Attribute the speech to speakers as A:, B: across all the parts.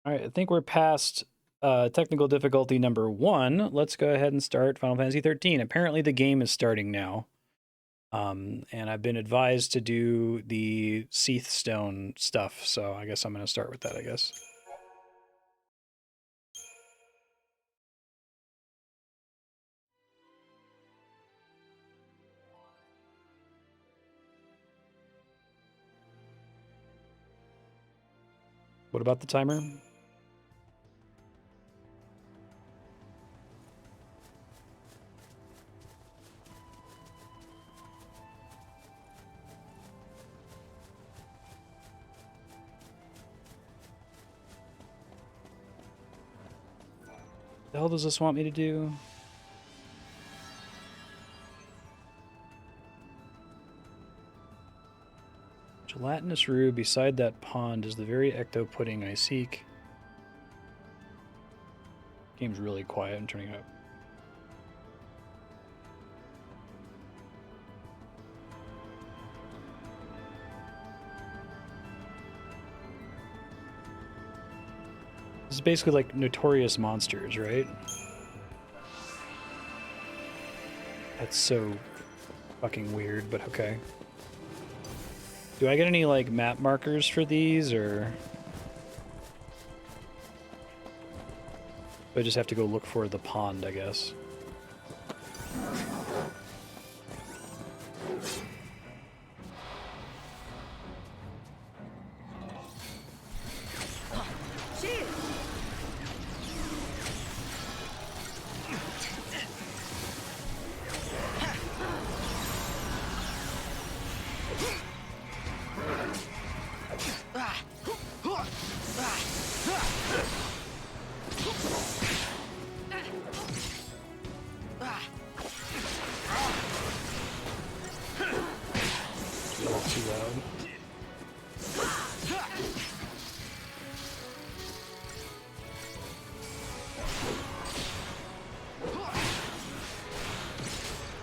A: All right, I think we're past technical difficulty number 1. Let's go ahead and start Final Fantasy 13. Apparently the game is starting now. And I've been advised to do the Seath Stone stuff, so I guess I'm going to start with that, I guess. What about the timer? The hell does this want me to do? Gelatinous roux beside that pond is the very ecto pudding I seek. Game's really quiet. I'm turning it up. This is basically like Notorious Monsters, right? That's so fucking weird, but okay. Do I get any, like, map markers for these, or... I just have to go look for the pond, I guess.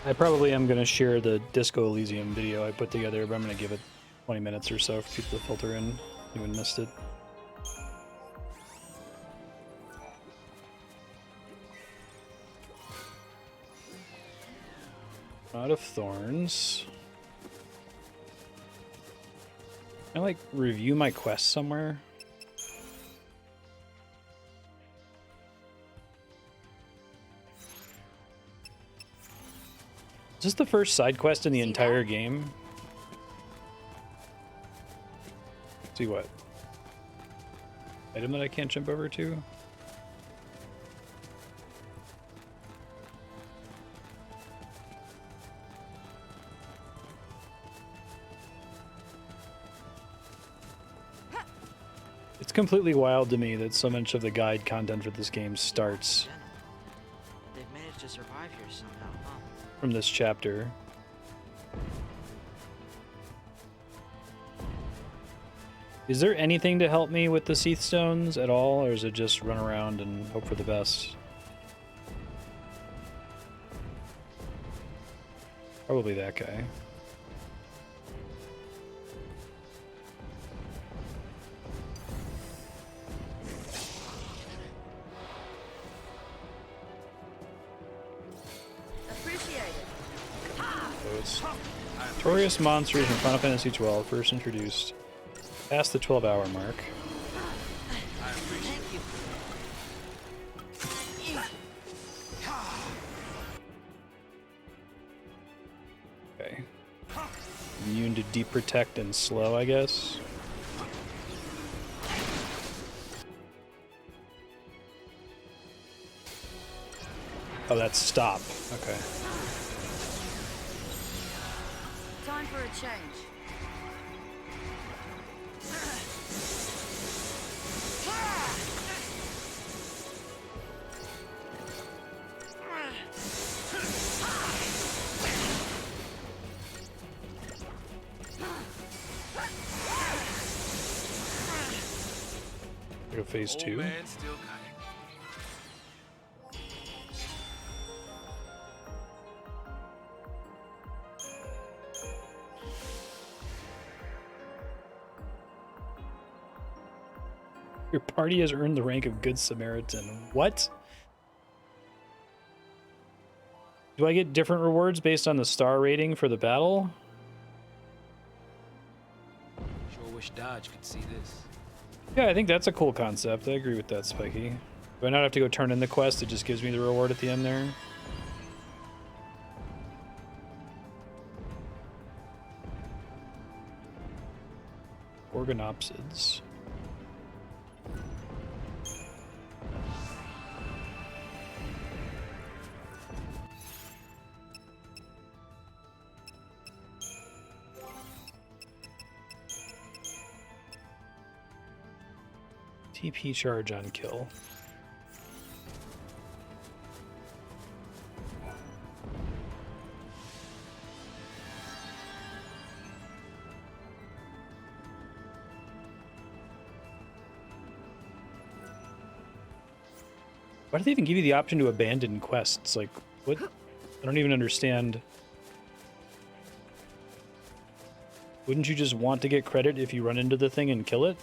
A: I probably am going to share the Disco Elysium video I put together, but I'm going to give it 20 minutes or so for people to filter in. Anyone missed it. Out of thorns. Can I, like, review my quest somewhere? Is this the first side quest in the entire game? See what? Item that I can't jump over to? It's completely wild to me that so much of the guide content for this game starts
B: They've managed to survive here somehow, huh?
A: from this chapter. Is there anything to help me with the Seath Stones at all, or is it just run around and hope for the best? Probably that guy. Notorious Monsters in Final Fantasy XII, first introduced past the 12-hour mark. Okay. Immune to Deep Protect and Slow, I guess. Oh, that's Stop. Okay.
C: Time for a change.
A: Go phase 2. Your party has earned the rank of Good Samaritan. What? Do I get different rewards based on the star rating for the battle?
D: Sure wish Dodge could see this.
A: Yeah, I think that's a cool concept. I agree with that, Spiky. Do I not have to go turn in the quest? It just gives me the reward at the end there. Organopsids. TP charge on kill. Why do they even give you the option to abandon quests? Like, what? I don't even understand. Wouldn't you just want to get credit if you run into the thing and kill it?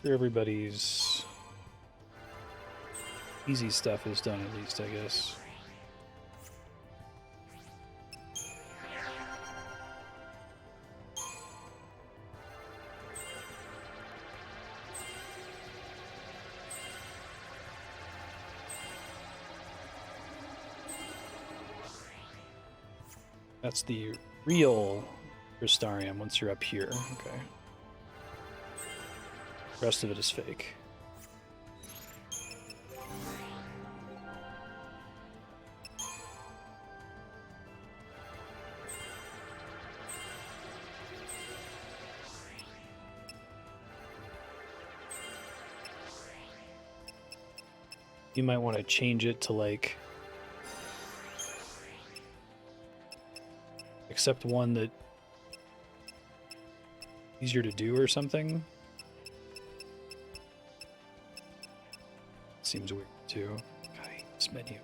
A: Everybody's easy stuff is done, at least, I guess. That's the real Crystarium once you're up here. Okay. The rest of it is fake. You might want to change it to like accept one that easier to do or something. Seems weird too. God, I hate this menu.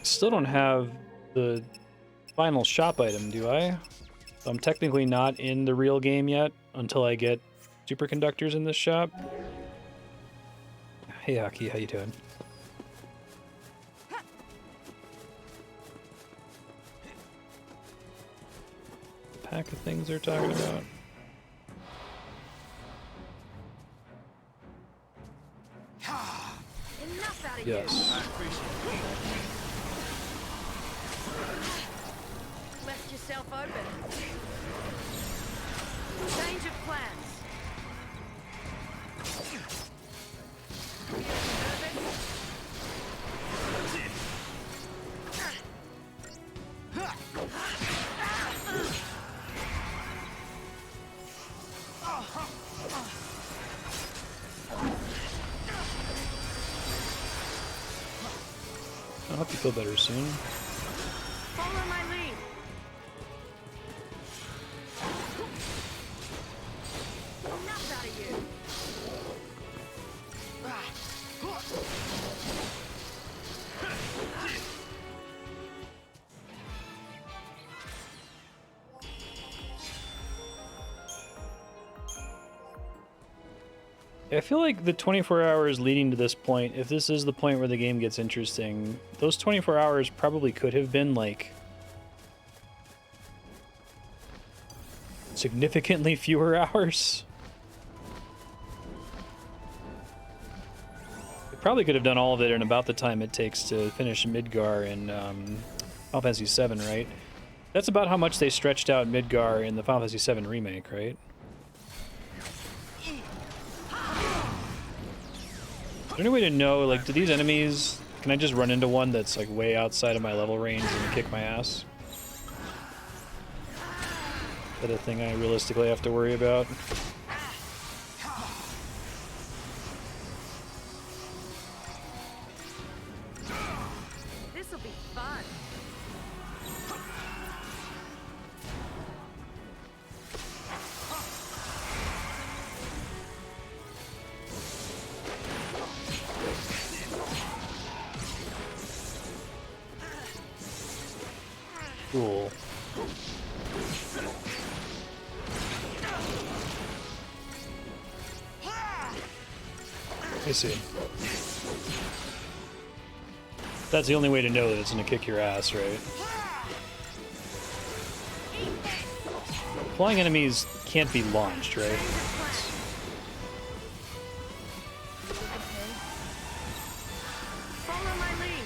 A: Still don't have the final shop item, do I? So I'm technically not in the real game yet until I get superconductors in this shop. Hey Aki, how you doing? Pack of things they're talking about.
C: Enough out of
A: Yes.
C: you. Left yourself open. Change of plans.
A: I'll hope you feel better soon.
C: Follow my lead. Enough out of you.
A: I feel like the 24 hours leading to this point, if this is the point where the game gets interesting, those 24 hours probably could have been like significantly fewer hours. Probably could have done all of it in about the time it takes to finish Midgar in Final Fantasy VII, right? That's about how much they stretched out Midgar in the Final Fantasy VII remake, right? Is there any way to know, like, do these enemies... Can I just run into one that's, like, way outside of my level range and kick my ass? Is that a thing I realistically have to worry about?
C: This'll be fun.
A: Cool. I see. That's the only way to know that it's gonna kick your ass, right? Flying enemies can't be launched, right?
C: Follow my lead.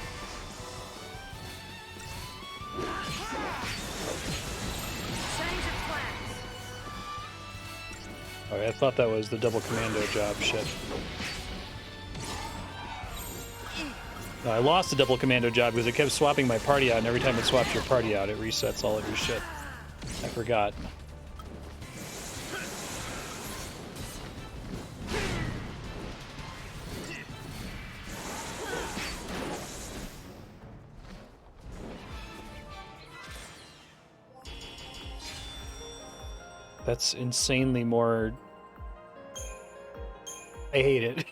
C: Change of plans.
A: Alright, I thought that was the double commando job. Shit. No, I lost the double commando job because it kept swapping my party out, and every time it swaps your party out, it resets all of your shit. I forgot. That's insanely more... I hate it.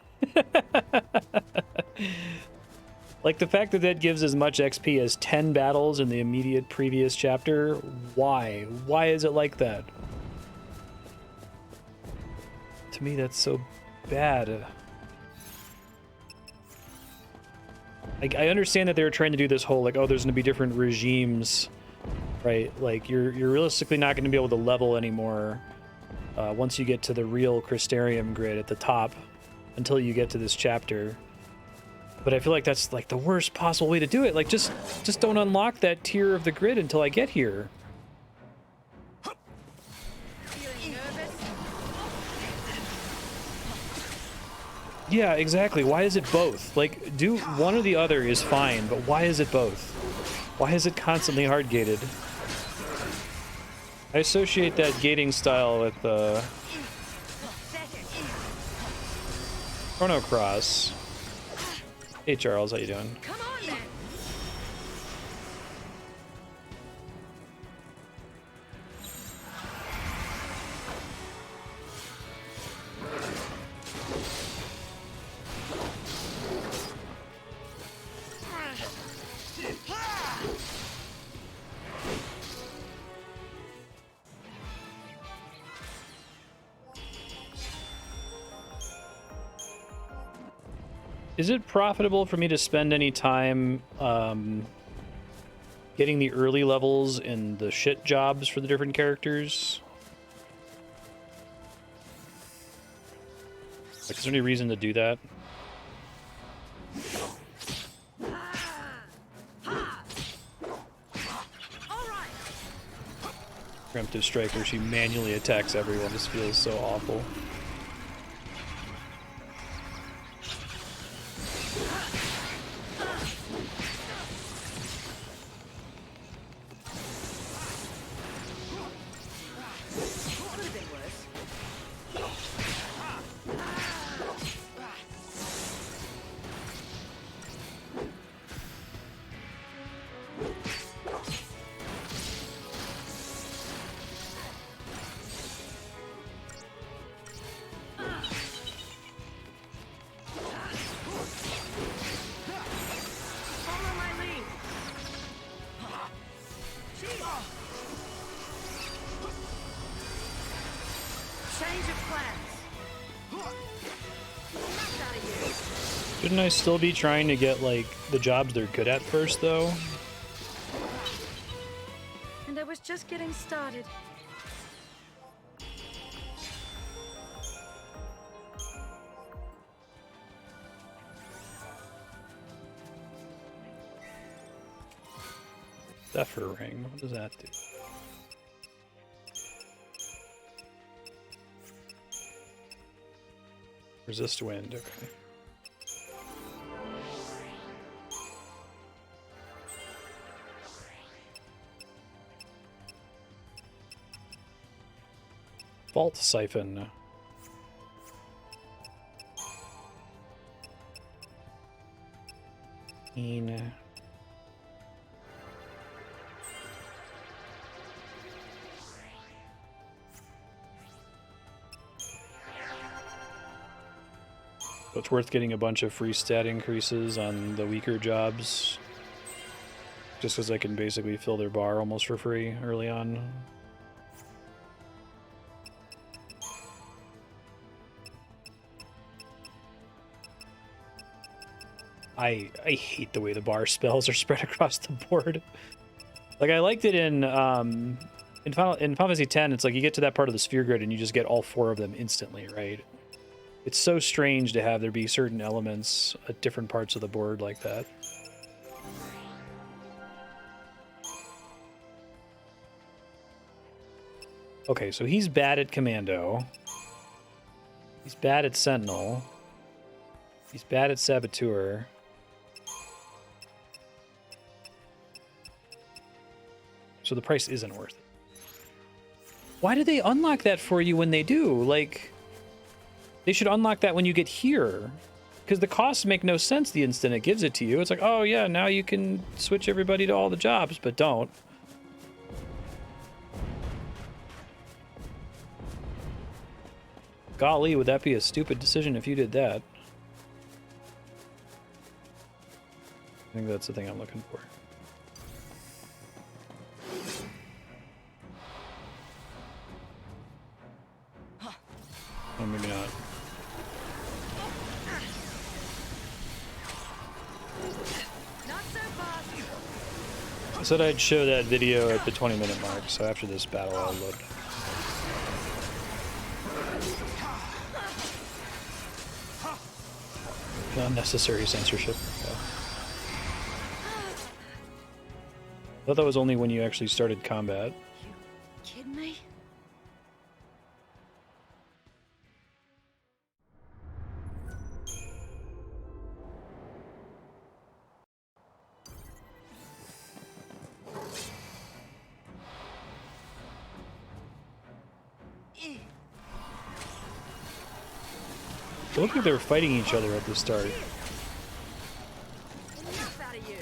A: Like, the fact that that gives as much XP as 10 battles in the immediate previous chapter, why? Why is it like that? To me, that's so bad. Like, I understand that they were trying to do this whole, like, oh, there's gonna be different regimes, right? Like, you're realistically not gonna be able to level anymore once you get to the real Crystarium grid at the top until you get to this chapter. But I feel like that's like the worst possible way to do it. Like, just don't unlock that tier of the grid until I get here.
C: Feeling nervous?
A: Yeah, exactly. Why is it both? Like, do one or the other is fine, but why is it both? Why is it constantly hard gated? I associate that gating style with Chrono Cross. Hey Charles, how you doing?
C: Come on then.
A: Is it profitable for me to spend any time getting the early levels in the shit jobs for the different characters? Like, is there any reason to do that? Preemptive strike where she manually attacks everyone just feels so awful. Shouldn't I still be trying to get, like, the jobs they're good at first, though?
C: And I was just getting started.
A: Zephyr ring. What does that do? Resist wind. Okay. Vault siphon. So it's worth getting a bunch of free stat increases on the weaker jobs, just because I can basically fill their bar almost for free early on. I hate the way the bar spells are spread across the board. Like, I liked it in Final Fantasy X. It's like you get to that part of the sphere grid and you just get all 4 of them instantly, right? It's so strange to have there be certain elements at different parts of the board like that. Okay, so he's bad at Commando. He's bad at Sentinel. He's bad at Saboteur. So the price isn't worth it. Why do they unlock that for you when they do? Like, they should unlock that when you get here. Because the costs make no sense the instant it gives it to you. It's like, oh yeah, now you can switch everybody to all the jobs, but don't. Golly, would that be a stupid decision if you did that? I think that's the thing I'm looking for. Oh, maybe not.
C: Not so fast.
A: I said I'd show that video at the 20-minute mark, so after this battle I'll load. Unnecessary censorship. Yeah. I thought that was only when you actually started combat.
C: You kidding me?
A: It looked like they were fighting each other at the start.
C: Enough out of you.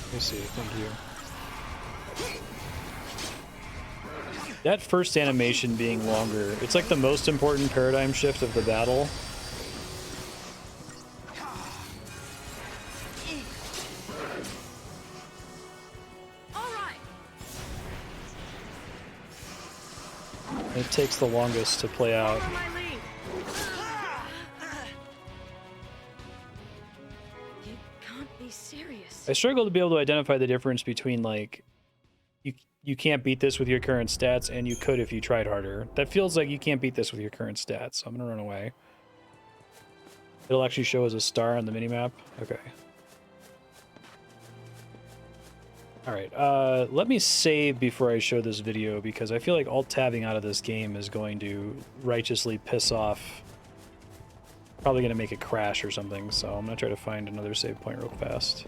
A: Let me see, thank you. That first animation being longer, it's like the most important paradigm shift of the battle.
C: All right.
A: It takes the longest to play out.
C: Follow my lead. You can't be serious.
A: I struggle to be able to identify the difference between, like, you can't beat this with your current stats and you could if you tried harder. That feels like you can't beat this with your current stats, so I'm gonna run away. It'll actually show as a star on the minimap. Okay. Alright, let me save before I show this video because I feel like alt-tabbing out of this game is going to righteously piss off. Probably gonna make it crash or something, so I'm gonna try to find another save point real fast.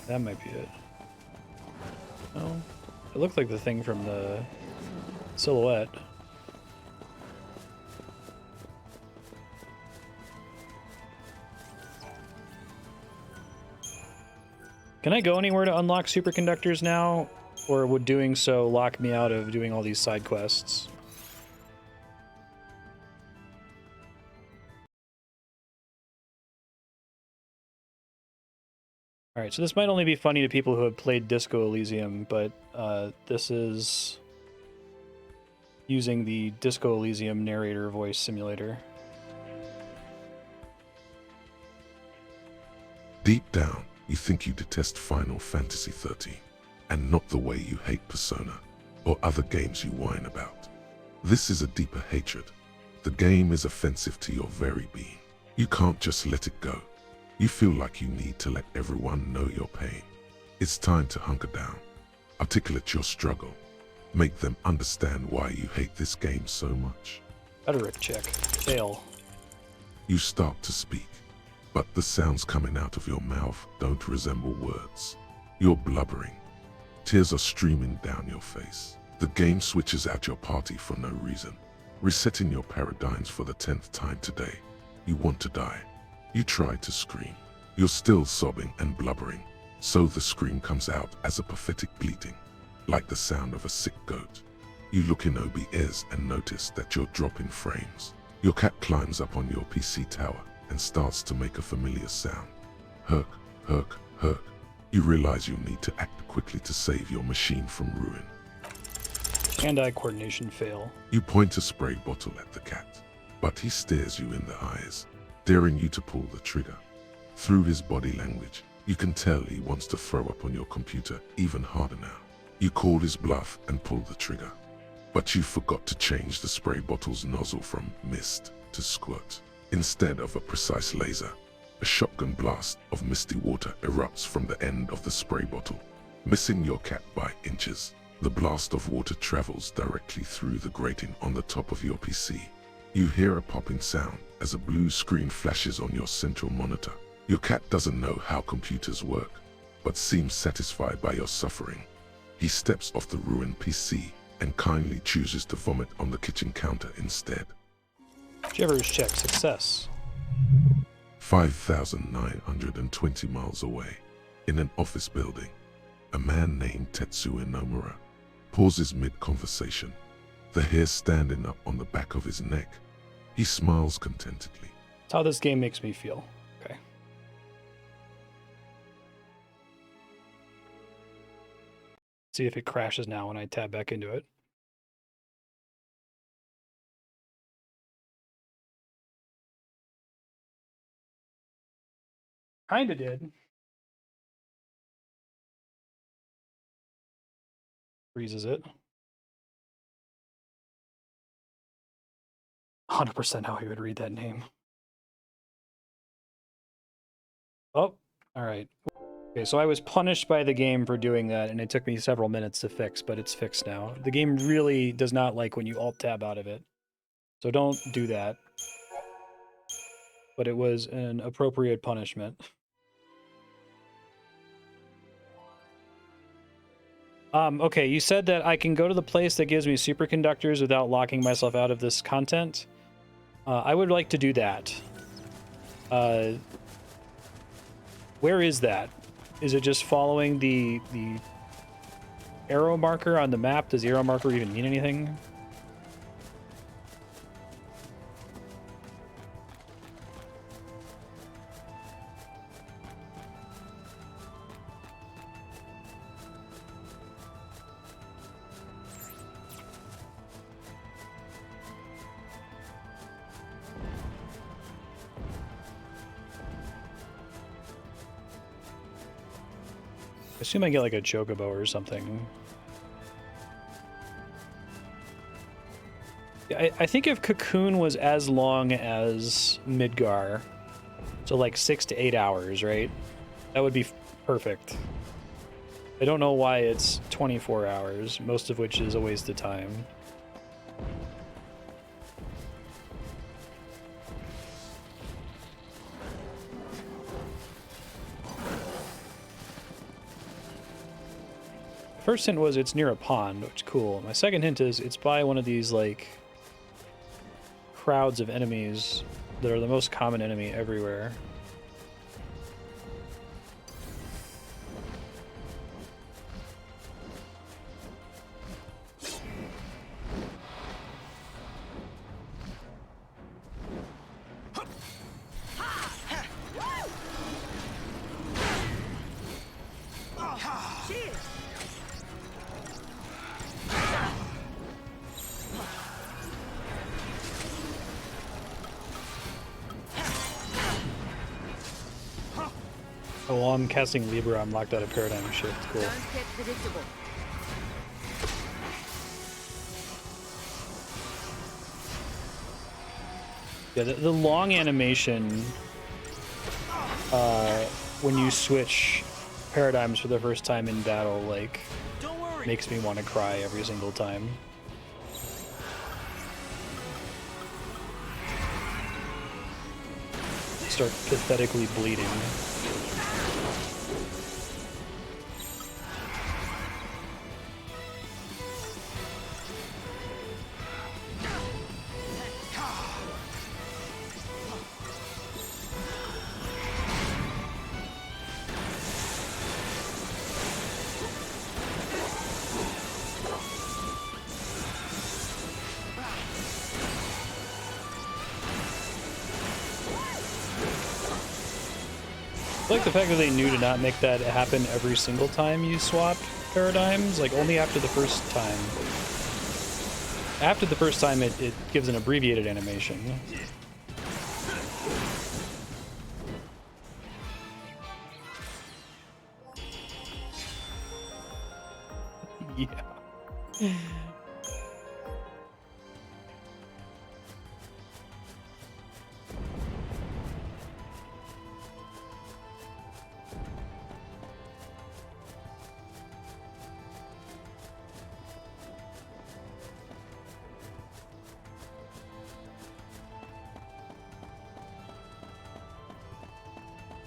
A: That might be it. Oh, it looked like the thing from the silhouette. Can I go anywhere to unlock superconductors now? Or would doing so lock me out of doing all these side quests? Alright, so this might only be funny to people who have played Disco Elysium, but this is using the Disco Elysium narrator voice simulator.
E: Deep down, you think you detest Final Fantasy 13, and not the way you hate Persona, or other games you whine about. This is a deeper hatred, The game is offensive to your very being. You can't just let it go. You feel like you need to let everyone know your pain. It's time to hunker down. Articulate your struggle. Make them understand why you hate this game so much.
A: Rhetoric check. Fail.
E: You start to speak, but the sounds coming out of your mouth don't resemble words. You're blubbering. Tears are streaming down your face. The game switches out your party for no reason, resetting your paradigms for the 10th time today. You want to die. You try to scream. You're still sobbing and blubbering, so the scream comes out as a pathetic bleating, like the sound of a sick goat. You look in OBS and notice that you're dropping frames. Your cat climbs up on your PC tower and starts to make a familiar sound. Herk, herk, herk. You realize you need to act quickly to save your machine from ruin.
A: Hand-eye coordination fail.
E: You point a spray bottle at the cat, but he stares you in the eyes, daring you to pull the trigger. Through his body language, you can tell he wants to throw up on your computer even harder now. You call his bluff and pull the trigger, but you forgot to change the spray bottle's nozzle from mist to squirt. Instead of a precise laser, a shotgun blast of misty water erupts from the end of the spray bottle, missing your cat by inches. The blast of water travels directly through the grating on the top of your PC. You hear a popping sound as a blue screen flashes on your central monitor. Your cat doesn't know how computers work, but seems satisfied by your suffering. He steps off the ruined PC and kindly chooses to vomit on the kitchen counter instead.
A: Shivers check. Success.
E: 5,920 miles away, in an office building, a man named Tetsuya Nomura pauses mid-conversation, the hair standing up on the back of his neck. He smiles contentedly.
A: That's how this game makes me feel. Okay. See if it crashes now when I tab back into it. Kinda did. Freezes it. 100% how he would read that name. Oh, all right. Okay, so I was punished by the game for doing that, and it took me several minutes to fix, but it's fixed now. The game really does not like when you alt-tab out of it, so don't do that. But it was an appropriate punishment. Okay, you said that I can go to the place that gives me superconductors without locking myself out of this content. I would like to do that. Where is that? Is it just following the arrow marker on the map? Does the arrow marker even mean anything? I assume I get like a chocobo or something. Yeah, I think if Cocoon was as long as Midgar, so like 6 to 8 hours, right? That would be perfect. I don't know why it's 24 hours, most of which is a waste of time. First hint was it's near a pond, which is cool. My second hint is it's by one of these, like, crowds of enemies that are the most common enemy everywhere. Oh, while I'm casting Libra, I'm locked out of Paradigm Shift. Cool.
C: Don't get predictable.
A: Yeah, the long animation when you switch paradigms for the first time in battle, like,
B: Don't worry.
A: makes me want to cry every single time. Start pathetically bleeding. I like the fact that they knew to not make that happen every single time you swapped paradigms, like only after the first time. After the first time, it gives an abbreviated animation. Yeah.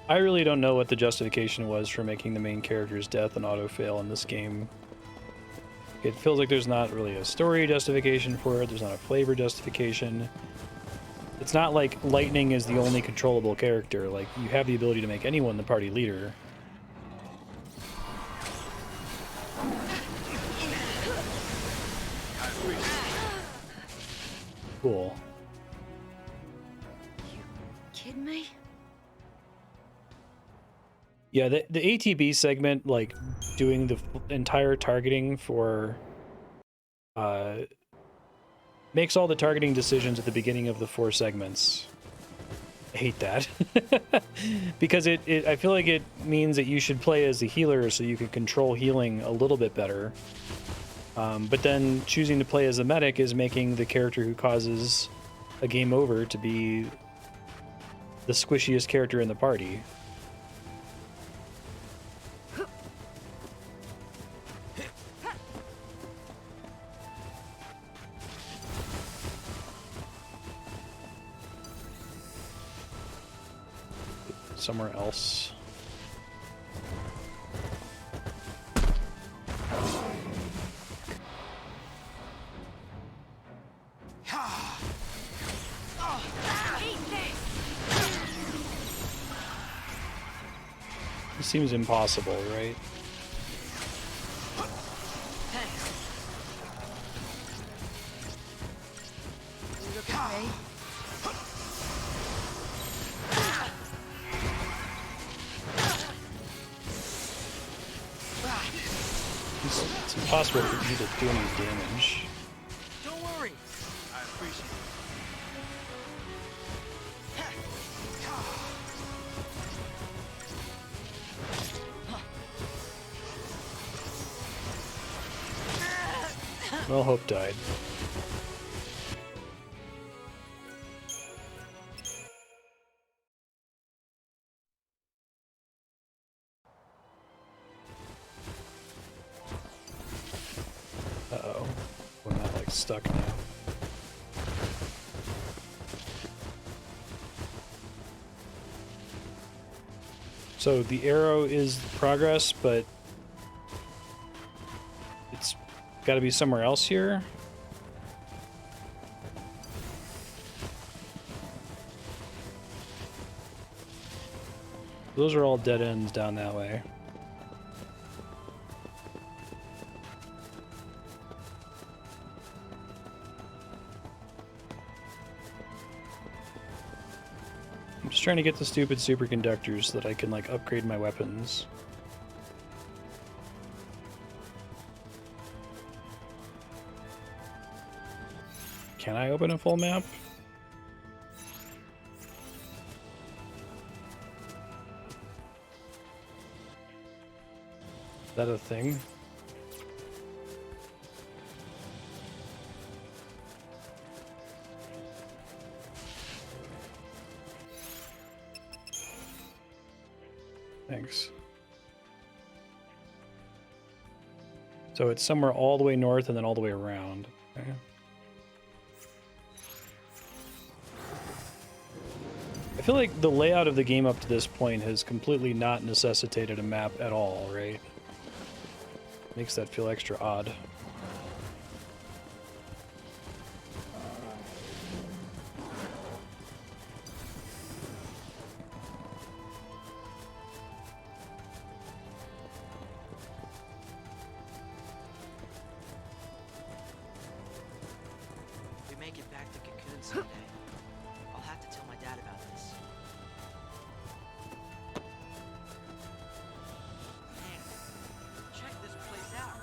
A: I really don't know what the justification was for making the main character's death an auto-fail in this game. It feels like there's not really a story justification for it, there's not a flavor justification. It's not like Lightning is the only controllable character, like, you have the ability to make anyone the party leader. Cool.
C: You kidding me?
A: Yeah, the ATB segment, like, doing the entire targeting for, makes all the targeting decisions at the beginning of the 4 segments. I hate that. Because I feel like it means that you should play as a healer so you can control healing a little bit better. But then choosing to play as a medic is making the character who causes a game over to be the squishiest character in the party. Somewhere else. It seems impossible, right?
C: Okay.
A: It's impossible for you to do any damage.
B: Don't worry. I appreciate it.
A: Well, Hope died. Uh-oh. I'm not, like, stuck now. So the arrow is progress, but it's got to be somewhere else here. Those are all dead ends down that way. I'm just trying to get the stupid superconductors so that I can, like, upgrade my weapons. Can I open a full map? Is that a thing? Thanks. So it's somewhere all the way north and then all the way around. Okay. I feel like the layout of the game up to this point has completely not necessitated a map at all, right? Makes that feel extra odd.
B: If we make it back to Cocoon someday, I'll have to tell my dad about this. Man, check this place out.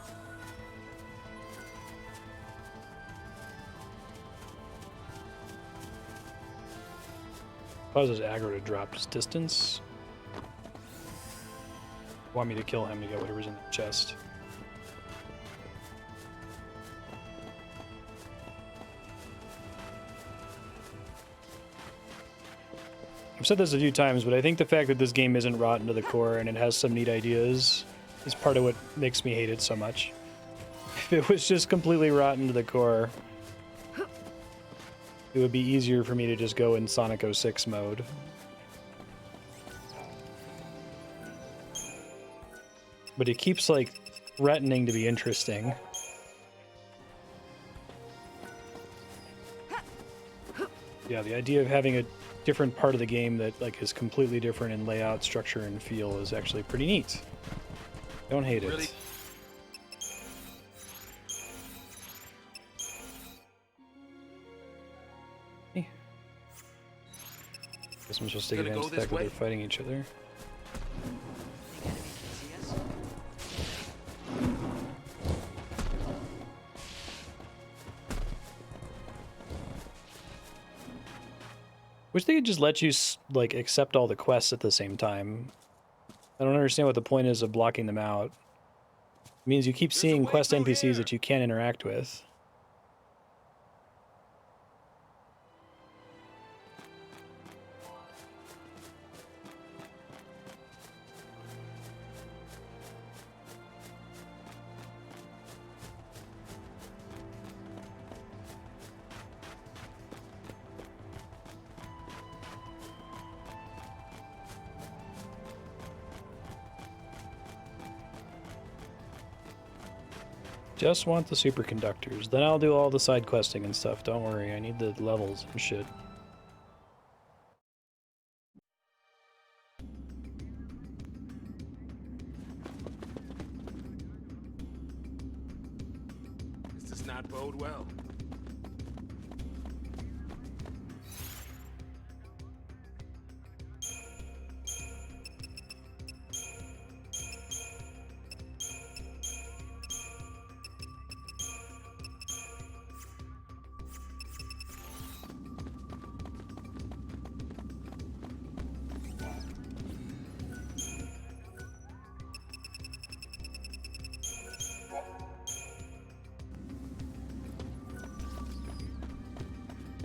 A: Causes aggro to drop his distance. Want me to kill him to get whatever's in the chest. I've said this a few times, but I think the fact that this game isn't rotten to the core and it has some neat ideas is part of what makes me hate it so much. If it was just completely rotten to the core, it would be easier for me to just go in Sonic 06 mode. But it keeps, like, threatening to be interesting. Yeah, the idea of having a different part of the game that, like, is completely different in layout, structure, and feel is actually pretty neat. Don't hate
D: Really?
A: it. Guess I'm supposed to take
D: Gonna
A: advantage of
D: go
A: the
D: this
A: fact that they're
D: way?
A: fighting each other.
B: Think enemy can see us?
A: Wish they could just let you, like, accept all the quests at the same time. I don't understand what the point is of blocking them out. It means you keep
D: There's a
A: seeing
D: way
A: quest
D: through
A: NPCs
D: here.
A: that you can't interact with. Just want the superconductors. Then I'll do all the side questing and stuff. Don't worry, I need the levels and shit.
D: This does not bode well.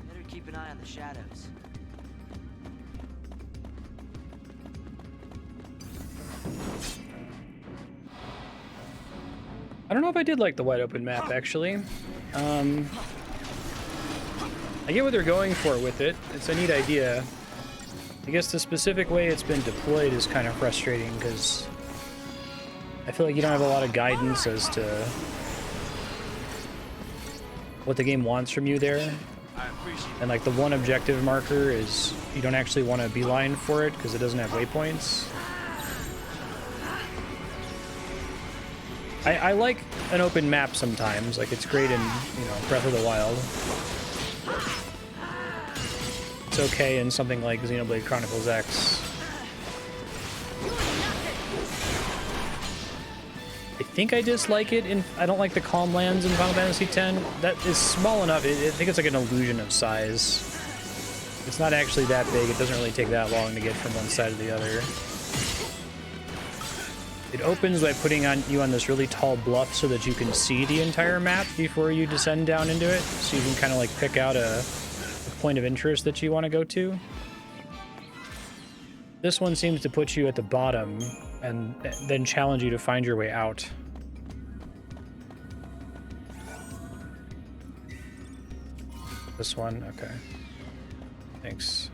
B: Better keep an eye on the shadows.
A: I don't know if I did like the wide open map, actually. I get what they're going for with it. It's a neat idea. I guess the specific way it's been deployed is kind of frustrating, because I feel like you don't have a lot of guidance as to what the game wants from you there.
D: I appreciate
A: And like the one objective marker is you don't actually want to beeline for it because it doesn't have waypoints. I like an open map sometimes, like it's great in, you know, Breath of the Wild. It's okay in something like Xenoblade Chronicles X. I think I dislike it in, I don't like the Calm Lands in Final Fantasy X. That is small enough, I think it's like an illusion of size. It's not actually that big, it doesn't really take that long to get from one side to the other. It opens by putting you on this really tall bluff so that you can see the entire map before you descend down into it. So you can kind of like pick out a point of interest that you want to go to. This one seems to put you at the bottom and then challenge you to find your way out. This one? Okay. Thanks.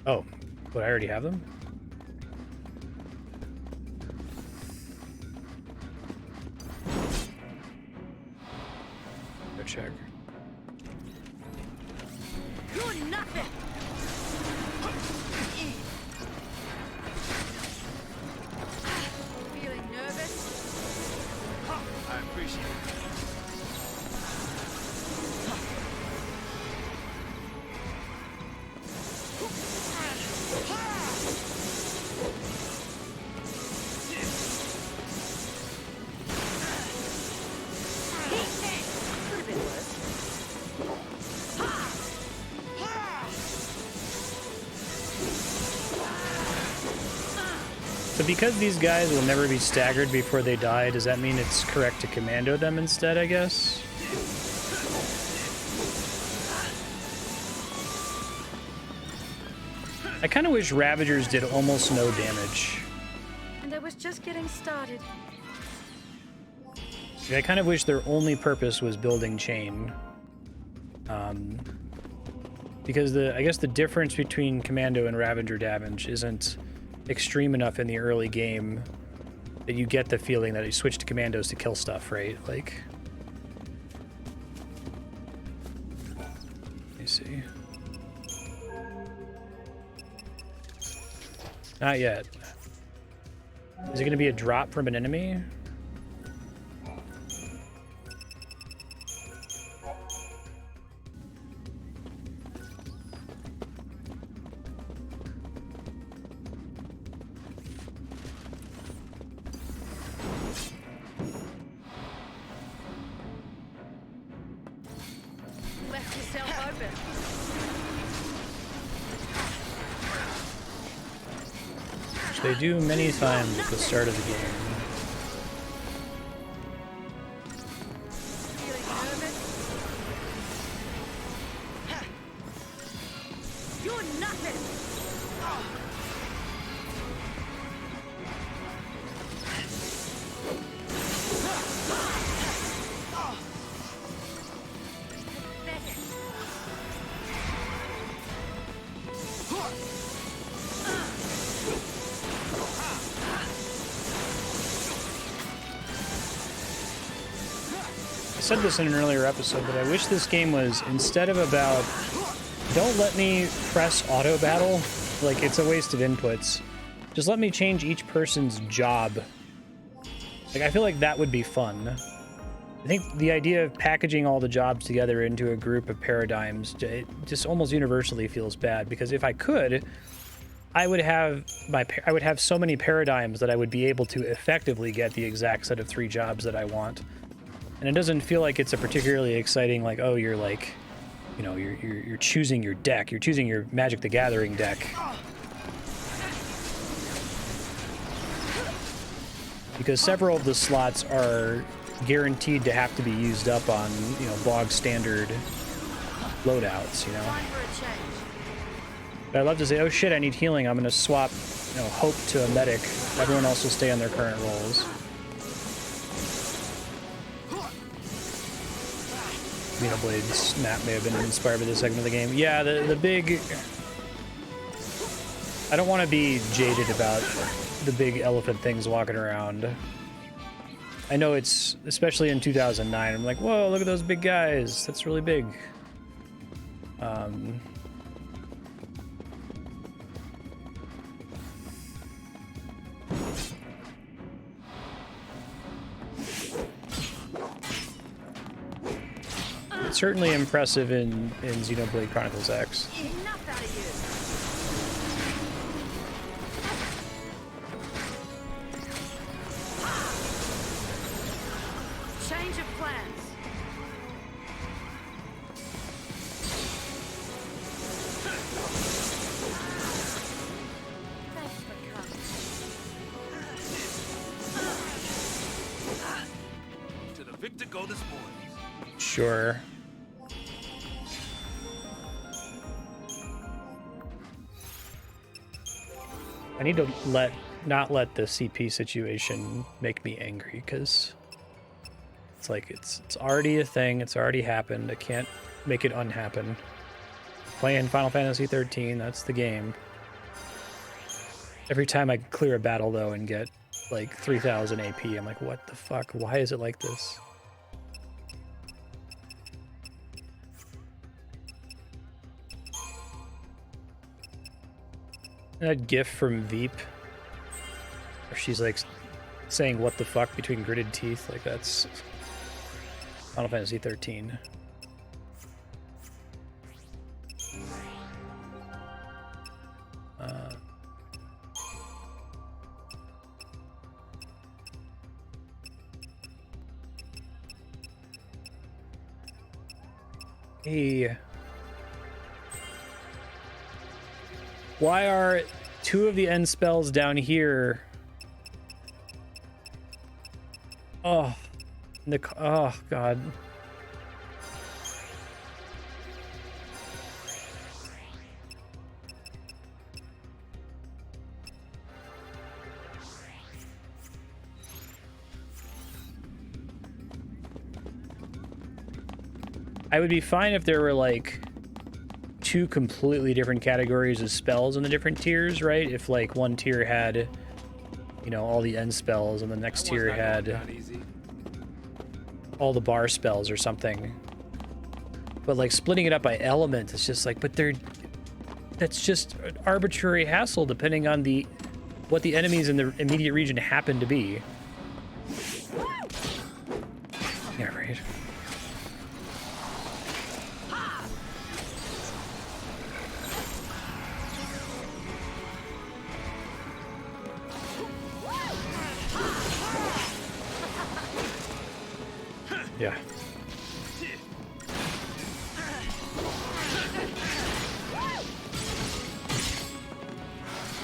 A: Oh, would I already have them? Go check.
C: You're nothing. Feeling nervous?
D: I appreciate it.
C: Could have been worse.
A: So because these guys will never be staggered before they die, does that mean it's correct to commando them instead, I guess? I kind of wish Ravagers did almost no damage.
C: And I was just getting started.
A: I kind of wish their only purpose was building chain. Because I guess the difference between Commando and Ravager damage isn't extreme enough in the early game that you get the feeling that you switch to Commandos to kill stuff, right? Like, let me see. Not yet. Is it going to be a drop from an enemy?
C: Left yourself open.
A: Which they do many times at the start of the game.
C: Feeling nervous? You're nothing.
A: I said this in an earlier episode, but I wish this game was, instead of about, don't let me press auto battle, like it's a waste of inputs, just let me change each person's job. Like, I feel like that would be fun. I think the idea of packaging all the jobs together into a group of paradigms, it just almost universally feels bad, because if I could, I would have so many paradigms that I would be able to effectively get the exact set of 3 jobs that I want. And it doesn't feel like it's a particularly exciting, like, oh, you're like, you know, you're choosing your deck. You're choosing your Magic the Gathering deck. Because several of the slots are guaranteed to have to be used up on, you know, bog standard loadouts, you know.
C: Time for a change.
A: But I'd love to say, oh shit, I need healing. I'm going to swap, you know, Hope to a medic. Everyone else will stay on their current roles. Xenoblade's map may have been inspired by this segment of the game. Yeah, the big... I don't want to be jaded about the big elephant things walking around. I know it's, especially in 2009, I'm like, whoa, look at those big guys. That's really big. It's certainly impressive in Xenoblade Chronicles X.
C: Enough out of you. Change of plans. Thanks for coming.
D: To the victor go this morning.
A: Sure. I need to not let the CP situation make me angry, because it's like it's already a thing. It's already happened. I can't make it unhappen. Playing Final Fantasy 13, that's the game. Every time I clear a battle though and get like 3,000 AP, I'm like, what the fuck? Why is it like this? That gif from Veep, where she's like saying what the fuck between gritted teeth, like that's Final Fantasy 13. Hey. Why are 2 of the end spells down here? Oh, oh God. I would be fine if there were like 2 completely different categories of spells in the different tiers, right? If like one tier had, you know, all the end spells and the next tier had all the bar spells or something. But like splitting it up by element, it's just like, but that's just an arbitrary hassle depending on what the enemies in the immediate region happen to be. Yeah, right. Yeah.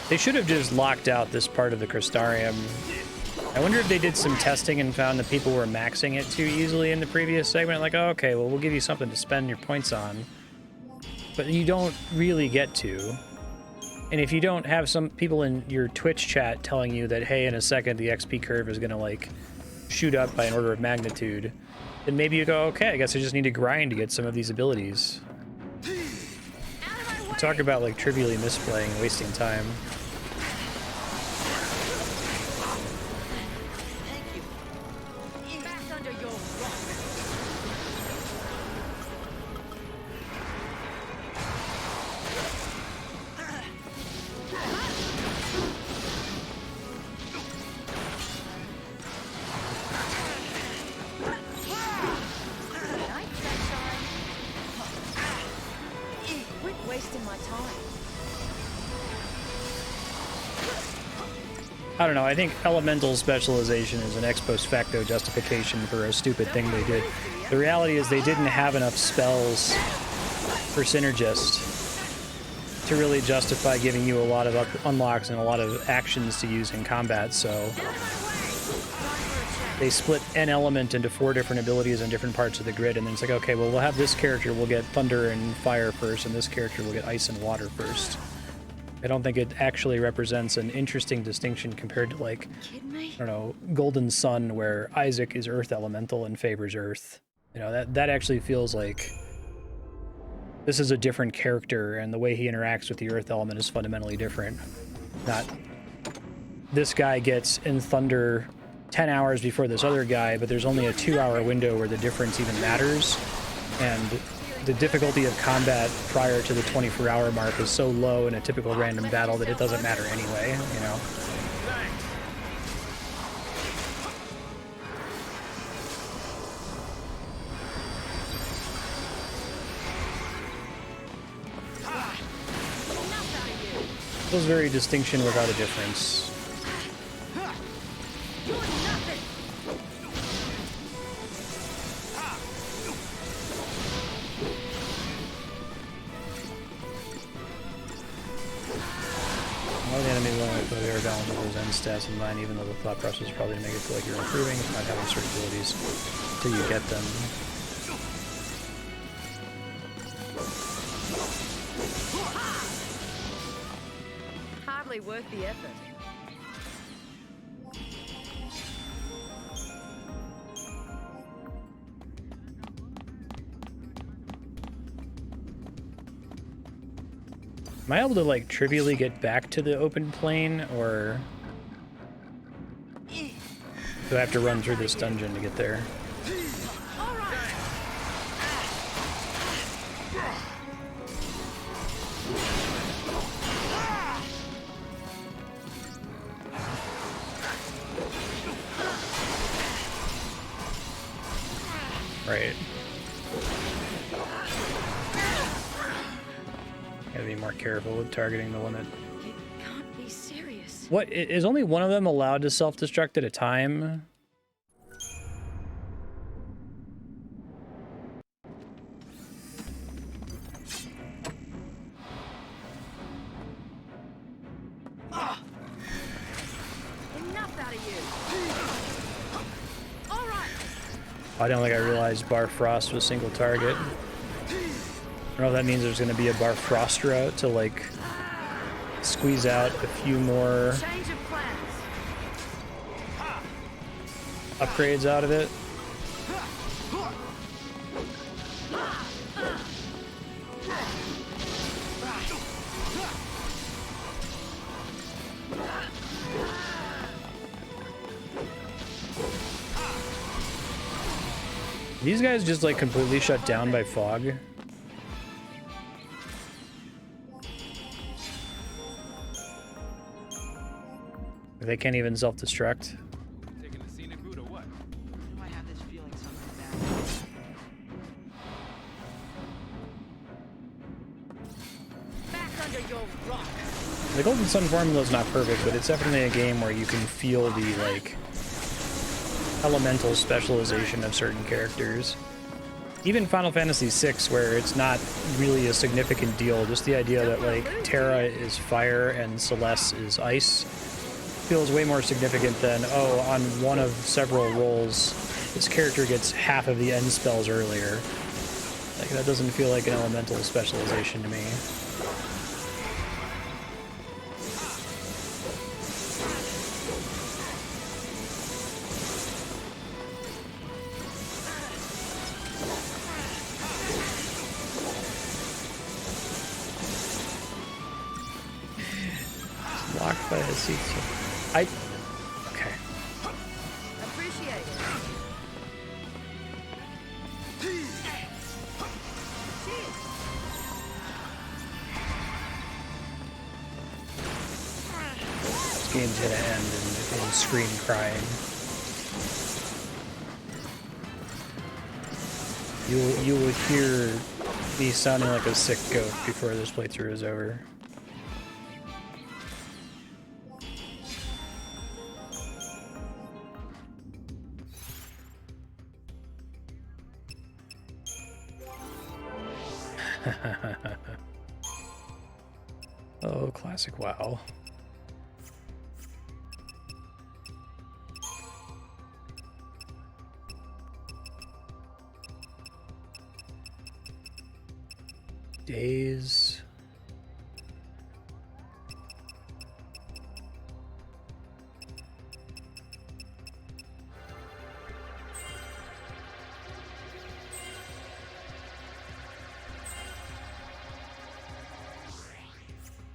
A: They should have just locked out this part of the Crystarium. I wonder if they did some testing and found that people were maxing it too easily in the previous segment. Like, oh, okay, well, we'll give you something to spend your points on. But you don't really get to. And if you don't have some people in your Twitch chat telling you that, hey, in a second, the XP curve is going to, like, shoot up by an order of magnitude, then maybe you go, okay, I guess I just need to grind to get some of these abilities. Talk about, like, trivially misplaying and wasting time. I don't know, I think elemental specialization is an ex post facto justification for a stupid thing they did. The reality is they didn't have enough spells for Synergist to really justify giving you a lot of unlocks and a lot of actions to use in combat, so they split an element into 4 different abilities in different parts of the grid, and then it's like, okay, well, we'll have this character, we'll get thunder and fire first, and this character will get ice and water first. I don't think it actually represents an interesting distinction compared to, like, I don't know, Golden Sun, where Isaac is Earth Elemental and favors Earth. You know, that actually feels like this is a different character, and the way he interacts with the Earth element is fundamentally different. Not this guy gets in Thunder 10 hours before this other guy, but there's only a 2-hour window where the difference even matters, and the difficulty of combat prior to the 24-hour mark is so low in a typical random battle that it doesn't matter anyway, you know? It feels very distinction without a difference. The enemy will only put their balance of those end stats in mind, even though the thought process is probably to make it feel like you're improving, not having certain abilities until you get them.
C: Hardly Barely worth the effort.
A: Am I able to, like, trivially get back to the open plane, or do I have to run through this dungeon to get there?
C: All right.
A: Right. Gotta be more careful with targeting the limit.
C: You can't be serious.
A: What, is only one of them allowed to self-destruct at a time?
C: Enough out of you. All right.
A: I don't think I realized Bar Frost was single target. I don't know if that means there's going to be a Bar Frost route to, like, squeeze out a few more
C: Change of plans.
A: upgrades out of it. These guys just, like, completely shut down by fog. They can't even self-destruct.
D: Taking the scenic route or what?
B: Why do I have this feeling something bad?
C: Back under your rock.
A: The Golden Sun formula is not perfect, but it's definitely a game where you can feel the, like, elemental specialization of certain characters. Even Final Fantasy VI, where it's not really a significant deal, just the idea that, like, Terra is fire and Celeste is ice feels way more significant than, oh, on one of several rolls, this character gets half of the end spells earlier. Like, that doesn't feel like an elemental specialization to me. Locked by a seat. Okay.
C: Appreciate it.
A: This game's gonna end in scream crying. You will hear me sounding like a sick goat before this playthrough is over. Oh, classic WoW. Days.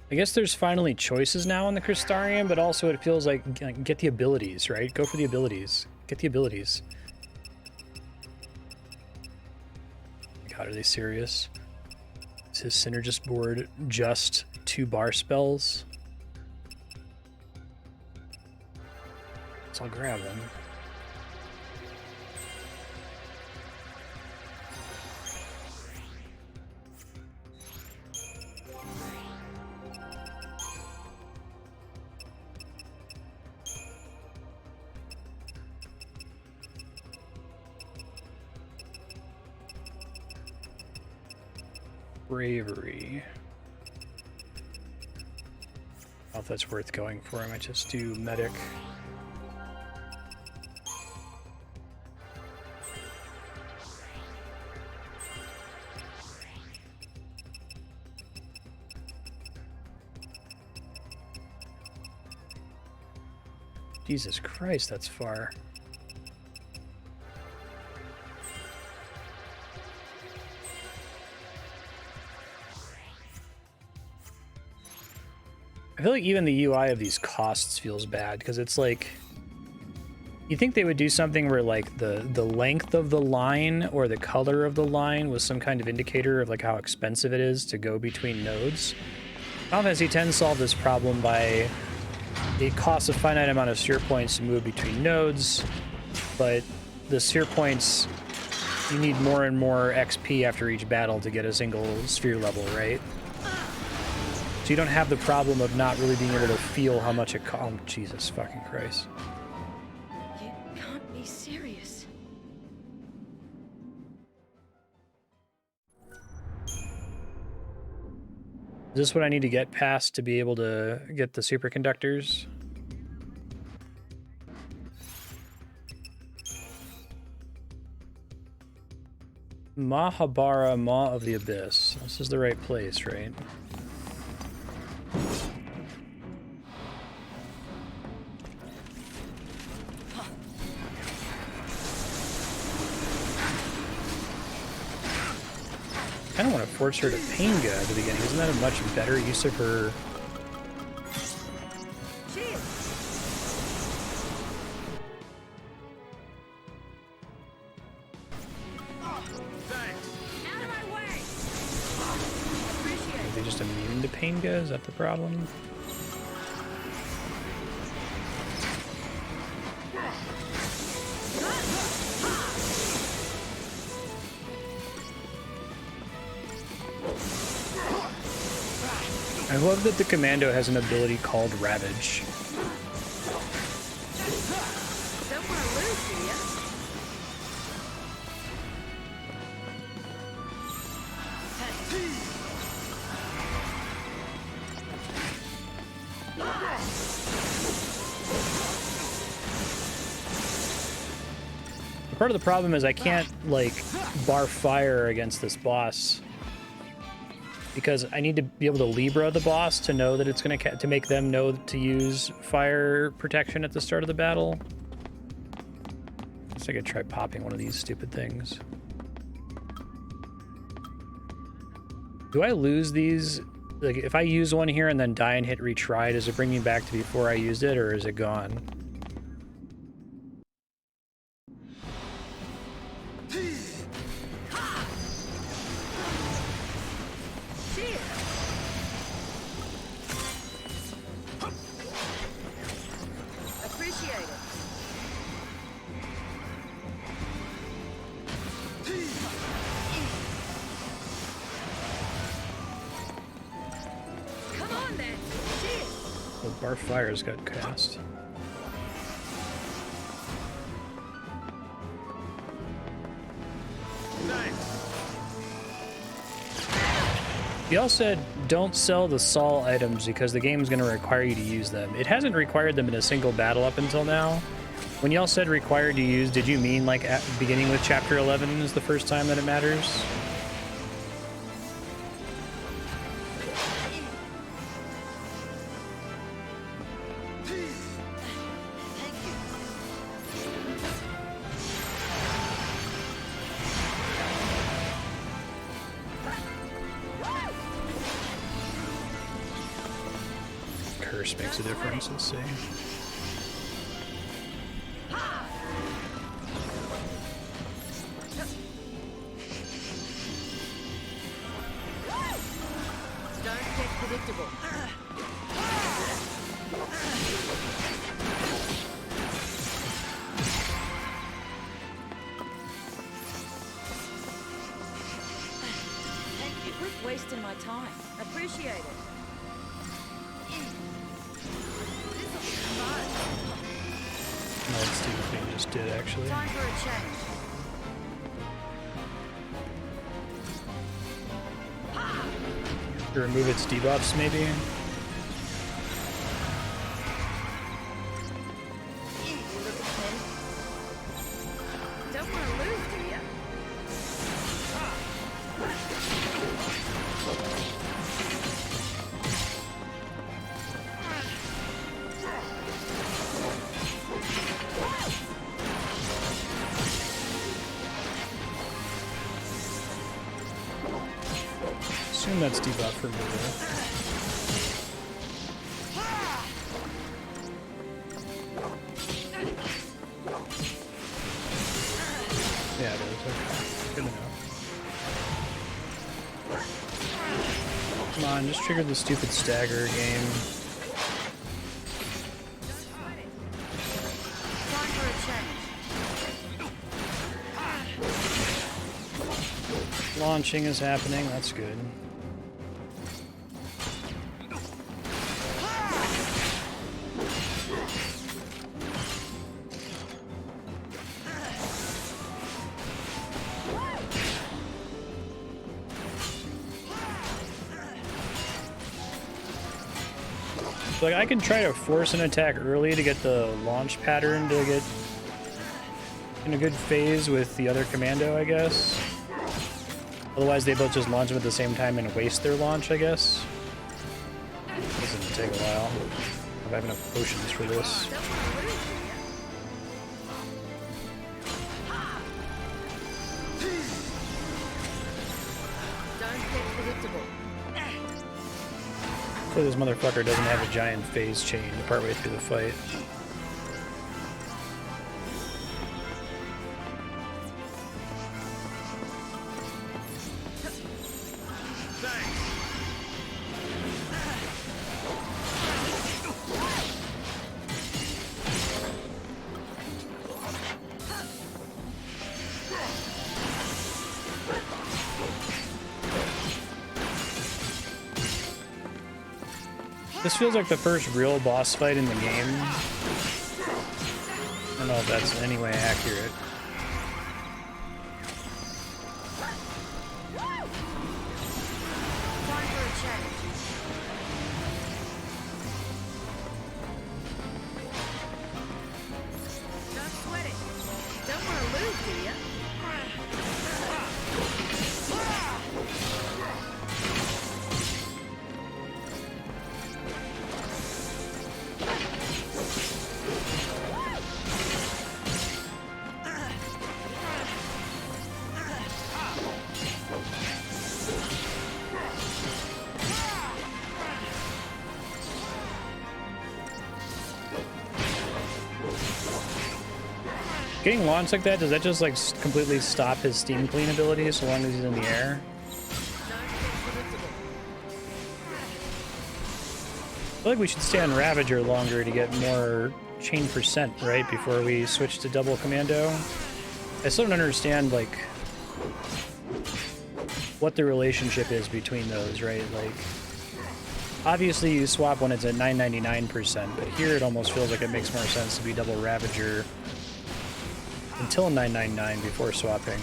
A: I guess there's finally choices now in the Crystarium, but also it feels like get the abilities, right? Go for the abilities. Get the abilities. God, are they serious? Is his Synergist board just 2 bar spells? So I'll grab them. Bravery. I don't know if that's worth going for. I might just do medic. Jesus Christ, that's far. I feel like even the UI of these costs feels bad because it's like you think they would do something where like the length of the line or the color of the line was some kind of indicator of like how expensive it is to go between nodes. Final Fantasy X solved this problem by it costs a finite amount of sphere points to move between nodes, but the sphere points, you need more and more XP after each battle to get a single sphere level, right? So you don't have the problem of not really being able to feel how much it costs. Oh, Jesus fucking Christ.
C: You can't be serious.
A: Is this what I need to get past to be able to get the superconductors? Mahabara, Maw of the Abyss. This is the right place, right? I kind of want to force her to Painga at the beginning. Isn't that a much better use of her?
C: Out of my way!
A: Are they just immune to Painga? Is that the problem? I love that the commando has an ability called Ravage.
C: Don't want to lose, do ya?
A: Part of the problem is I can't, like, bar fire against this boss because I need to be able to Libra the boss to know that it's going to make them know to use fire protection at the start of the battle. I guess I could try popping one of these stupid things. Do I lose these? Like, if I use one here and then die and hit retry, does it bring me back to before I used it, or is it gone? Bar fires got cast. Y'all said don't sell the Sol items because the game's going to require you to use them. It hasn't required them in a single battle up until now. When y'all said required to use, did you mean like at beginning with chapter 11 is the first time that it matters? Makes a difference. Let's see.
C: Don't get predictable. Thank you. Quit wasting my time. Appreciate it.
A: No, let's do what we just did, actually.
C: Time for a change.
A: To remove its debuffs, maybe?
C: Don't want to lose, do ya?
A: assume that's debuff for removal. Yeah, it is. Okay. Good enough. Come on, just trigger the stupid stagger game.
C: Time for a change.
A: Launching is happening, that's good. Like, I can try to force an attack early to get the launch pattern to get in a good phase with the other commando, I guess. Otherwise, they both just launch them at the same time and waste their launch, I guess. This is gonna take a while. I have enough potions for this.
C: Don't want to lose, do you? Don't get predictable.
A: Hopefully this motherfucker doesn't have a giant phase chain partway through the fight. This feels like the first real boss fight in the game. I don't know if that's in any way accurate.
C: Time for a change. Don't sweat it. Don't want to lose, do you?
A: Getting launched like that, does that just like completely stop his steam clean ability so long as he's in the air? I feel like we should stay on Ravager longer to get more chain percent, right? Before we switch to double commando. I still don't understand like what the relationship is between those, right? Like obviously you swap when it's at 999%, but here it almost feels like it makes more sense to be double Ravager until 999 before swapping.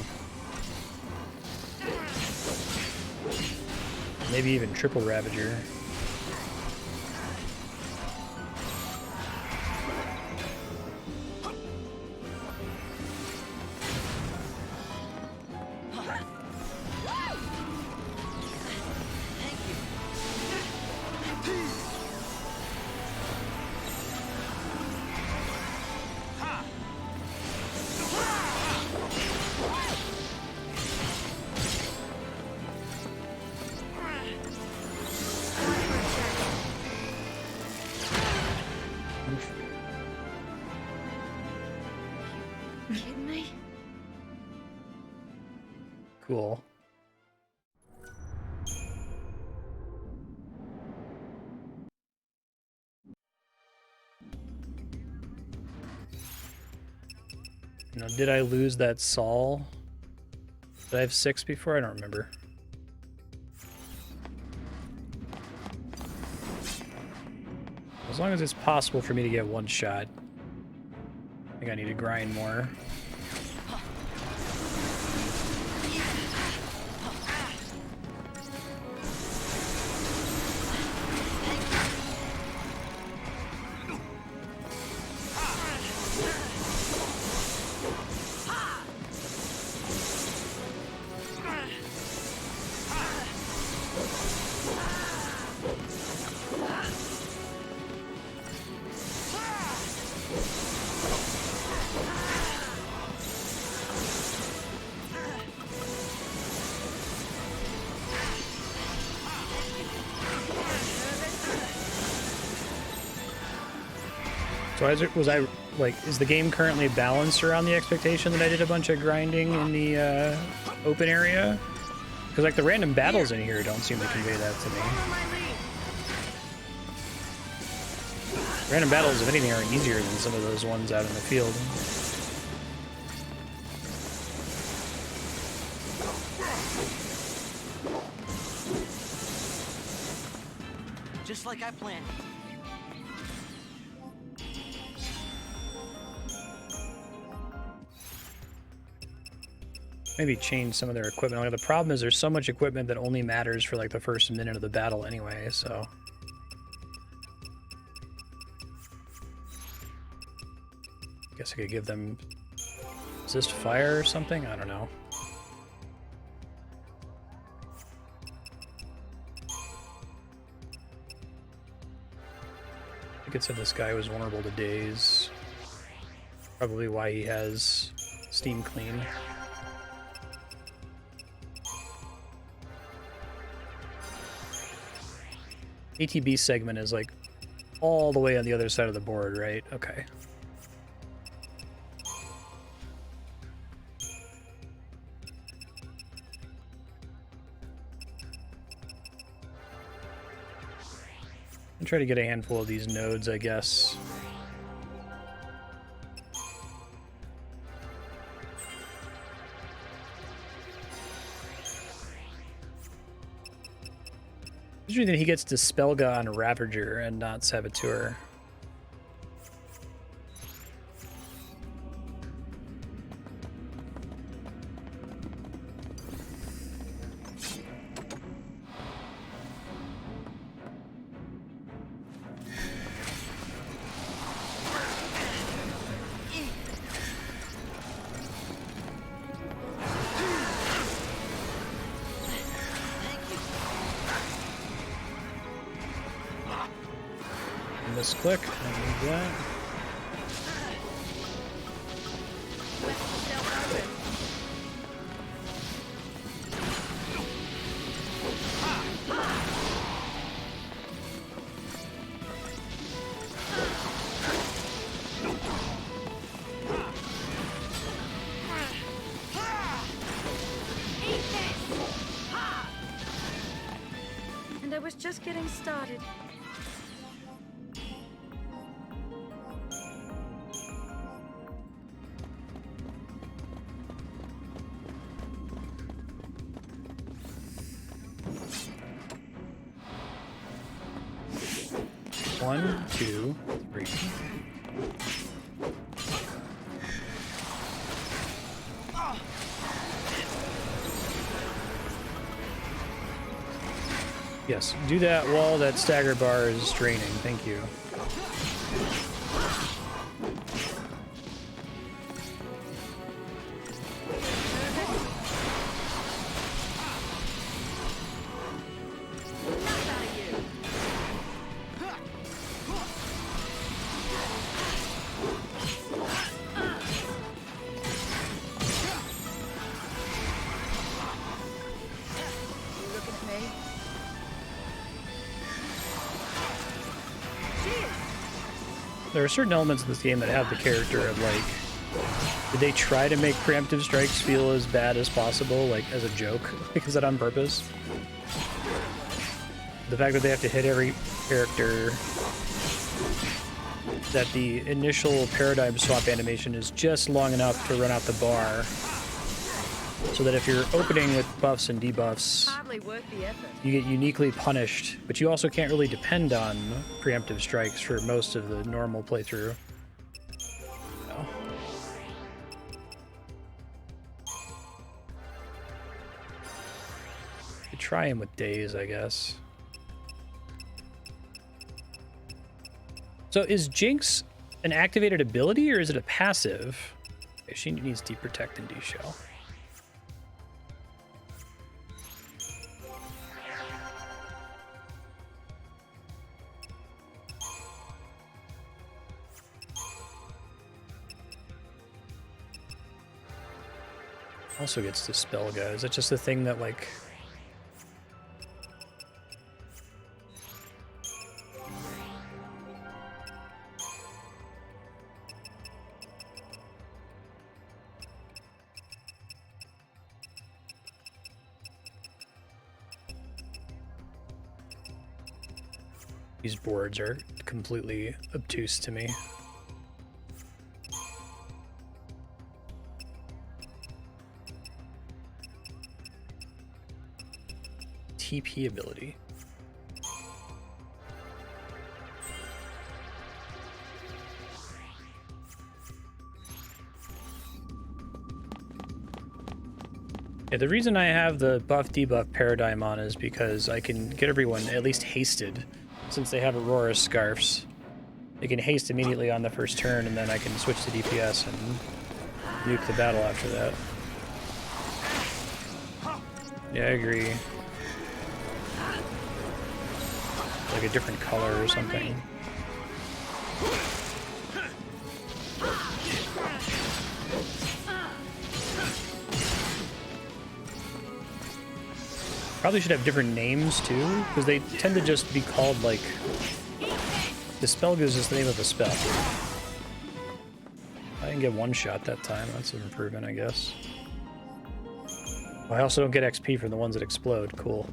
A: Maybe even triple Ravager.
C: Kidding me?
A: Cool. You know, did I lose that Saul? Did I have 6 before? I don't remember. As long as it's possible for me to get one shot. I think I need to grind more. So was I like, is the game currently balanced around the expectation that I did a bunch of grinding in the open area? Because like the random battles in here don't seem to convey that to me.
C: Follow my lead.
A: Random battles, if anything, are easier than some of those ones out in the field.
B: Just like I planned.
A: Maybe change some of their equipment. Like, the problem is there's so much equipment that only matters for like the first minute of the battle anyway, so. Guess I could give them resist fire or something? I don't know. I think it said this guy was vulnerable to daze. Probably why he has Steam Clean. ATB segment is like all the way on the other side of the board, right? Okay. And try to get a handful of these nodes, I guess. Usually then he gets Dispelga on Ravager and not Saboteur. Misclick, I need that.
C: And I was just getting started.
A: One, two, three. Yes, do that while that stagger bar is draining. Thank you. There are certain elements of this game that have the character of like, did they try to make preemptive strikes feel as bad as possible, like as a joke? Like, is that on purpose? The fact that they have to hit every character, that the initial paradigm swap animation is just long enough to run out the bar, so that if you're opening with buffs and debuffs,
C: Hardly worth the effort.
A: you get uniquely punished, but you also can't really depend on preemptive strikes for most of the normal playthrough. No. You try him with daze, I guess. So is Jinx an activated ability or is it a passive? Okay, she needs Deprotect and Deshell. Also gets Dispelga. Is that just a thing that, like... These boards are completely obtuse to me. TP ability. Yeah, the reason I have the buff debuff paradigm on is because I can get everyone at least hasted, since they have Aurora Scarfs. They can haste immediately on the first turn, and then I can switch to DPS and nuke the battle after that. Yeah, I agree. Like a different color or something. Probably should have different names too, because they tend to just be called like... Dispel is just the name of the spell. I didn't get one shot that time. That's an improvement, I guess. I also don't get XP from the ones that explode. Cool.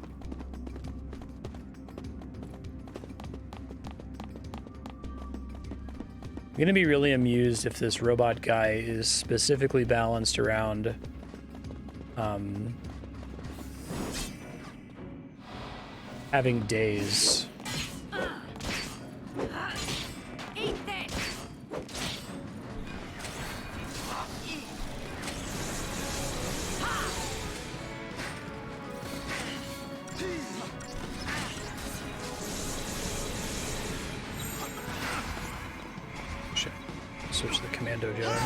A: I'm gonna be really amused if this robot guy is specifically balanced around having days. Shit. Switch the commando jar.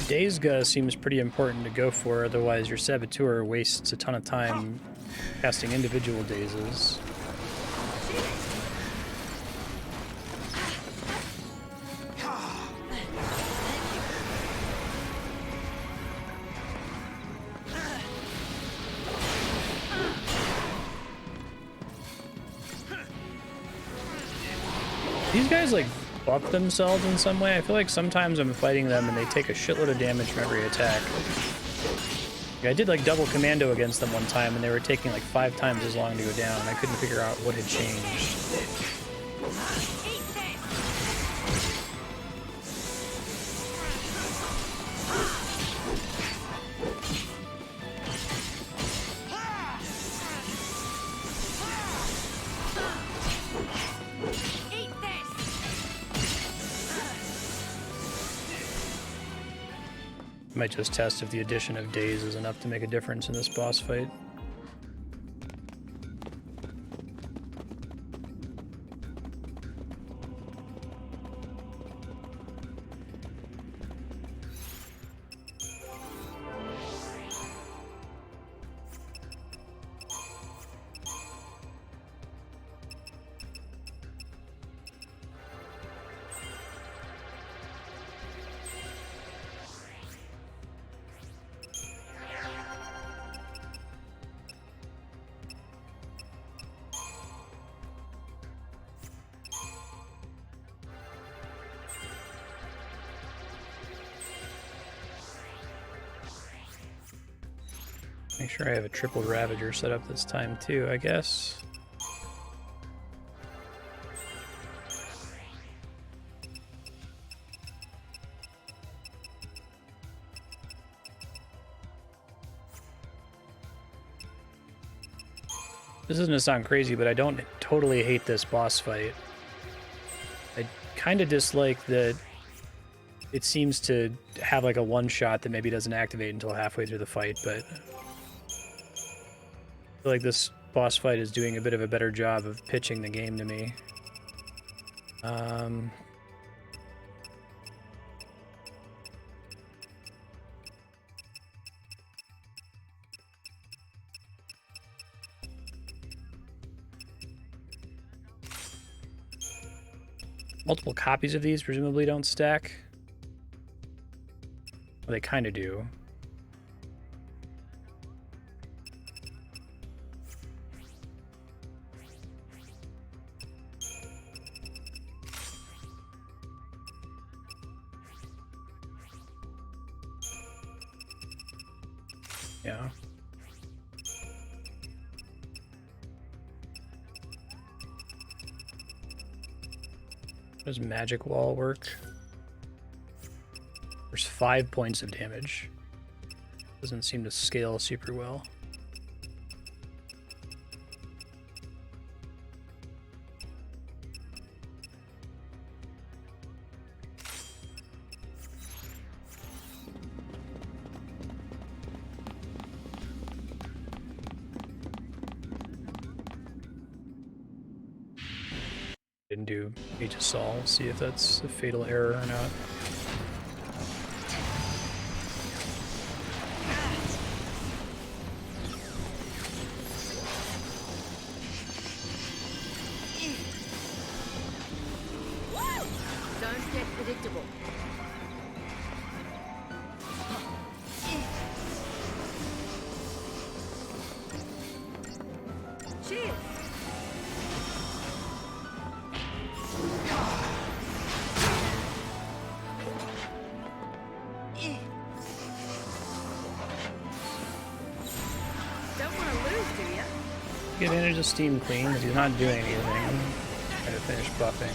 A: Daysga seems pretty important to go for, otherwise your Saboteur wastes a ton of time casting individual dazes. These guys like buff themselves in some way. I feel like sometimes I'm fighting them and they take a shitload of damage from every attack. Yeah, I did like double commando against them one time and they were taking like 5 times as long to go down and I couldn't figure out what had changed. Might just test if the addition of days is enough to make a difference in this boss fight. Make sure I have a triple Ravager set up this time too, I guess. This isn't to sound crazy, but I don't totally hate this boss fight. I kind of dislike that it seems to have like a one shot that maybe doesn't activate until halfway through the fight, but I feel like this boss fight is doing a bit of a better job of pitching the game to me. Multiple copies of these presumably don't stack. Well, they kind of do. Yeah. Does magic wall work? There's 5 points of damage. Doesn't seem to scale super well. Didn't do HSL, see if that's a fatal error or not.
C: Don't get predictable. Cheers. Don't want to lose, do ya?
A: Take advantage of Steam Clean because he's not doing anything. Trying to finish buffing.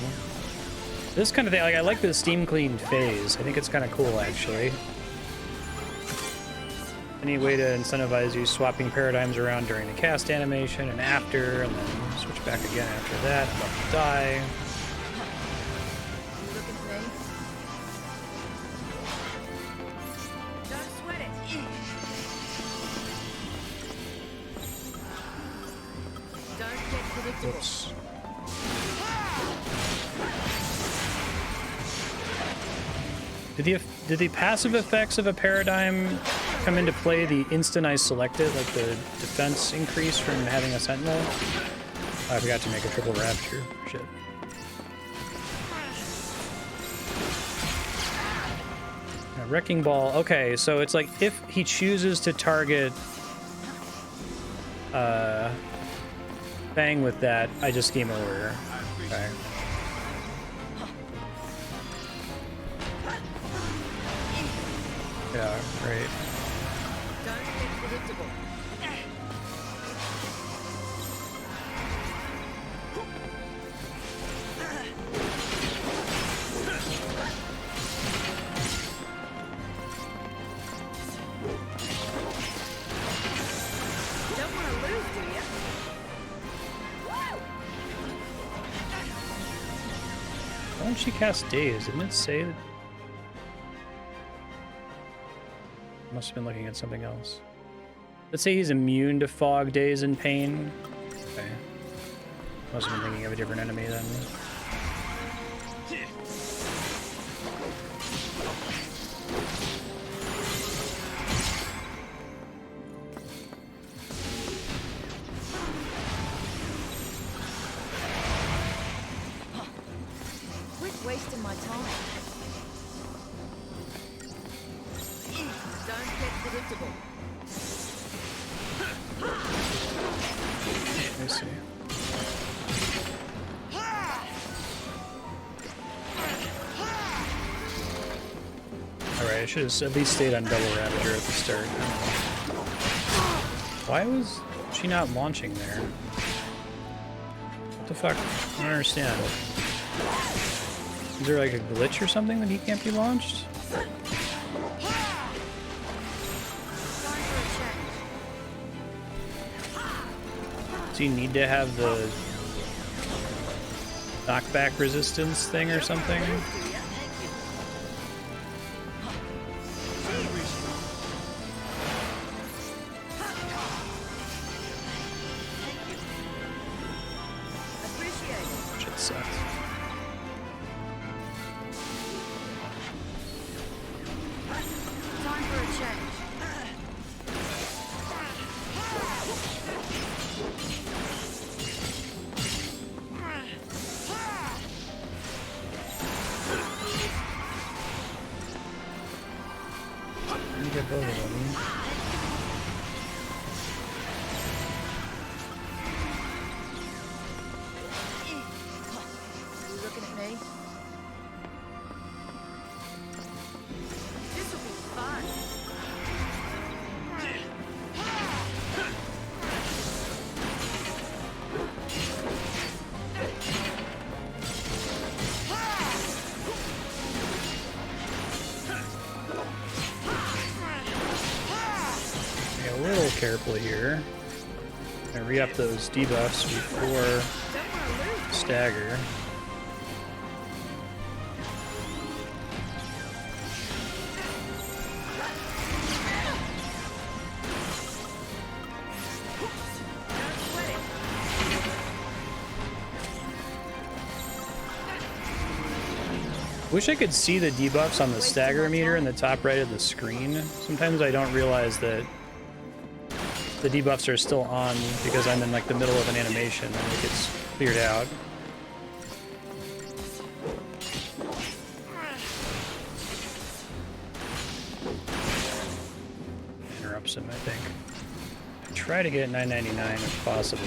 A: This kind of thing, like, I like the Steam Clean phase. I think it's kind of cool, actually. Any way to incentivize you swapping paradigms around during the cast animation and after, and then switch back again after that, and let them die.
C: You looking for me? Don't sweat it. Don't get predictable.
A: Whoops. Did the passive effects of a paradigm come into play the instant I select it, like the defense increase from having a sentinel? Oh, I forgot to make a triple rapture. Shit. A wrecking ball. Okay, so it's like if he chooses to target Fang with that, I just game over. Okay. Yeah, right.
C: Don't get predictable. Don't want to lose, do ya?
A: Why don't she cast Daze? Didn't it say that? Must have been looking at something else. Let's say he's immune to fog, daze, and pain. Okay. Must have been thinking of a different enemy then.
C: Quit wasting my time. Don't get predictable.
A: Let me see. Alright, I should have at least stayed on double Ravager at the start. Why was she not launching there? What the fuck? I don't understand. Is there like a glitch or something that he can't be launched? Do you need to have the knockback resistance thing or something? get both of them.
C: You looking at me? This will be fun.
A: A little careful here. I re-up those debuffs before
C: Don't want to lose.
A: stagger.
C: Don't sweat it.
A: Wish I could see the debuffs on the stagger meter in the top right of the screen. Sometimes I don't realize that the debuffs are still on because I'm in like the middle of an animation and it gets cleared out. Interrupts him, I think. Try to get 999 if possible.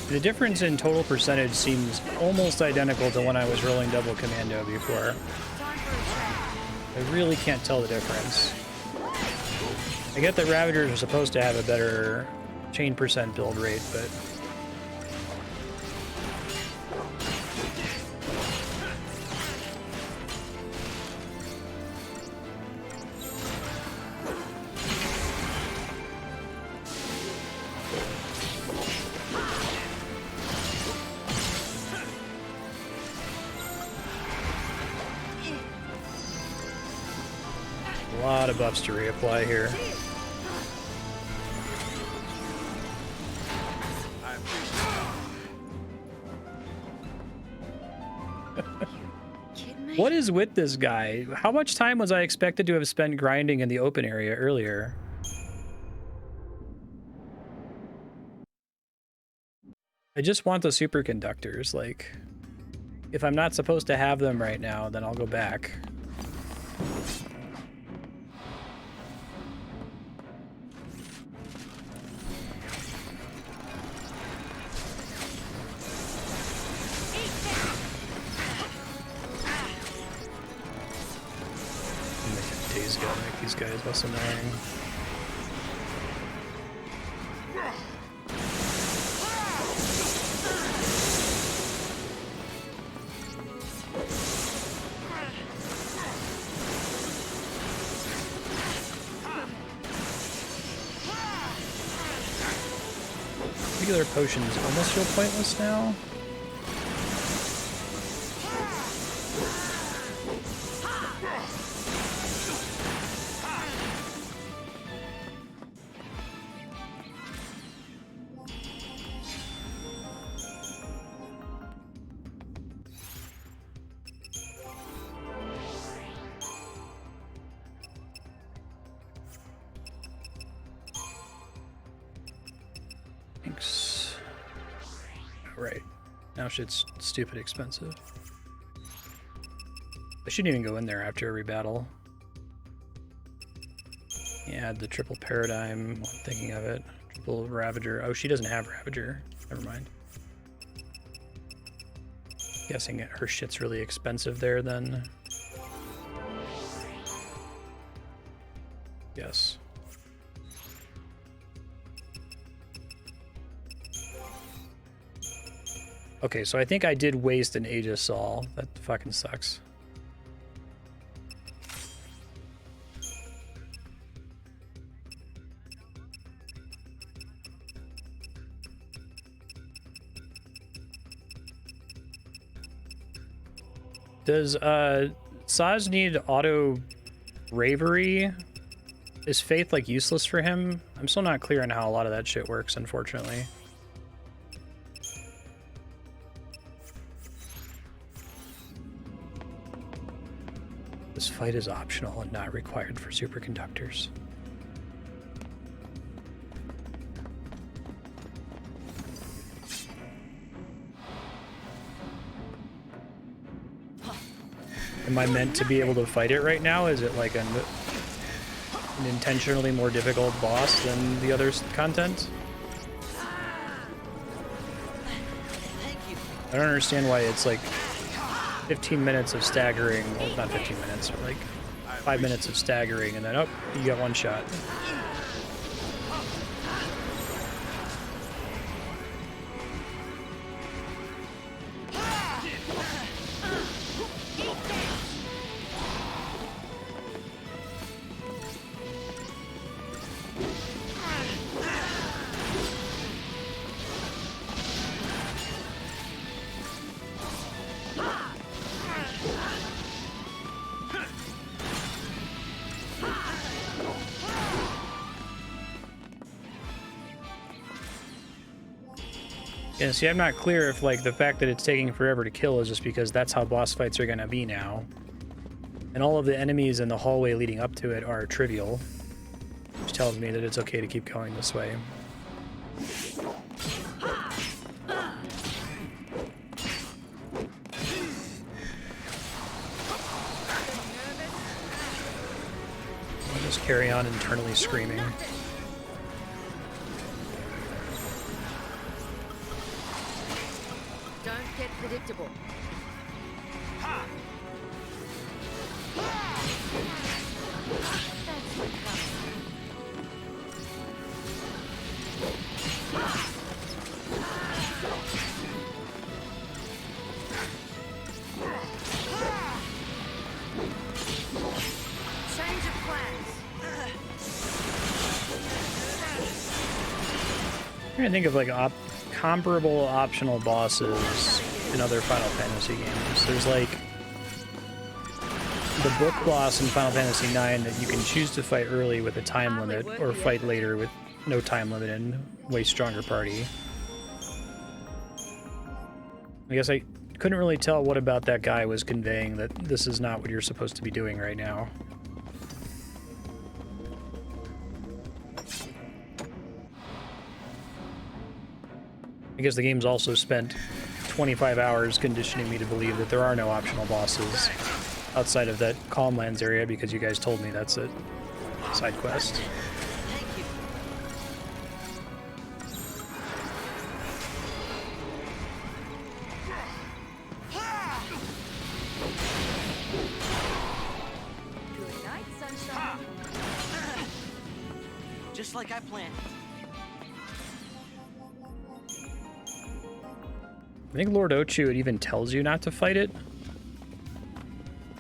A: The difference in total percentage seems almost identical to when I was rolling double commando before.
C: Time for a chat.
A: I really can't tell the difference. I get that Ravagers are supposed to have a better chain percent build rate, but a lot of buffs to reapply here.
C: Kidding me?
A: What is with this guy? How much time was I expected to have spent grinding in the open area earlier? I just want the superconductors. Like, if I'm not supposed to have them right now, then I'll go back. Days gotta make these guys less annoying. Regular potions almost feel pointless now. Thanks. Right. Now shit's stupid expensive. I shouldn't even go in there after every battle. Yeah, the triple paradigm, while I'm thinking of it. Triple Ravager. Oh, she doesn't have Ravager. Never mind. Guessing her shit's really expensive there then. Yes. Okay, so I think I did waste an Aegis Sol. That fucking sucks. Does Saz need auto bravery? Is faith like useless for him? I'm still not clear on how a lot of that shit works, unfortunately. This fight is optional and not required for superconductors. Am I meant to be able to fight it right now? Is it like an intentionally more difficult boss than the other content? I don't understand why it's like 15 minutes of staggering. Well, not 15 minutes, but like 5 minutes of staggering, and then, oh, you got one shot. Yeah, see, I'm not clear if, like, the fact that it's taking forever to kill is just because that's how boss fights are gonna be now. And all of the enemies in the hallway leading up to it are trivial, which tells me that it's okay to keep going this way. I'll just carry on internally screaming.
C: Don't get predictable. Change of plans.
A: I'm trying to think of like comparable optional bosses in other Final Fantasy games. There's like the book boss in Final Fantasy IX that you can choose to fight early with a time limit, or fight later with no time limit and way stronger party. I guess I couldn't really tell what about that guy was conveying that this is not what you're supposed to be doing right now. I guess the game's also spent 25 hours conditioning me to believe that there are no optional bosses outside of that Calmlands area because you guys told me that's a side quest.
B: Thank you.
C: Good night, sunshine.
B: Just like I planned.
A: I think Lord Ochu, it even tells you not to fight it.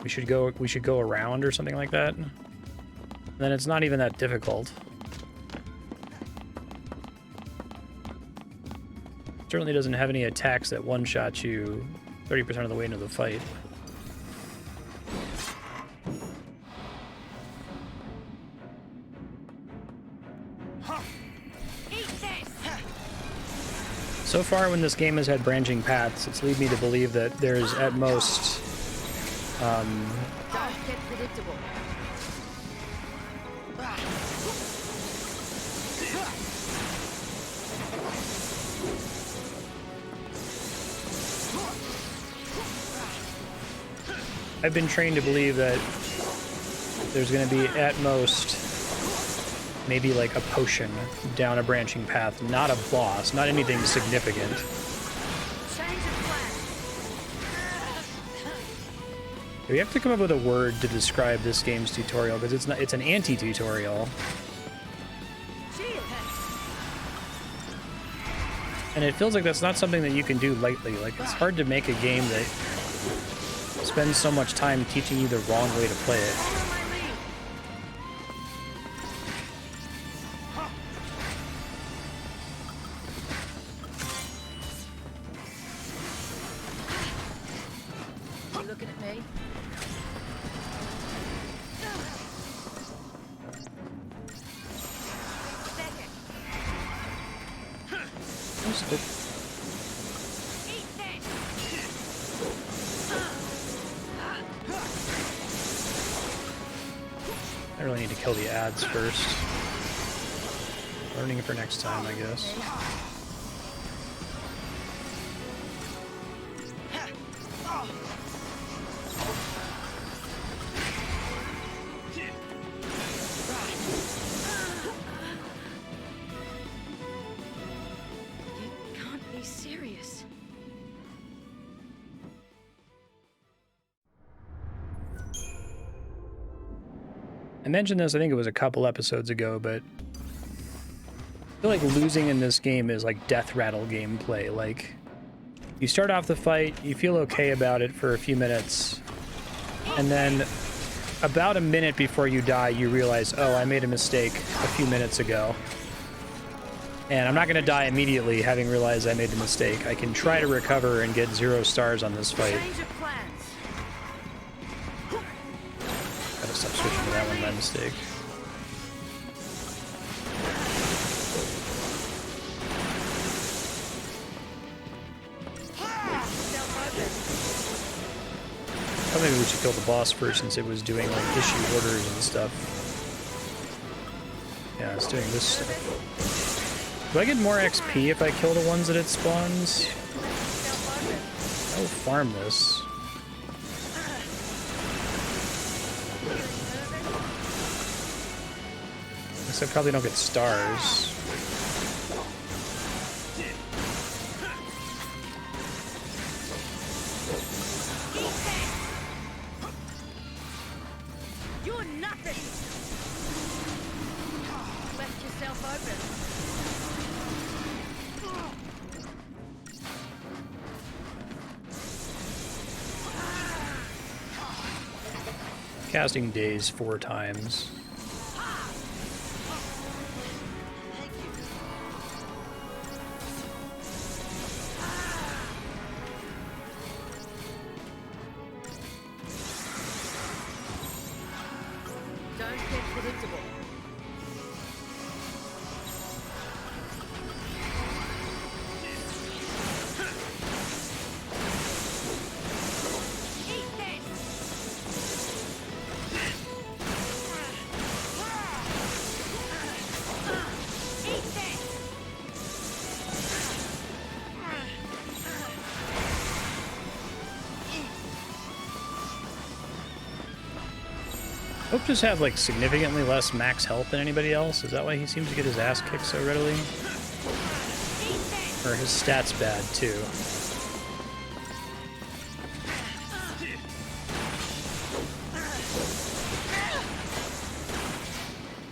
A: We should go around or something like that. And then it's not even that difficult. Certainly doesn't have any attacks that one-shot you 30% of the way into the fight. So far, when this game has had branching paths, it's led me to believe that there's at most
C: Don't get predictable.
A: I've been trained to believe that there's going to be at most maybe like a potion down a branching path, not a boss, not anything significant.
C: Change of plan.
A: We have to come up with a word to describe this game's tutorial because it's an anti-tutorial.
C: Shield.
A: And it feels like that's not something that you can do lightly. Like, it's hard to make a game that spends so much time teaching you the wrong way to play it.
C: Follow my lead. You looking at me? Second. Eat this.
A: I really need to kill the ads first. Learning for next time, I guess.
C: You can't be serious.
A: I mentioned this, I think it was a couple episodes ago, but I feel like losing in this game is like death rattle gameplay. Like, you start off the fight, you feel okay about it for a few minutes, and then about a minute before you die, you realize, oh, I made a mistake a few minutes ago. And I'm not going to die immediately having realized I made the mistake. I can try to recover and get 0 stars on this fight.
C: Change of plans.
A: Gotta stop switching to that one by mistake. Oh, maybe we should kill the boss first since it was doing like issue orders and stuff. Yeah, it's doing this stuff. Do I get more XP if I kill the ones that it spawns? I'll farm this. Guess I probably don't get stars.
C: You're nothing. Left yourself open.
A: Casting days 4 times.
C: Don't get predictable. Eat this. Eat this.
A: Hope just have like significantly less max health than anybody else. Is that why he seems to get his ass kicked so readily? Or his stats bad too?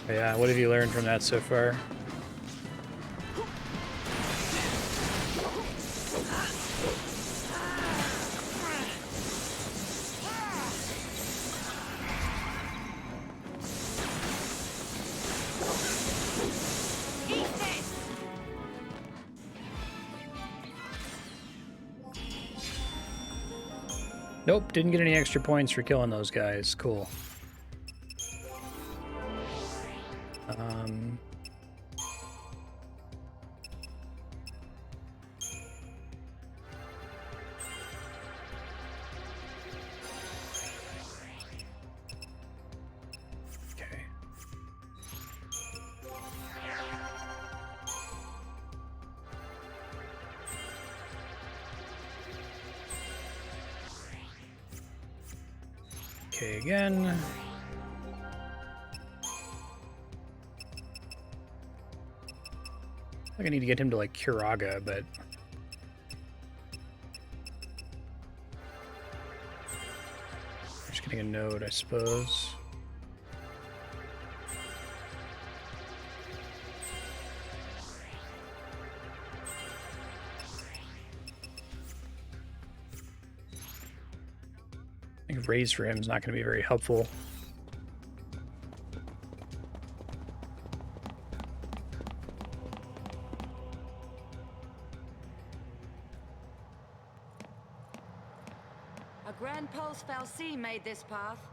A: But yeah, what have you learned from that so far? Nope, didn't get any extra points for killing those guys. Cool. Okay. Okay, again. I think I need to get him to like Curaga, but just getting a node, I suppose. I think raise for him is not going to be very helpful.
C: A Grand Pulse Fal'Cie made this path.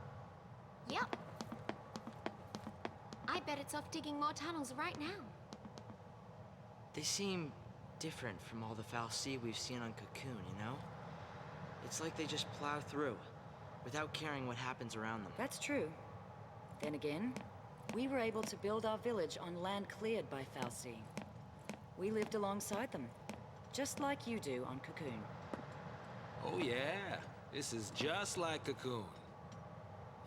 F: Yep. I bet it's off digging more tunnels right now.
B: They seem different from all the Fal'Cie we've seen on Cocoon, you know? It's like they just plow through, without caring what happens around them.
C: That's true.
G: Then again, we were able to build our village on land cleared by Fal'Cie. We lived alongside them, just like you do on Cocoon.
H: Oh yeah, this is just like Cocoon.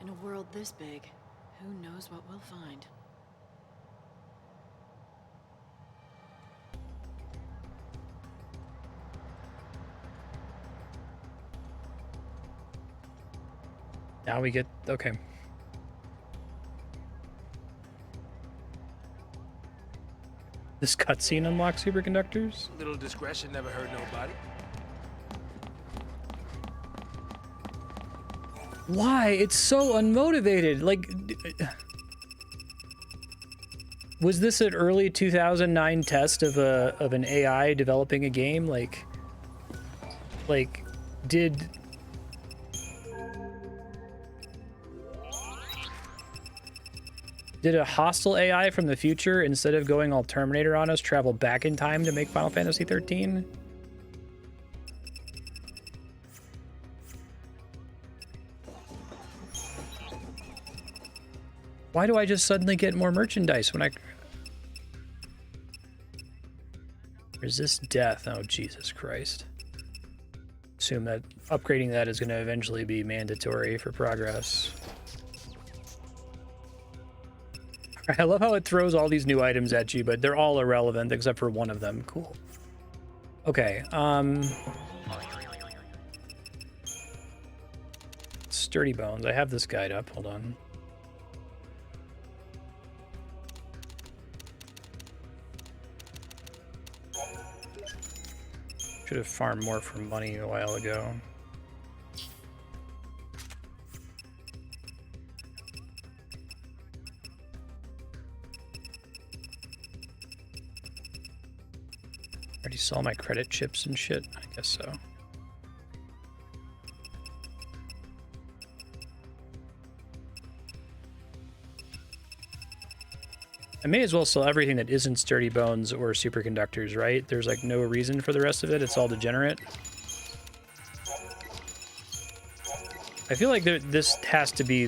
C: In a world this big, who knows what we'll find?
A: Now we get, okay. This cutscene unlocks superconductors?
H: Little discretion never hurt nobody.
A: Why? It's so unmotivated. Like, was this an early 2009 test of an AI developing a game? Like did a hostile AI from the future, instead of going all Terminator on us, travel back in time to make Final Fantasy 13? Why do I just suddenly get more merchandise when I... Resist death. Oh, Jesus Christ. Assume that upgrading that is going to eventually be mandatory for progress. I love how it throws all these new items at you, but they're all irrelevant except for one of them. Cool. Okay, Sturdy Bones. I have this guide up. Hold on. Should have farmed more for money a while ago. Already saw my credit chips and shit? I guess so. I may as well sell everything that isn't Sturdy Bones or superconductors, right? There's like no reason for the rest of it. It's all degenerate. I feel like this has to be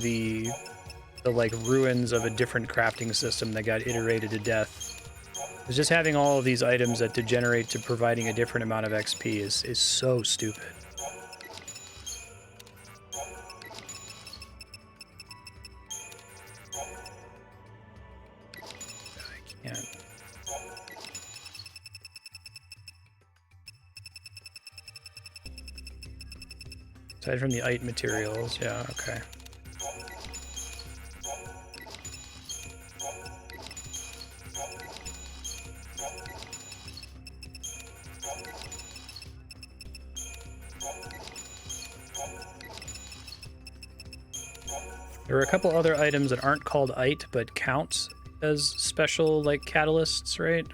A: the like ruins of a different crafting system that got iterated to death. Because just having all of these items that degenerate to providing a different amount of XP is so stupid. I can't. Aside from the Ite materials, yeah, okay. There are a couple other items that aren't called Ite, but count as special, like, catalysts, right?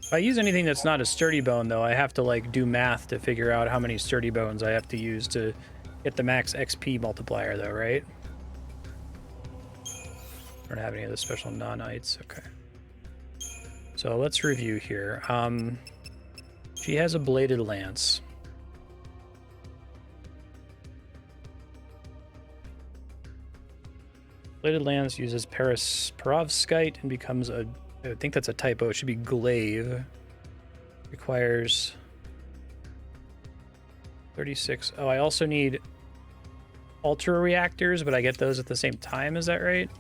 A: If I use anything that's not a sturdy bone, though, I have to, like, do math to figure out how many sturdy bones I have to use to get the max XP multiplier, though, right? I don't have any of the special non-ites. Okay. So let's review here. She has a bladed lance. Bladed lance uses perovskite and becomes a... I think that's a typo. It should be glaive. Requires 36. Oh, I also need ultra reactors, but I get those at the same time. Is that right?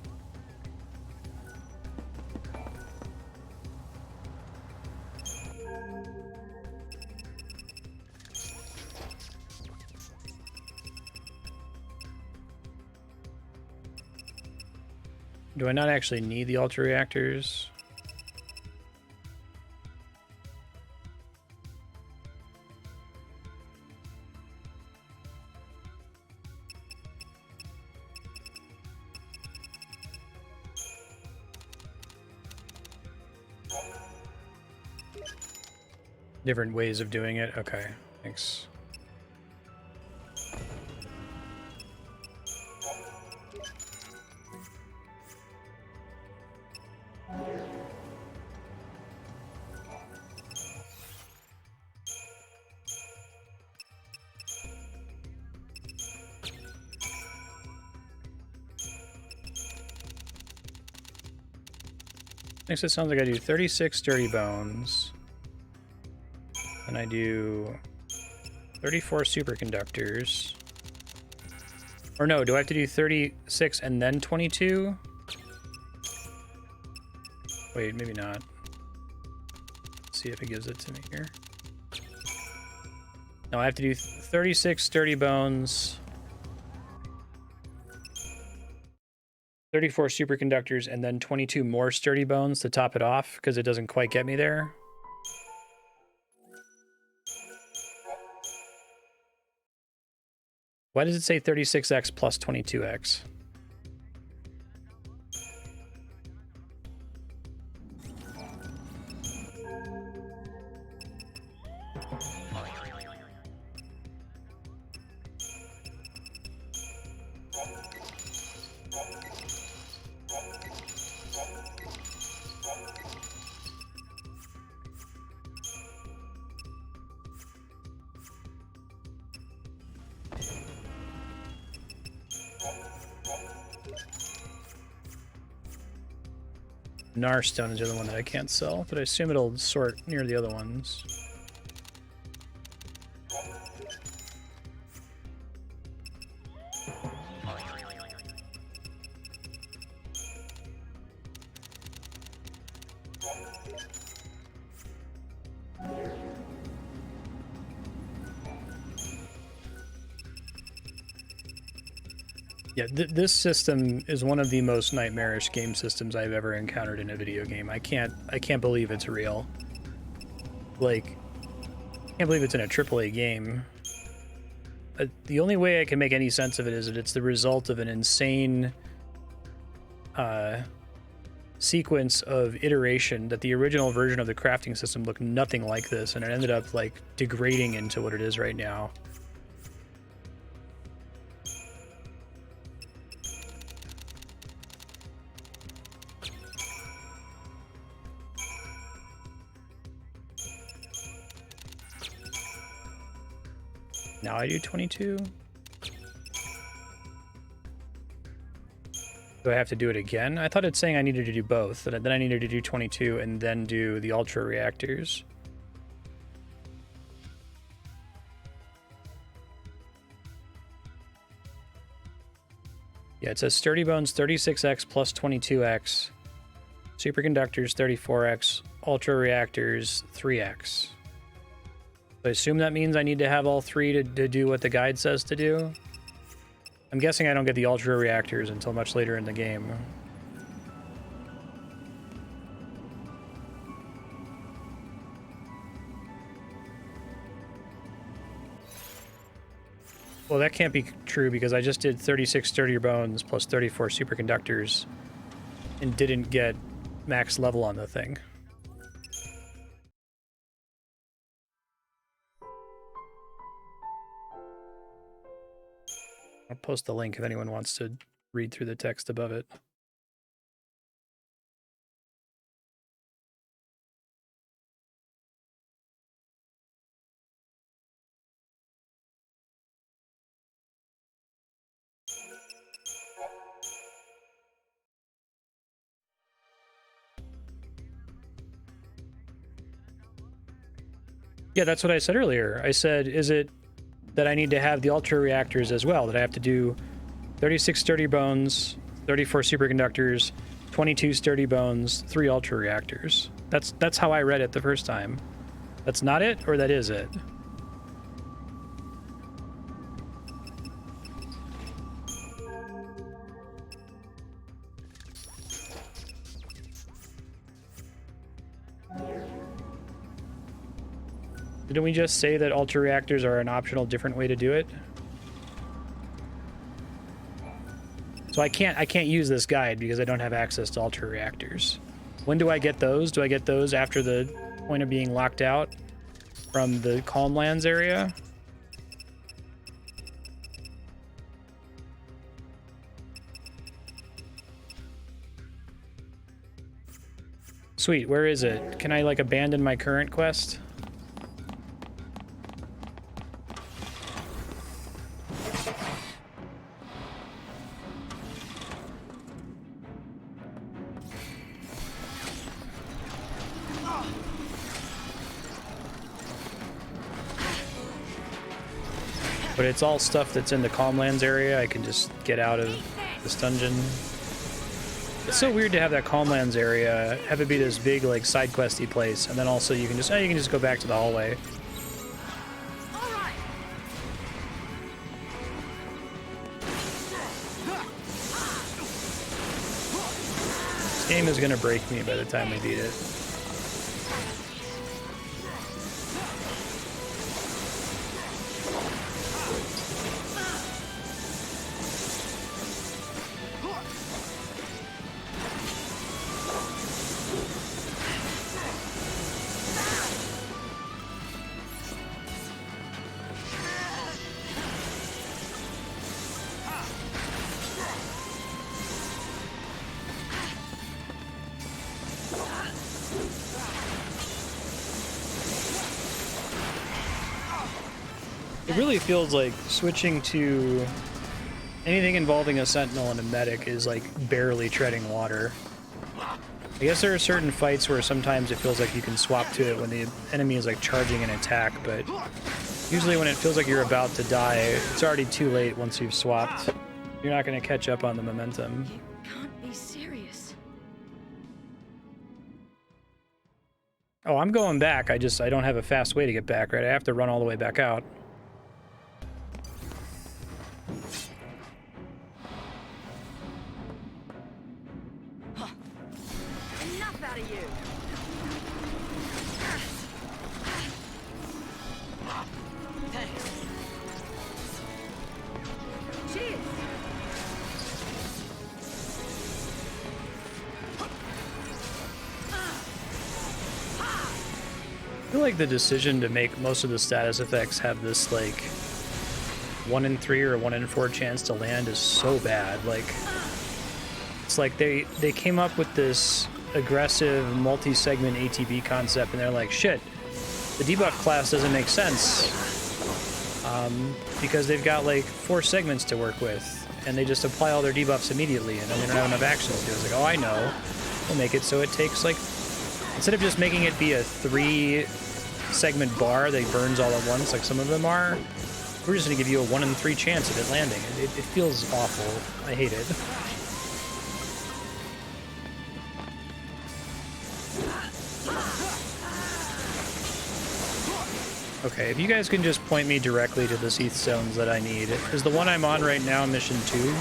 A: Do I not actually need the ultra reactors? Different ways of doing it. Okay, thanks. Next, it sounds like I do 36 dirty bones. And I do 34 superconductors. Or no, do I have to do 36 and then 22? Wait, maybe not. Let's see if it gives it to me here. No, I have to do 36 sturdy bones, 34 superconductors, and then 22 more sturdy bones to top it off, because it doesn't quite get me there. Why does it say 36x plus 22x? Narstone is the other one that I can't sell, but I assume it'll sort near the other ones. Yeah, this system is one of the most nightmarish game systems I've ever encountered in a video game. I can't believe it's real. Like, I can't believe it's in a AAA game. The only way I can make any sense of it is that it's the result of an insane sequence of iteration, that the original version of the crafting system looked nothing like this, and it ended up like degrading into what it is right now. Now I do 22. Do I have to do it again? I thought it's saying I needed to do both. Then I needed to do 22 and then do the ultra reactors. Yeah, it says sturdy bones 36x plus 22x, superconductors 34x, ultra reactors 3x. I assume that means I need to have all three to do what the guide says to do. I'm guessing I don't get the ultra reactors until much later in the game. Well, that can't be true because I just did 36 sturdy bones plus 34 superconductors and didn't get max level on the thing. I'll post the link if anyone wants to read through the text above it. Yeah, that's what I said earlier. I said, is it that I need to have the ultra reactors as well, that I have to do 36 sturdy bones, 34 superconductors, 22 sturdy bones, 3 ultra reactors. That's how I read it the first time. That's not it, or that is it? Didn't we just say that ultra reactors are an optional different way to do it? So I can't use this guide because I don't have access to ultra reactors. When do I get those? Do I get those after the point of being locked out? from the Calm Lands area. Sweet, where is it? Can I like abandon my current quest? But it's all stuff that's in the Calmlands area. I can just get out of this dungeon. It's so weird to have that Calmlands area, have it be this big like side questy place, and then also you can just go back to the hallway. This game is gonna break me by the time we beat it. It really feels like switching to anything involving a sentinel and a medic is like barely treading water. I guess there are certain fights where sometimes it feels like you can swap to it when the enemy is like charging an attack, but usually when it feels like you're about to die, it's already too late once you've swapped. You're not going to catch up on the momentum.
G: You can't be serious.
A: Oh, I'm going back. I don't have a fast way to get back, right? I have to run all the way back out.
G: Enough out of you.
B: Thanks.
G: Cheers.
A: I feel like the decision to make most of the status effects have this like 1 in 3 or 1 in 4 chance to land is so bad. Like, it's like they came up with this aggressive multi-segment ATB concept and they're like, shit, the debuff class doesn't make sense because they've got like 4 segments to work with and they just apply all their debuffs immediately and then they don't have enough actions to do. It's like, oh, I know. We'll make it so it takes like, instead of just making it be a 3-segment bar that burns all at once like some of them are, we're just going to give you a 1 in 3 chance of it landing. It feels awful. I hate it. Okay, if you guys can just point me directly to the Seath Stones that I need. Is the one I'm on right now mission 2?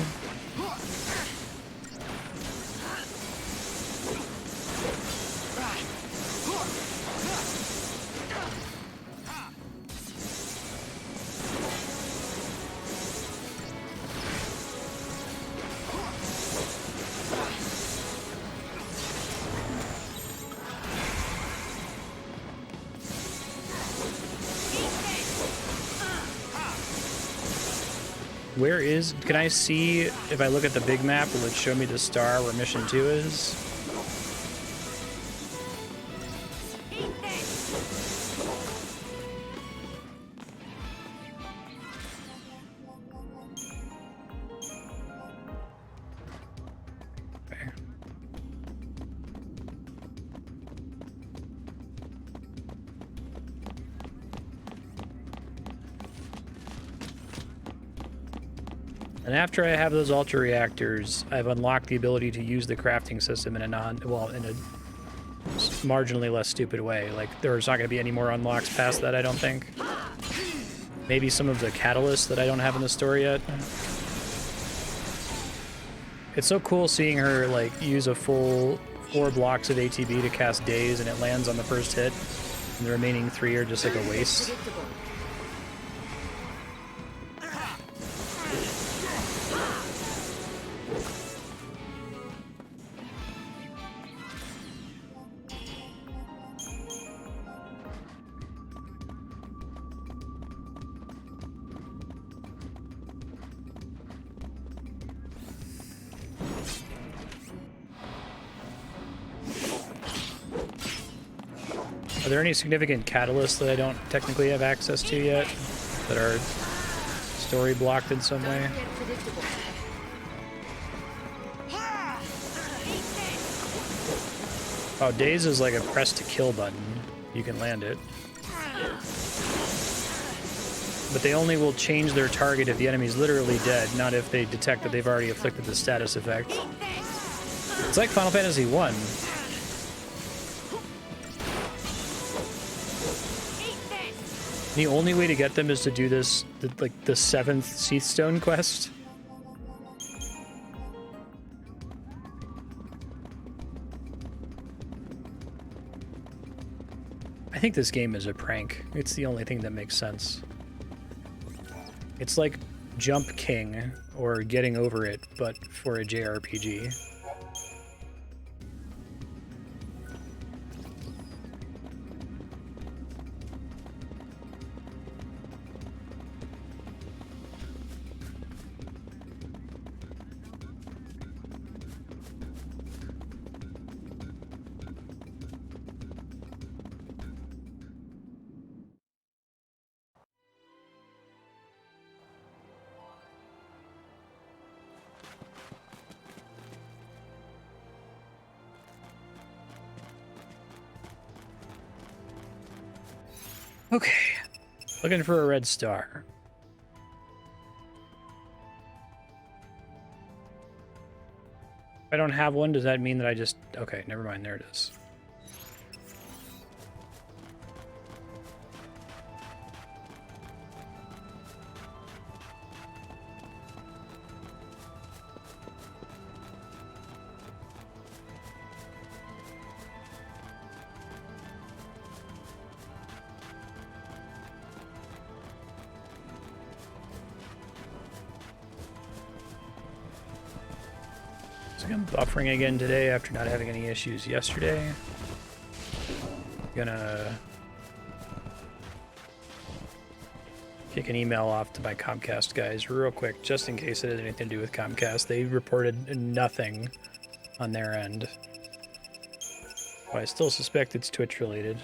A: Where is... Can I see, if I look at the big map, will it show me the star where mission 2 is? Okay. And after I have those ultra reactors, I've unlocked the ability to use the crafting system in a marginally less stupid way. Like, there's not going to be any more unlocks past that, I don't think. Maybe some of the catalysts that I don't have in the store yet. It's so cool seeing her, like, use a full 4 blocks of ATB to cast Daze, and it lands on the first hit, and the remaining 3 are just like a waste. Are there any significant catalysts that I don't technically have access to yet that are story blocked in some way?
G: Get predictable.
A: Oh, Daze is like a press to kill button. You can land it. But they only will change their target if the enemy's literally dead, not if they detect that they've already afflicted the status effect. It's like Final Fantasy 1. The only way to get them is to do this, like the 7th Seathstone quest. I think this game is a prank. It's the only thing that makes sense. It's like Jump King or Getting Over It, but for a JRPG. Okay, looking for a red star. If I don't have one, does that mean that I just... Okay, never mind, there it is. I'm buffering again today after not having any issues yesterday. Gonna kick an email off to my Comcast guys real quick, just in case it has anything to do with Comcast. They reported nothing on their end. But I still suspect it's Twitch related.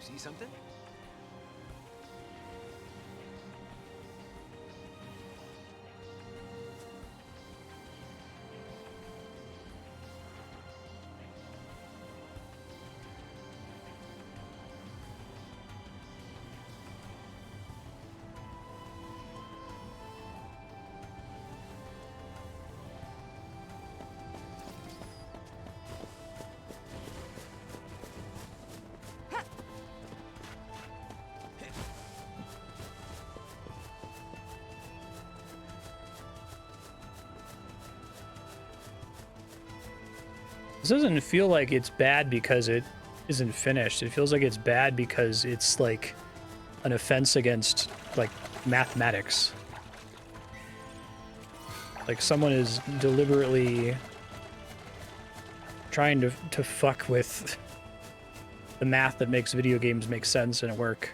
H: See something?
A: This doesn't feel like it's bad because it isn't finished. It feels like it's bad because it's like an offense against like mathematics. Like someone is deliberately trying to fuck with the math that makes video games make sense and work.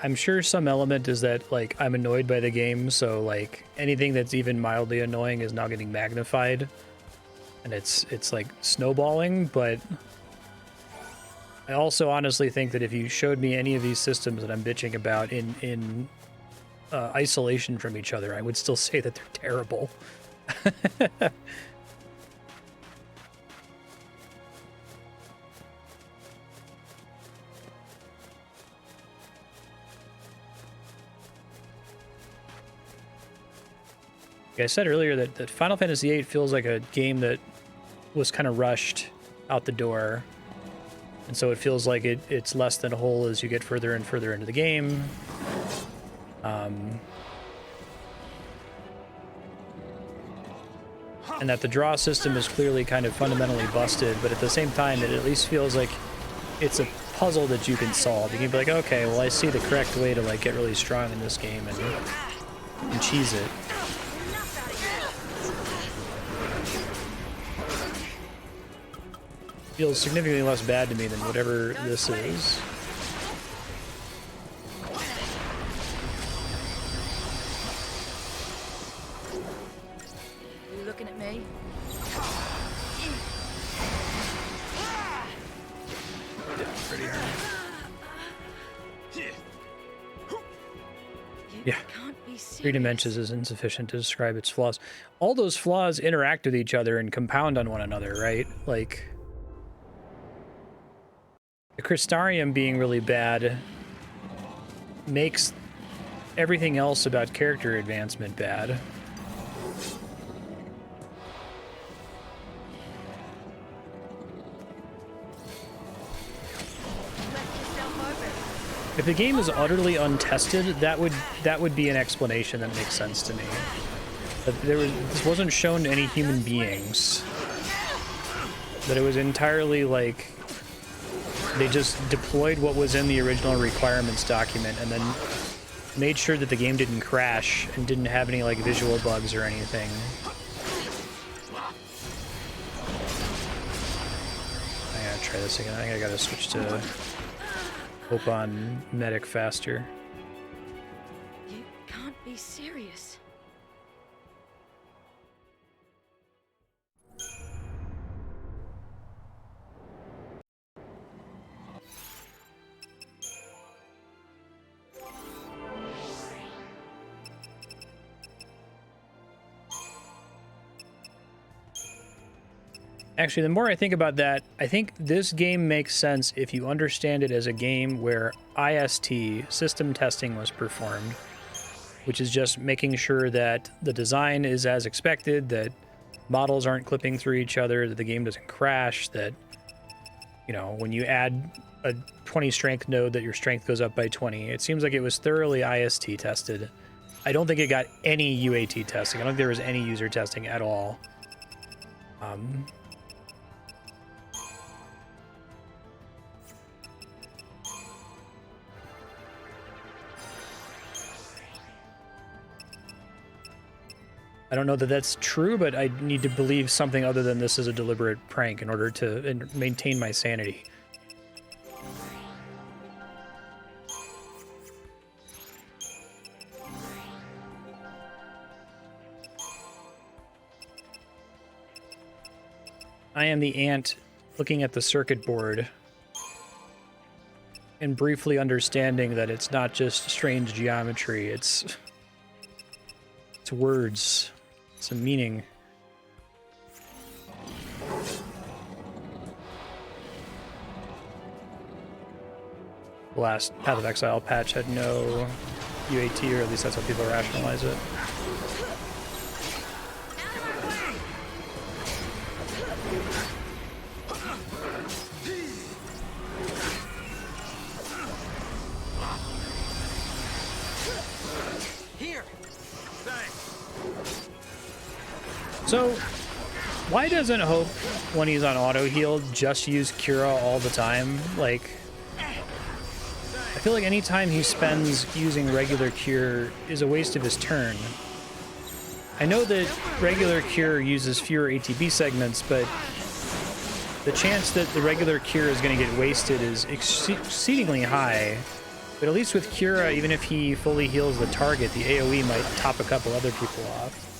A: I'm sure some element is that, like, I'm annoyed by the game, so, like, anything that's even mildly annoying is now getting magnified. And it's like, snowballing, but I also honestly think that if you showed me any of these systems that I'm bitching about in isolation from each other, I would still say that they're terrible. Like I said earlier, that Final Fantasy VIII feels like a game that was kind of rushed out the door. And so it feels like it's less than whole as you get further and further into the game. and that the draw system is clearly kind of fundamentally busted, but at the same time, it at least feels like it's a puzzle that you can solve. You can be like, okay, well, I see the correct way to like get really strong in this game and cheese it. Feels significantly less bad to me than whatever this is.
G: Are you looking at me?
A: Pretty hard.
G: You
A: Yeah.
G: can't be serious.
A: 3 dimensions is insufficient to describe its flaws. All those flaws interact with each other and compound on one another, right? Like, the Crystarium being really bad makes everything else about character advancement bad. If the game is utterly untested, that would be an explanation that makes sense to me. But this wasn't shown to any human beings. That it was entirely like they just deployed what was in the original requirements document and then made sure that the game didn't crash and didn't have any like visual bugs or anything. I gotta try this again. I think I gotta switch to hope on medic faster.
G: You can't be serious.
A: Actually, the more I think about that, I think this game makes sense if you understand it as a game where IST, system testing, was performed, which is just making sure that the design is as expected, that models aren't clipping through each other, that the game doesn't crash, that, you know, when you add a 20 strength node, that your strength goes up by 20. It seems like it was thoroughly IST tested. I don't think it got any UAT testing. I don't think there was any user testing at all. I don't know that that's true, but I need to believe something other than this is a deliberate prank in order to maintain my sanity. I am the ant looking at the circuit board and briefly understanding that it's not just strange geometry, it's words. Some meaning. The last Path of Exile patch had no UAT, or at least that's how people rationalize it.
B: Here.
A: So, why doesn't Hope, when he's on auto heal, just use Cura all the time? Like, I feel like any time he spends using regular Cure is a waste of his turn. I know that regular Cure uses fewer ATB segments, but the chance that the regular Cure is going to get wasted is exceedingly high. But at least with Cura, even if he fully heals the target, the AoE might top a couple other people off.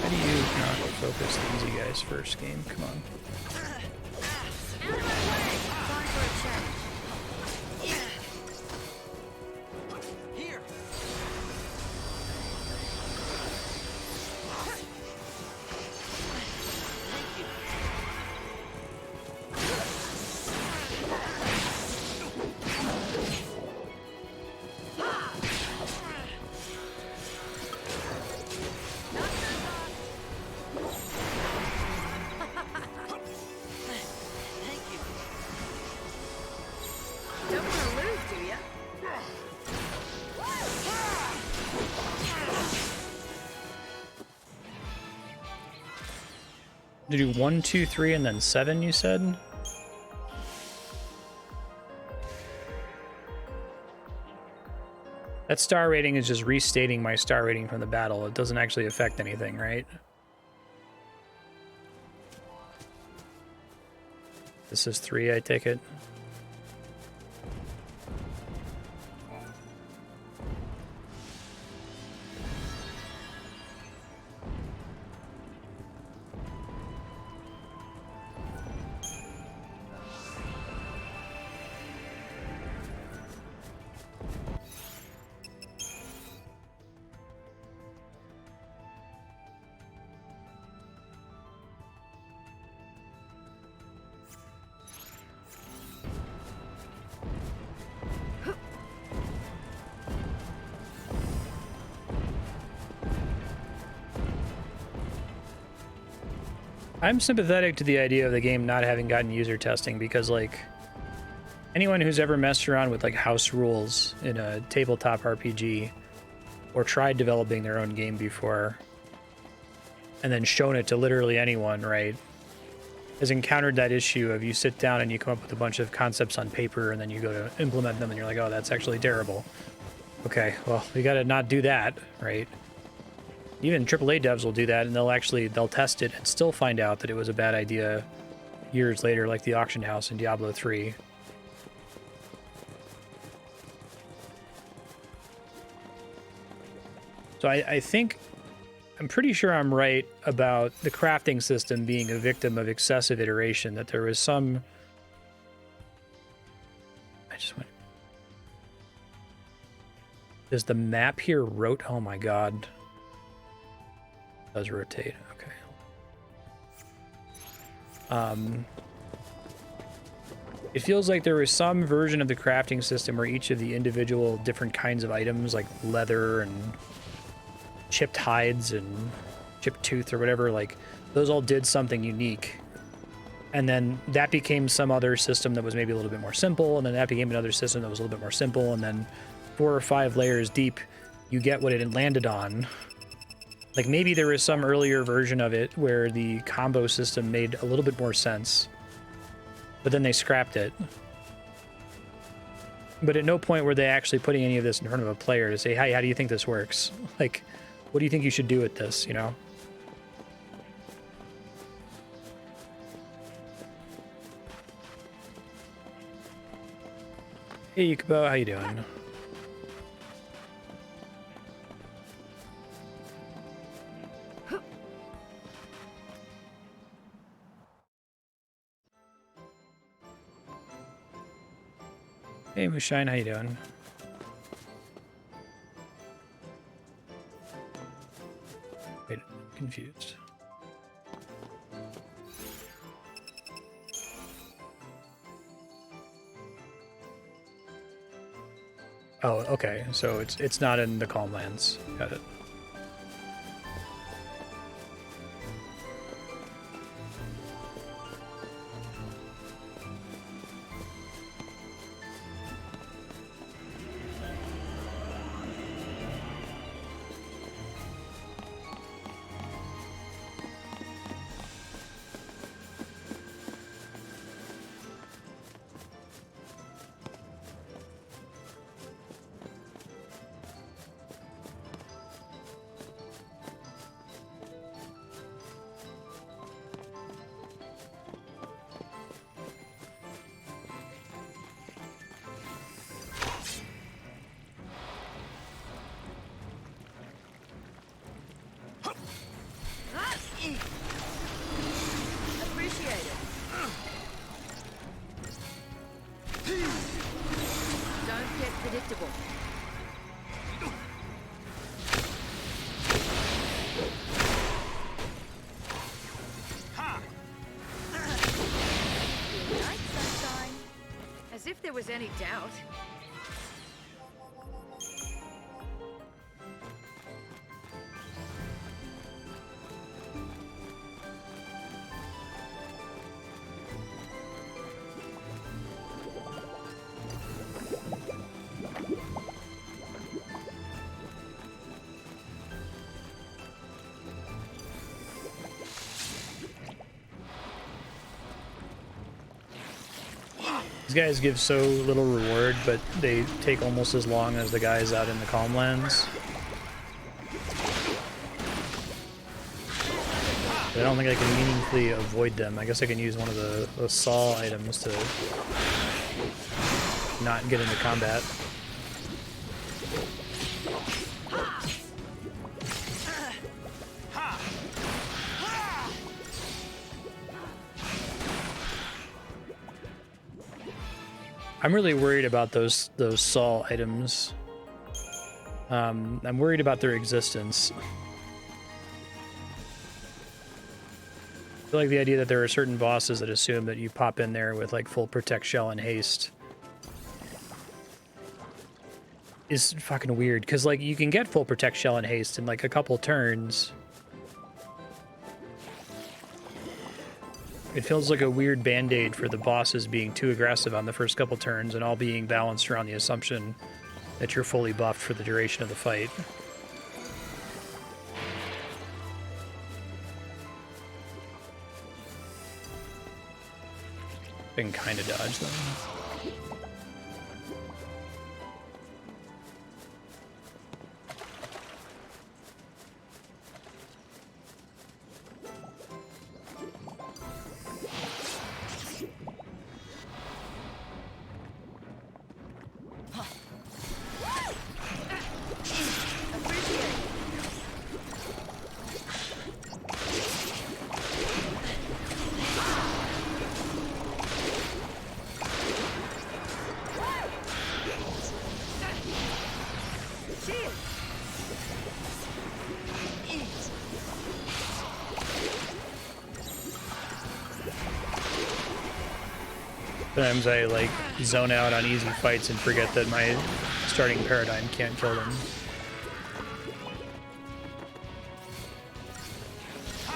A: How do you not focus the easy guys first game? Come on.
B: Here. Thank you.
A: To do 1, 2, 3, and then 7, you said? That star rating is just restating my star rating from the battle. It doesn't actually affect anything, right? This is 3, I take it. I'm sympathetic to the idea of the game not having gotten user testing because, like, anyone who's ever messed around with, like, house rules in a tabletop RPG or tried developing their own game before and then shown it to literally anyone, right, has encountered that issue of you sit down and you come up with a bunch of concepts on paper and then you go to implement them and you're like, oh, that's actually terrible. Okay, well, we gotta not do that, right? Even AAA devs will do that, and they'll test it and still find out that it was a bad idea years later, like the auction house in Diablo 3. So I think, I'm pretty sure I'm right about the crafting system being a victim of excessive iteration, that there was some... I just went... Does the map here rotate? Oh my god. Does rotate, okay. It feels like there was some version of the crafting system where each of the individual different kinds of items, like leather and chipped hides and chipped tooth or whatever, like those all did something unique. And then that became some other system that was maybe a little bit more simple, and then that became another system that was a little bit more simple, and then 4 or 5 layers deep, you get what it landed on. Like, maybe there was some earlier version of it where the combo system made a little bit more sense, but then they scrapped it. But at no point were they actually putting any of this in front of a player to say, hey, how do you think this works? Like, what do you think you should do with this, you know? Hey, Yukubo, how you doing? Hey, Mushine, how you doing? Wait, I'm confused. Oh, okay. So it's not in the Calm Lands. Got it.
C: Was any doubt.
A: These guys give so little reward, but they take almost as long as the guys out in the Calmlands. I don't think I can meaningfully avoid them. I guess I can use one of the saw items to not get into combat. I'm really worried about those saw items. I'm worried about their existence. I feel like the idea that there are certain bosses that assume that you pop in there with like full protect shell and haste is fucking weird, because like you can get full protect shell and haste in like a couple turns. It feels like a weird band-aid for the bosses being too aggressive on the first couple turns and all being balanced around the assumption that you're fully buffed for the duration of the fight. I can kind of dodge them. Sometimes I like zone out on easy fights and forget that my starting paradigm can't kill them. I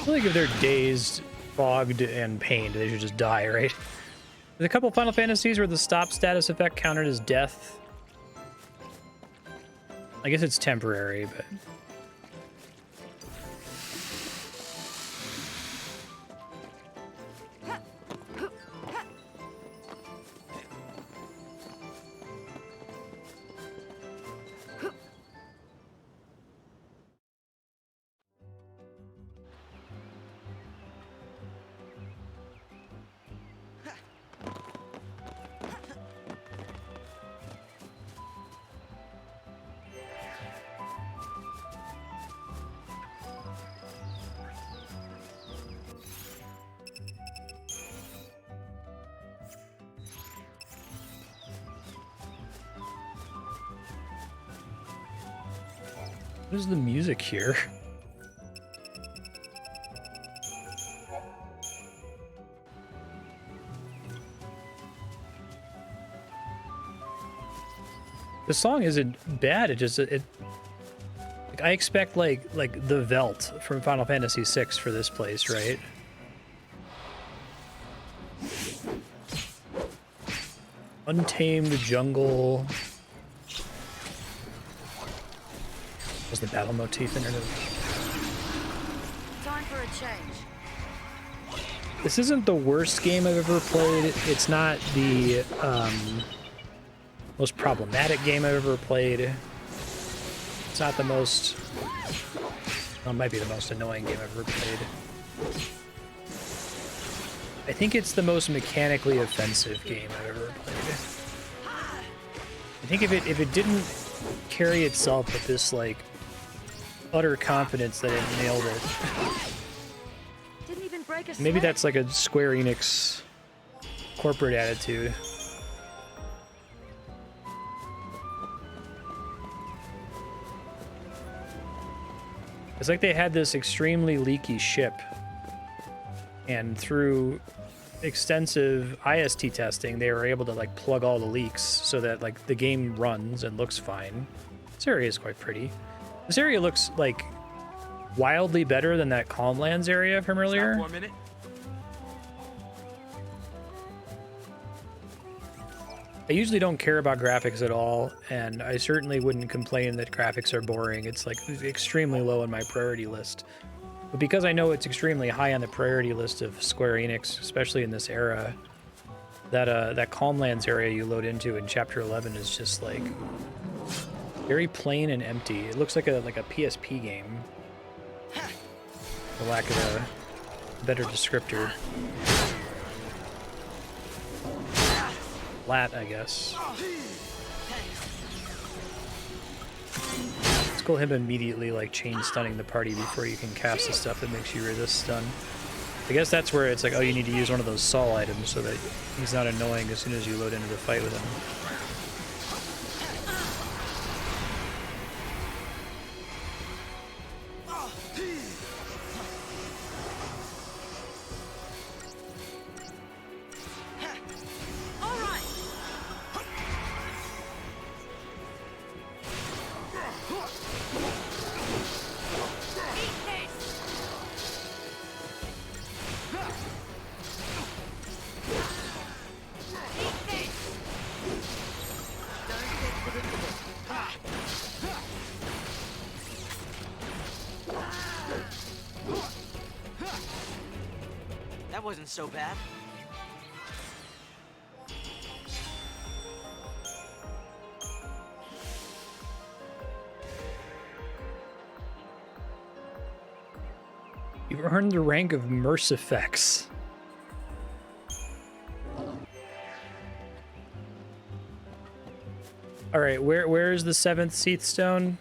A: feel like if they're dazed, fogged, and pained, they should just die, right? There's a couple Final Fantasies where the stop status effect counted as death. I guess it's temporary, but... What is the music here? The song isn't bad. It just like, I expect like the Velt from Final Fantasy VI for this place, right? Untamed jungle. Was the battle motif in it?
G: Time for a change.
A: This isn't the worst game I've ever played. It's not the most problematic game I've ever played. It's not the most... Well, it might be the most annoying game I've ever played. I think it's the most mechanically offensive game I've ever played. I think if it didn't carry itself with this, like, utter confidence that it nailed it.
G: Didn't even break a
A: Maybe
G: sweat.
A: that's like a Square Enix corporate attitude. It's like they had this extremely leaky ship, and through extensive IST testing, they were able to like plug all the leaks so that like the game runs and looks fine. This area is quite pretty. This area looks like wildly better than that Calmlands area from earlier.
H: Stop for a minute.
A: I usually don't care about graphics at all, and I certainly wouldn't complain that graphics are boring. It's like extremely low on my priority list. But because I know it's extremely high on the priority list of Square Enix, especially in this era, that Calmlands area you load into in Chapter 11 is just like very plain and empty. It looks like a PSP game, for lack of a better descriptor. Lat, I guess. It's cool him immediately like chain stunning the party before you can cast the stuff that makes you resist stun. I guess that's where it's like, oh, you need to use one of those Saul items so that he's not annoying as soon as you load into the fight with him.
B: That wasn't so bad.
A: You've earned the rank of Mercifex. All right, where is the 7th Seath Stone?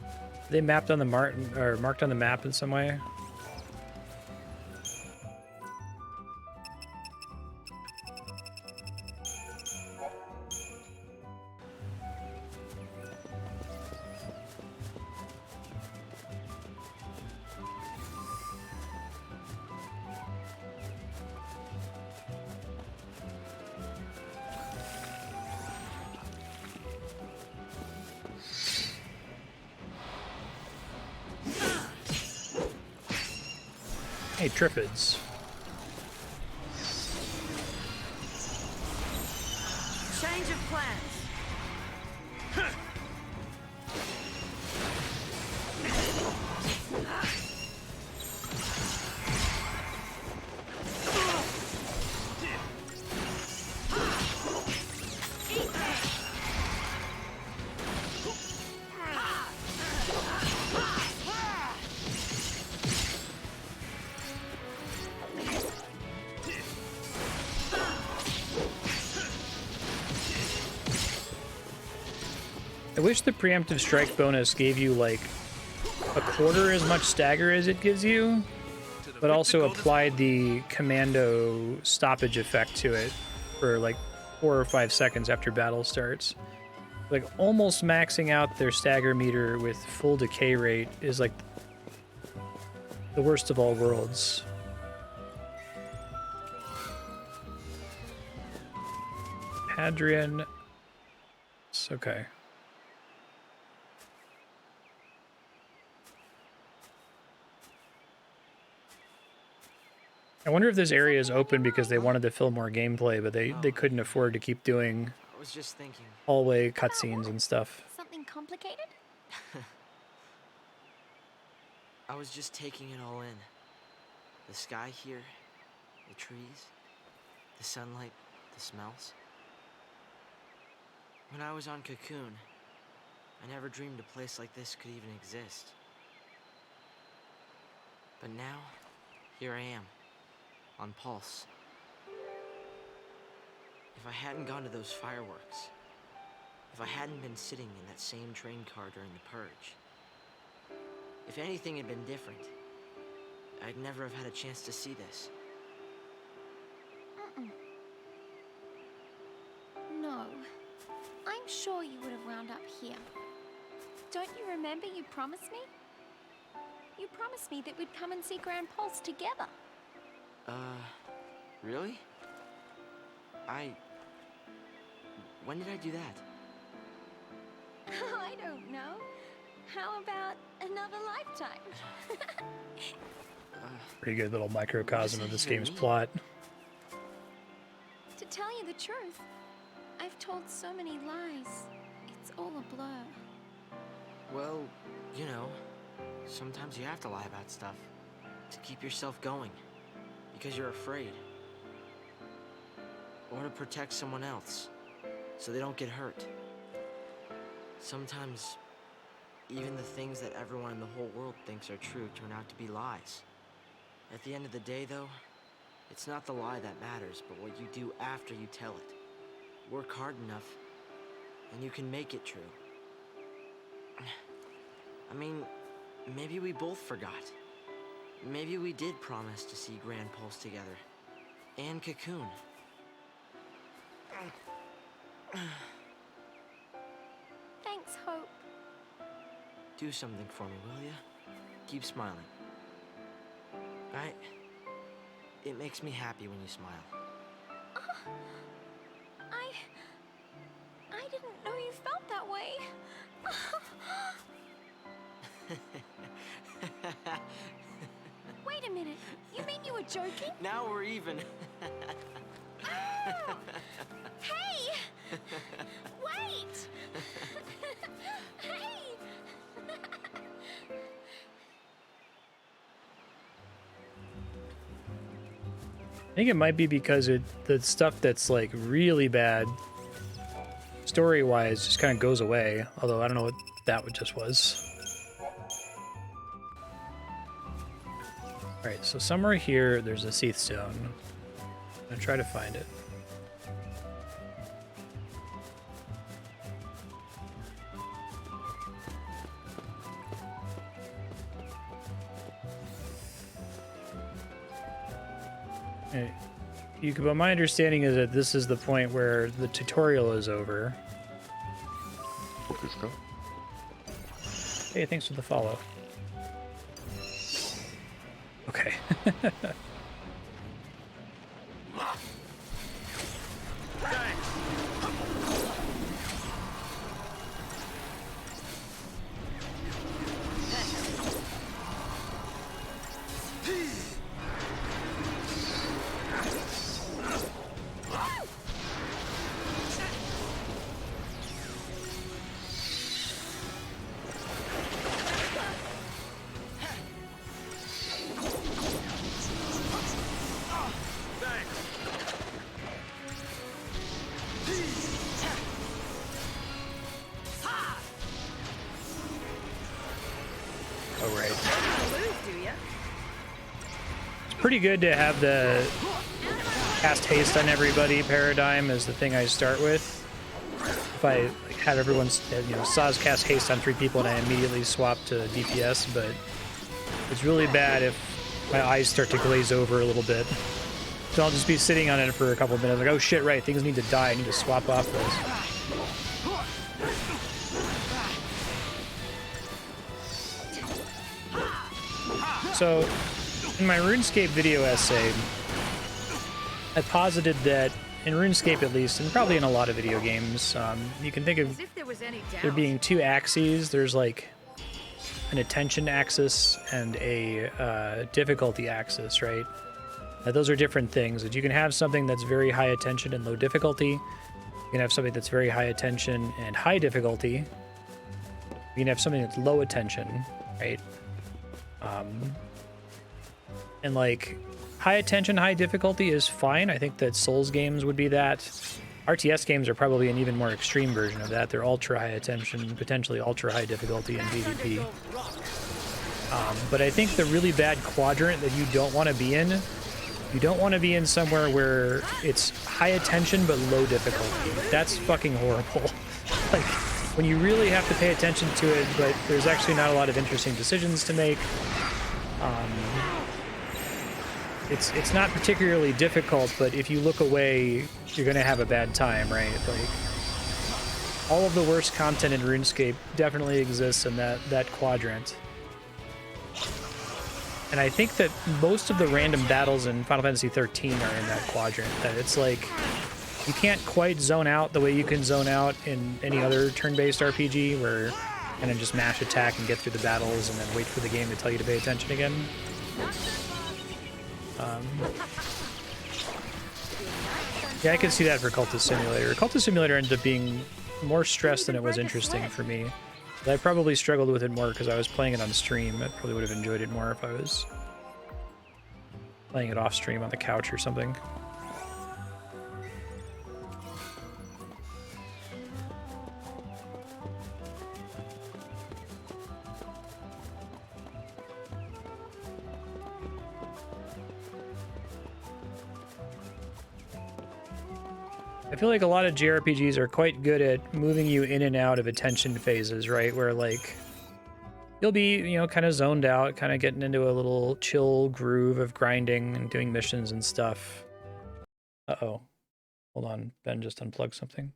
A: Are they mapped on the marked on the map in some way? Hey, Triffids.
G: Change of plans.
A: I wish the preemptive strike bonus gave you like a quarter as much stagger as it gives you, but also applied the commando stoppage effect to it for like 4 or 5 seconds after battle starts. Like almost maxing out their stagger meter with full decay rate is like the worst of all worlds. Hadrian. It's okay. I wonder if this area is open because they wanted to fill more gameplay, but they couldn't afford to keep doing
B: I was just thinking.
A: hallway cutscenes and stuff.
F: Something complicated?
B: I was just taking it all in. The sky here, the trees, the sunlight, the smells. When I was on Cocoon, I never dreamed a place like this could even exist. But now, here I am, on Pulse. If I hadn't gone to those fireworks, if I hadn't been sitting in that same train car during the purge, if anything had been different, I'd never have had a chance to see this.
F: No. I'm sure you would have wound up here. Don't you remember you promised me? You promised me that we'd come and see Grand Pulse together.
B: Really? When did I do that?
F: I don't know. How about another lifetime?
A: Pretty good little microcosm of this game's
B: mean?
A: plot.
F: To tell you the truth, I've told so many lies. It's all a blur.
B: Well, you know, sometimes you have to lie about stuff. to keep yourself going because you're afraid. Or to protect someone else so they don't get hurt. Sometimes, even the things that everyone in the whole world thinks are true turn out to be lies. At the end of the day, though, it's not the lie that matters, but what you do after you tell it. Work hard enough, and you can make it true. I mean, maybe we both forgot. Maybe we did promise to see Grand Pulse together. And Cocoon.
F: Thanks, Hope.
B: Do something for me, will you? Keep smiling. Right? It makes me happy when you smile.
F: I didn't know you felt that way. Wait a minute. You mean you were joking?
B: Now we're even.
F: Ah! Hey! Wait! Hey!
A: I think it might be because the stuff that's like really bad story-wise just kind of goes away. Although I don't know what that just was. Alright, so somewhere here there's a Seath Stone. I'm gonna try to find it. But my understanding is that this is the point where the tutorial is over. Hey, thanks for the follow. Okay. Pretty good to have the cast haste on everybody paradigm as the thing I start with. If I like, have everyone's, Saz cast haste on 3 people and I immediately swap to DPS, but it's really bad if my eyes start to glaze over a little bit. So I'll just be sitting on it for a couple of minutes, like, oh shit, right, things need to die, I need to swap off this. So, in my RuneScape video essay, I posited that in RuneScape at least, and probably in a lot of video games, you can think of there being 2 axes. There's like an attention axis and a difficulty axis, right? Now, those are different things. That you can have something that's very high attention and low difficulty. You can have something that's very high attention and high difficulty. You can have something that's low attention, right? And like high attention, high difficulty is fine. I think that Souls games would be that. RTS games are probably an even more extreme version of that. They're ultra high attention, potentially ultra high difficulty in PvP. But I think the really bad quadrant that you don't want to be in, you don't want to be in somewhere where it's high attention but low difficulty. That's fucking horrible. Like when you really have to pay attention to it, but there's actually not a lot of interesting decisions to make. It's not particularly difficult, but if you look away, you're gonna have a bad time, right? Like all of the worst content in RuneScape definitely exists in that quadrant. And I think that most of the random battles in Final Fantasy 13 are in that quadrant. That it's like you can't quite zone out the way you can zone out in any other turn-based RPG, where you kind of just mash attack and get through the battles and then wait for the game to tell you to pay attention again. Yeah, I could see that for Cultist Simulator. Cultist Simulator ended up being more stress than it was interesting for me. But I probably struggled with it more because I was playing it on stream. I probably would have enjoyed it more if I was playing it off stream on the couch or something. I feel like a lot of JRPGs are quite good at moving you in and out of attention phases, right? Where like you'll be, you know, kind of zoned out, kind of getting into a little chill groove of grinding and doing missions and stuff. Uh-oh. Hold on, Ben just unplugged something.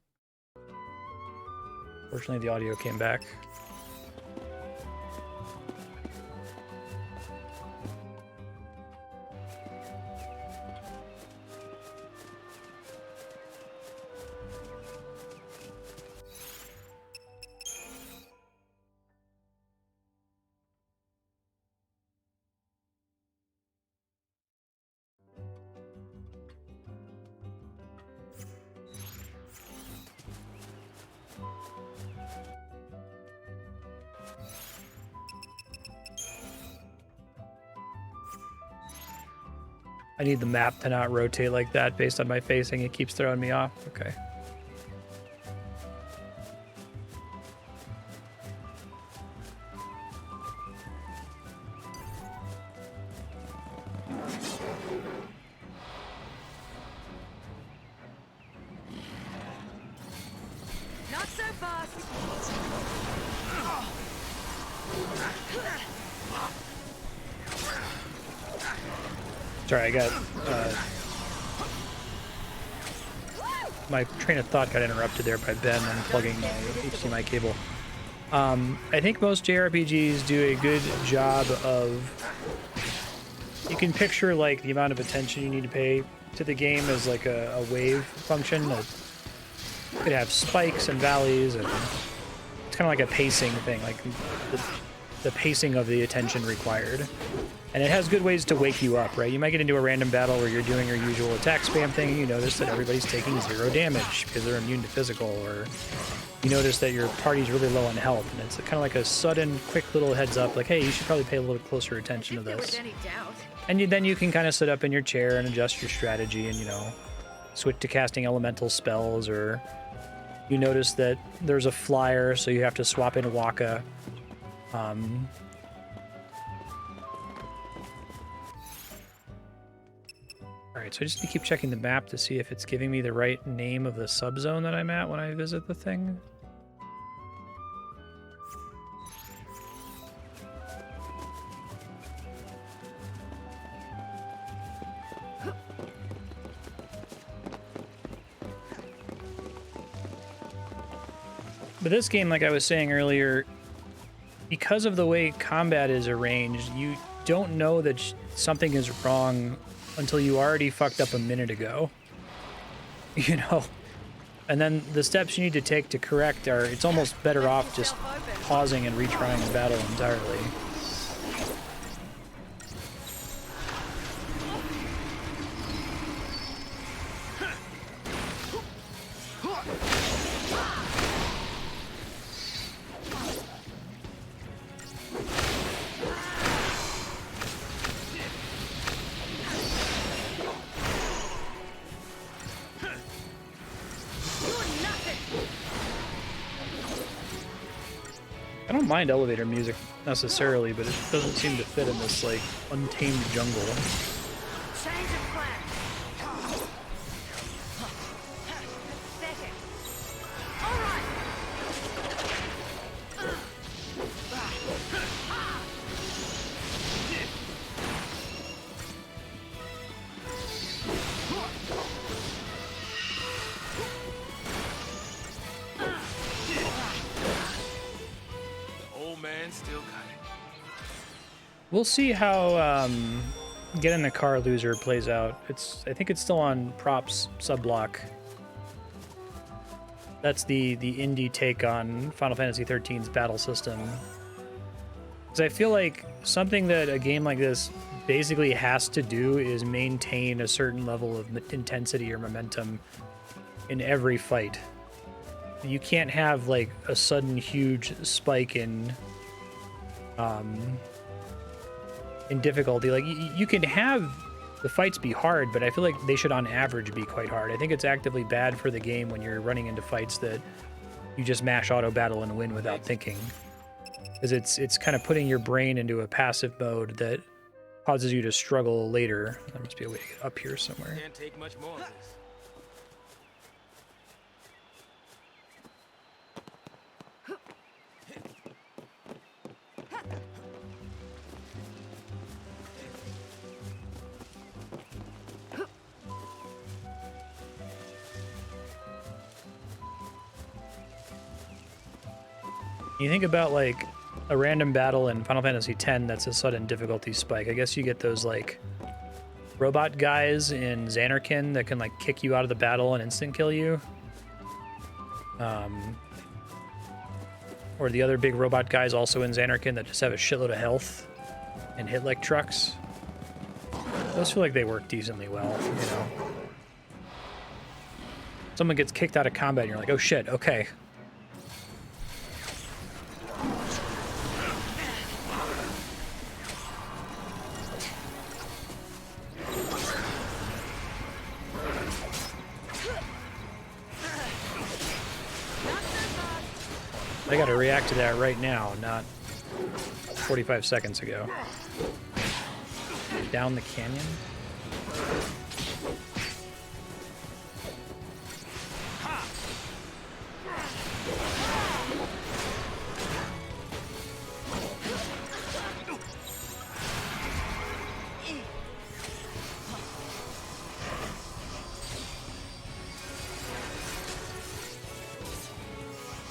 A: Fortunately, the audio came back. I need the map to not rotate like that based on my facing. It keeps throwing me off. Okay.
G: Not so fast.
A: Sorry, I got my train of thought got interrupted there by Ben unplugging my HDMI cable. I think most JRPGs do a good job of, you can picture like the amount of attention you need to pay to the game as like a wave function that could have spikes and valleys, and it's kind of like a pacing thing, like the pacing of the attention required. And it has good ways to wake you up, right? You might get into a random battle where you're doing your usual attack spam thing, and you notice that everybody's taking 0 damage because they're immune to physical, or you notice that your party's really low on health, and it's kind of like a sudden, quick little heads up, like, hey, you should probably pay a little closer attention to this. And then you can kind of sit up in your chair and adjust your strategy and, you know, switch to casting elemental spells, or you notice that there's a flyer, so you have to swap in Waka. Alright, so I just need to keep checking the map to see if it's giving me the right name of the subzone that I'm at when I visit the thing. But this game, like I was saying earlier, because of the way combat is arranged, you don't know that something is wrong until you already fucked up a minute ago. You know? And then the steps you need to take to correct are, it's almost better off just pausing and retrying the battle entirely. I don't mind elevator music necessarily, but it doesn't seem to fit in this, like, untamed jungle.
G: Change of plan. Pathetic. All right.
H: Old man still got it.
A: We'll see how Get in the Car Loser plays out. I think it's still on Props subblock. That's the indie take on Final Fantasy XIII's battle system. Because I feel like something that a game like this basically has to do is maintain a certain level of intensity or momentum in every fight. You can't have like a sudden huge spike in difficulty. Like you can have the fights be hard, but I feel like they should on average be quite hard. I think it's actively bad for the game when you're running into fights that you just mash auto battle and win without thinking. Because it's kind of putting your brain into a passive mode that causes you to struggle later. There must be a way to get up here somewhere.
D: Can't take much more of this.
A: You think about like a random battle in Final Fantasy X that's a sudden difficulty spike. I guess you get those like robot guys in Xanarkin that can like kick you out of the battle and instant kill you. Or the other big robot guys also in Xanarkin that just have a shitload of health and hit like trucks. Those feel like they work decently well, you know. Someone gets kicked out of combat and you're like, oh shit, okay. I gotta react to that right now, not 45 seconds ago. Down the canyon?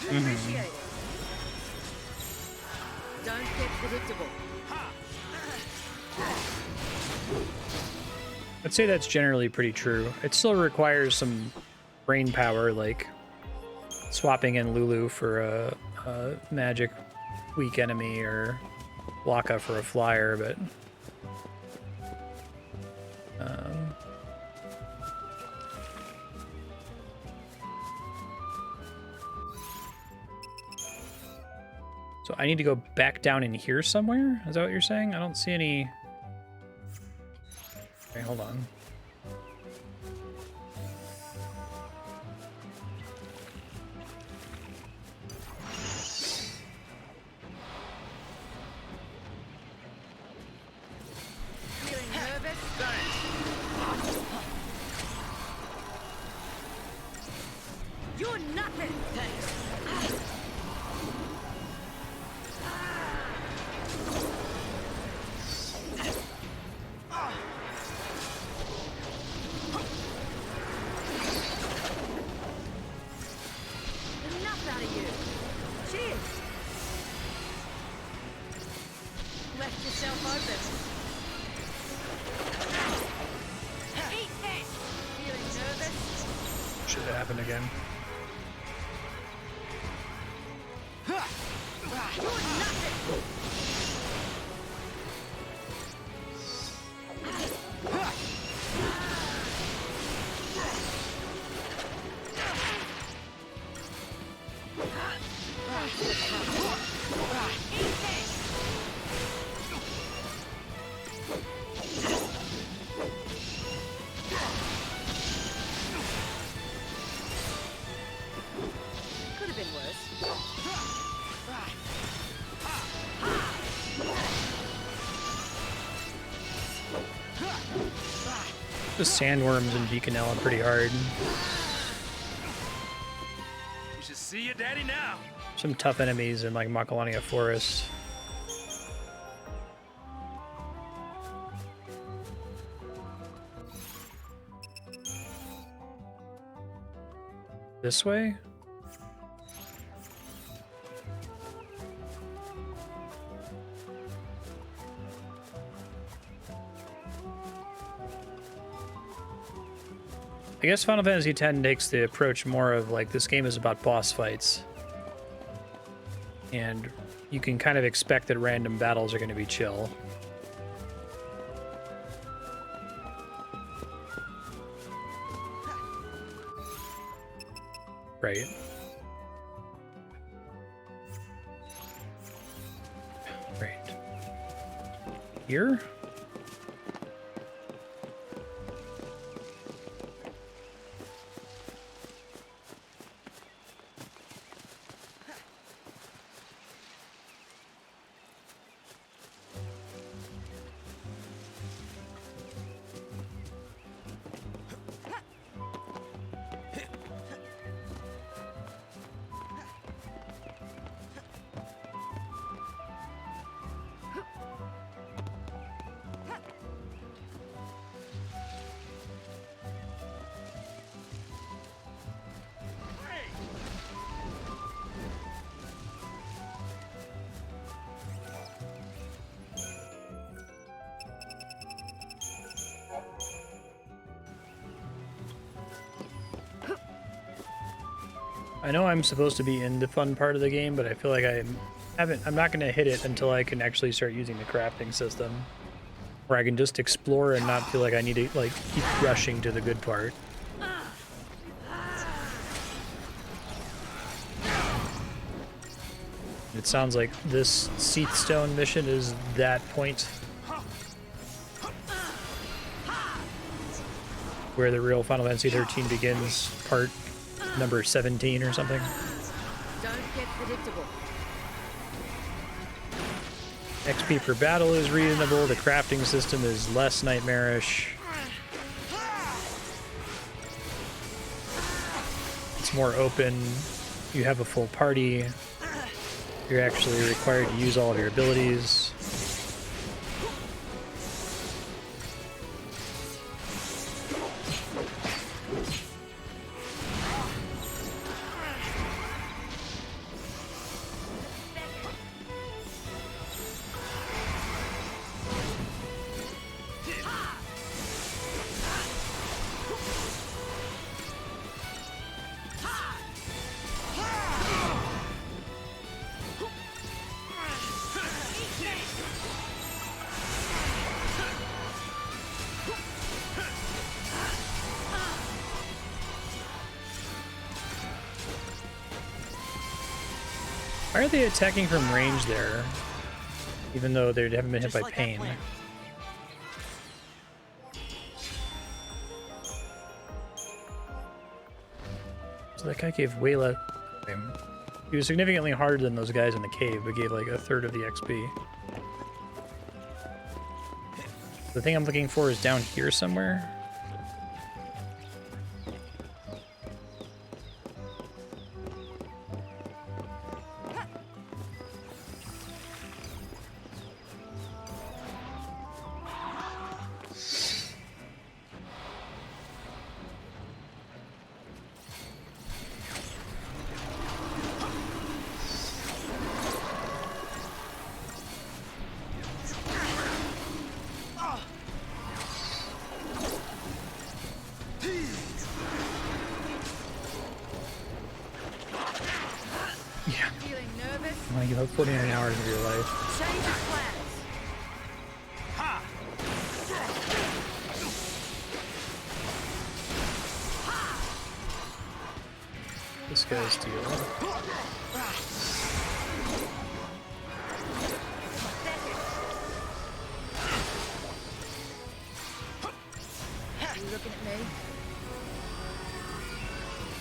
G: Appreciate it. Don't get predictable.
A: I'd say that's generally pretty true. It still requires some brain power, like swapping in Lulu for a magic weak enemy or Blocka for a flyer, but so I need to go back down in here somewhere? Is that what you're saying? I don't see any... Okay, hold on.
G: Feeling nervous? You're nothing. Thanks. Enough out of you. Cheers. Left yourself open. Eat this. Feeling nervous?
A: Should that happen again?
G: You're nothing. Could have been worse.
A: The sandworms in Deaconell are pretty hard.
D: You should see your daddy now.
A: Some tough enemies in like Macalania Forest. This way? I guess Final Fantasy X takes the approach more of like this game is about boss fights. And you can kind of expect that random battles are going to be chill. Right. Right. Here? I know I'm supposed to be in the fun part of the game, but I feel like I'm not going to hit it until I can actually start using the crafting system, where I can just explore and not feel like I need to like keep rushing to the good part. It sounds like this Seathstone mission is that point where the real Final Fantasy 13 begins, part number 17 or something.
G: Don't get predictable.
A: XP per battle is reasonable, the crafting system is less nightmarish. It's more open, you have a full party, you're actually required to use all of your abilities. Why are they attacking from range there? Even though they haven't been hit by pain. So that guy gave way less. He was significantly harder than those guys in the cave, but gave like a third of the XP. The thing I'm looking for is down here somewhere.
G: Feeling nervous?
A: You want to give up 49 hours of your life.
G: Change of plans.
A: This guy's deal.
G: You looking at me?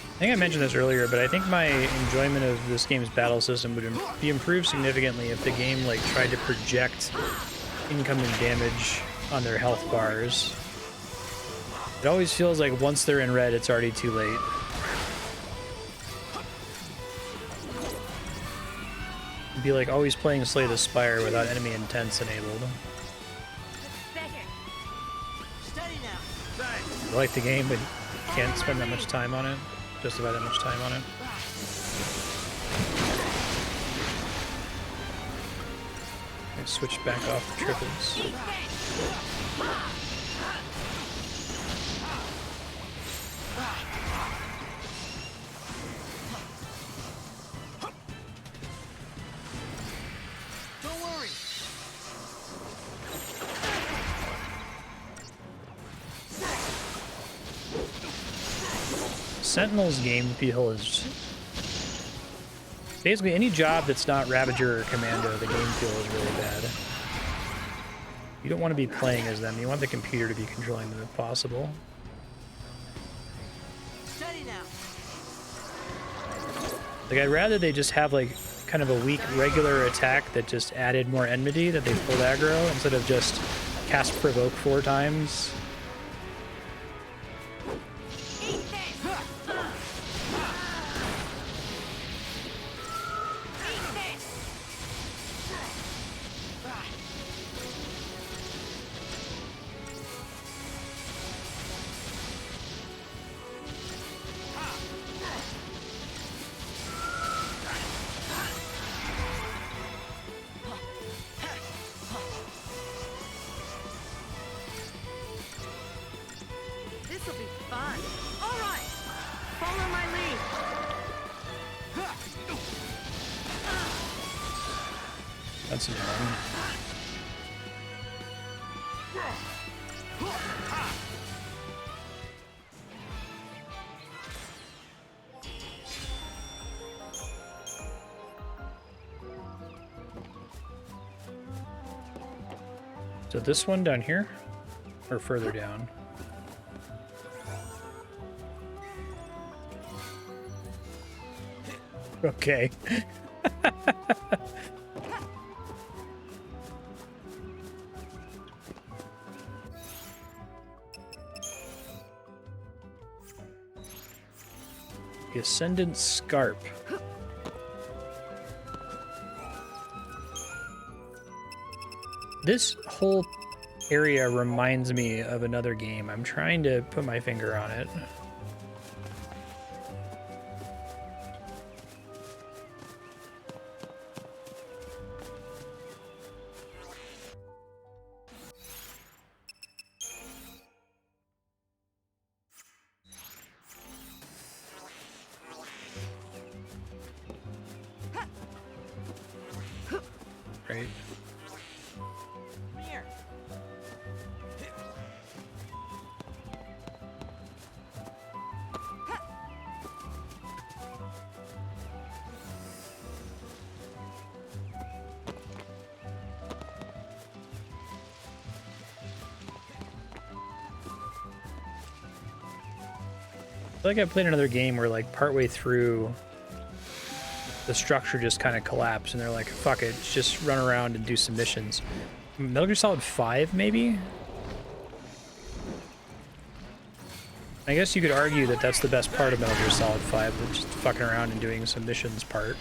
A: I think I mentioned this earlier, but I think my enjoyment of this game's battle system would be improved significantly if the game like tried to project incoming damage on their health bars. It always feels like once they're in red, it's already too late. It'd be like always playing Slay the Spire without enemy intents enabled. I like the game, but can't spend that much time on it. Just about that much time on it. I switch back off the triples. Sentinel's game feel is basically any job that's not Ravager or Commando, the game feel is really bad. You don't want to be playing as them, you want the computer to be controlling them if possible. Like, I'd rather they just have like kind of a weak regular attack that just added more enmity, that they pulled aggro, instead of just cast Provoke 4 times. That's annoying. So this one down here? Or further down? Okay. The Ascendant Scarp. This whole area reminds me of another game. I'm trying to put my finger on it. Right.
B: Here.
A: I feel like I played another game where, like, partway through, the structure just kind of collapsed, and they're like, fuck it, just run around and do some missions. Metal Gear Solid 5, maybe? I guess you could argue that that's the best part of Metal Gear Solid 5, but just fucking around and doing some missions part.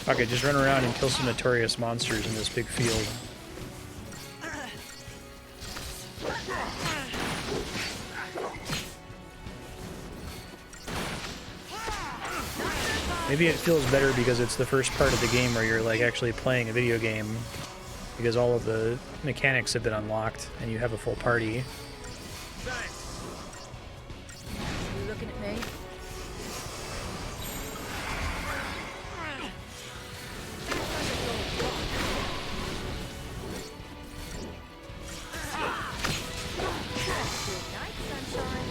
A: Fuck it, just run around and kill some notorious monsters in this big field. Maybe it feels better because it's the first part of the game where you're like actually playing a video game, because all of the mechanics have been unlocked and you have a full party.
C: You looking at me? Good night, sunshine.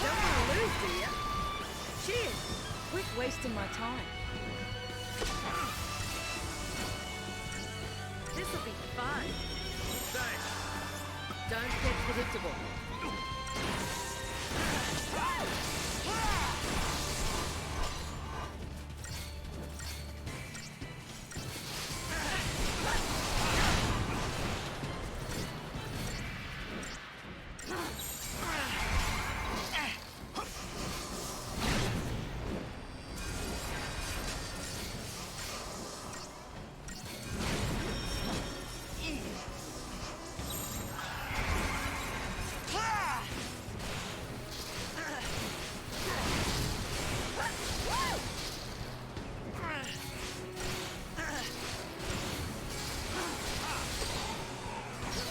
C: Don't want to lose, do ya? Cheers.
G: Quit wasting my time.
C: This'll be fun. Don't get predictable.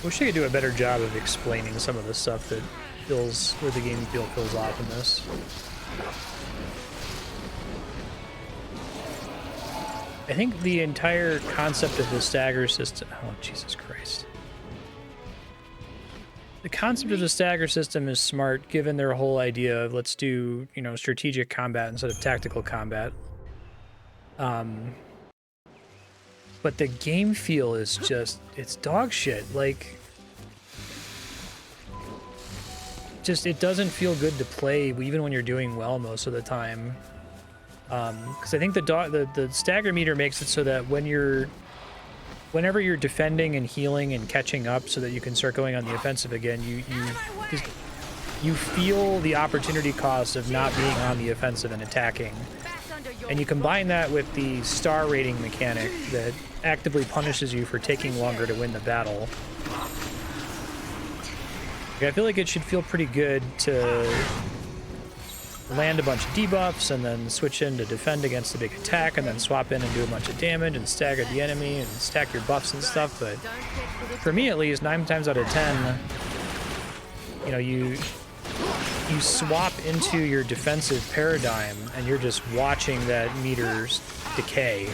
A: Wish I could do a better job of explaining some of the stuff that feels, where the game feels off in this. I think the entire concept of the stagger system... Oh, Jesus Christ. The concept of the stagger system is smart, given their whole idea of let's do, you know, strategic combat instead of tactical combat. But the game feel is just, it's dog shit. Like, just, it doesn't feel good to play even when you're doing well most of the time. Because I think the stagger meter makes it so that whenever you're defending and healing and catching up so that you can start going on the offensive again, you feel the opportunity cost of not being on the offensive and attacking. And you combine that with the star rating mechanic that actively punishes you for taking longer to win the battle. Like, I feel like it should feel pretty good to land a bunch of debuffs and then switch in to defend against the big attack and then swap in and do a bunch of damage and stagger the enemy and stack your buffs and stuff. But for me, at least, 9 times out of 10, you know, you swap into your defensive paradigm and you're just watching that meter's decay.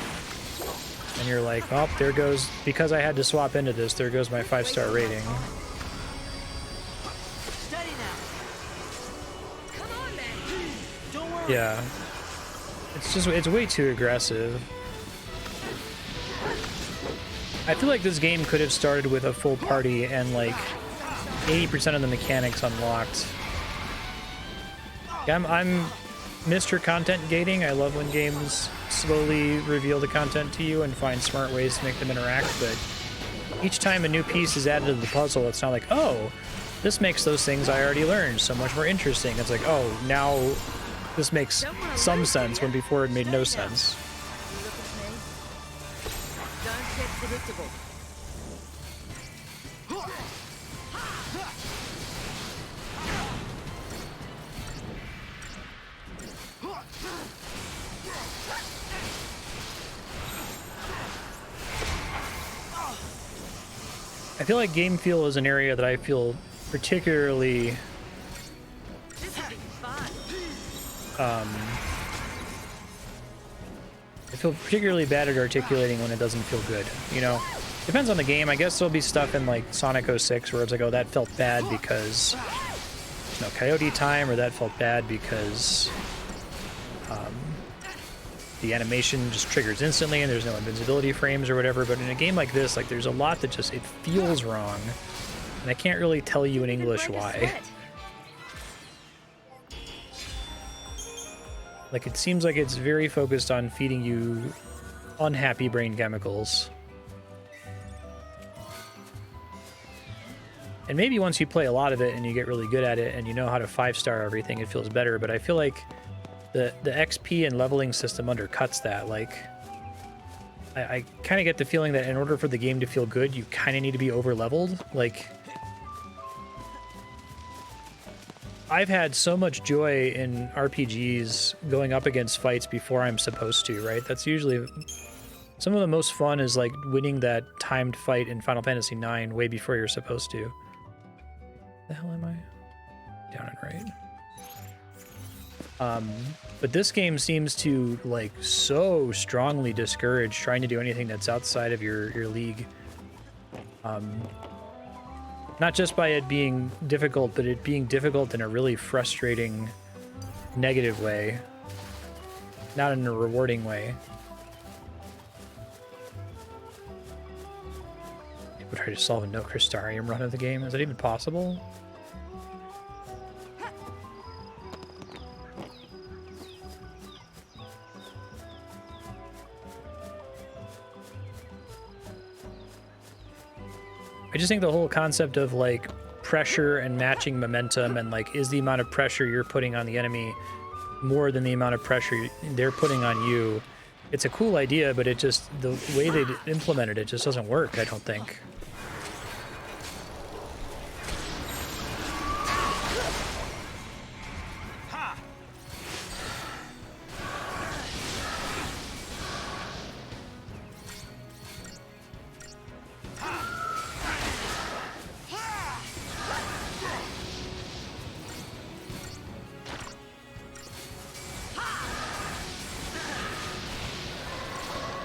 A: And you're like, oh, there goes, because I had to swap into this, there goes my 5-star rating.
B: Steady now. Come on, man. Don't worry.
A: Yeah. It's way too aggressive. I feel like this game could have started with a full party and like 80% of the mechanics unlocked. Yeah, I'm Mr. Content Gating. I love when games slowly reveal the content to you and find smart ways to make them interact, but each time a new piece is added to the puzzle, it's not like, oh, this makes those things I already learned so much more interesting. It's like, oh, now this makes some sense when before it made no sense.
G: You look at me. Don't get predictable.
A: I feel like game feel is an area that I feel particularly
G: This will be fun.
A: I feel particularly bad at articulating when it doesn't feel good, you know? Depends on the game. I guess there'll be stuff in like Sonic 06 where it's like, oh, that felt bad because there's no coyote time, or that felt bad because the animation just triggers instantly and there's no invincibility frames or whatever. But in a game like this, like there's a lot that just, it feels wrong. And I can't really tell you in English why. Like, it seems like it's very focused on feeding you unhappy brain chemicals. And maybe once you play a lot of it and you get really good at it and you know how to 5-star everything, it feels better. But I feel like the XP and leveling system undercuts that. Like, I kind of get the feeling that in order for the game to feel good, you kind of need to be over-leveled. Like, I've had so much joy in RPGs going up against fights before I'm supposed to, right? That's usually... Some of the most fun is, like, winning that timed fight in Final Fantasy IX way before you're supposed to. The hell am I? Down and right. But this game seems to, like, so strongly discourage trying to do anything that's outside of your league. Not just by it being difficult, but it being difficult in a really frustrating, negative way. Not in a rewarding way. People try to solve a no Crystarium run of the game. Is that even possible? I just think the whole concept of, like, pressure and matching momentum and, like, is the amount of pressure you're putting on the enemy more than the amount of pressure they're putting on you. It's a cool idea, but it just, the way they implemented it just doesn't work, I don't think.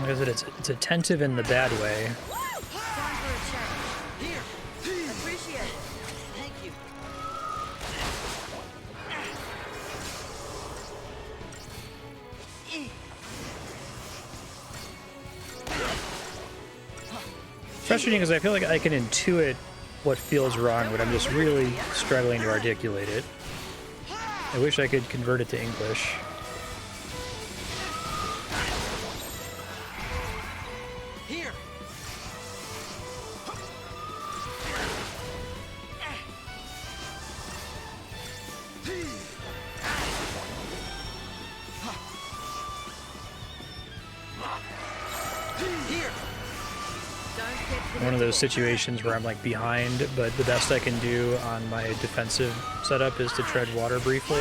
A: Because it's attentive in the bad way.
G: Time for a change. Here. Appreciate it.
B: Thank you.
A: Frustrating because I feel like I can intuit what feels wrong, but I'm just really struggling to articulate it. I wish I could convert it to English.
B: Here. Here.
A: One of those situations where I'm like behind, but the best I can do on my defensive setup is to tread water briefly.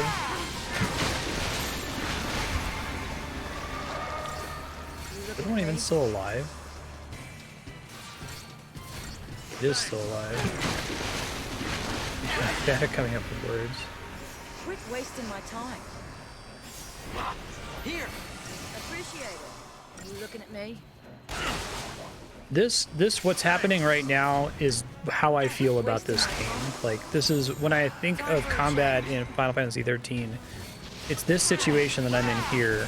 A: Is the one even still alive? It is still alive. Bad coming up with words.
G: Quit wasting my time.
B: Here!
G: Appreciate it. You looking at me?
A: This what's happening right now is how I feel about this game. Like, this is when I think of combat in Final Fantasy 13, it's this situation that I'm in here.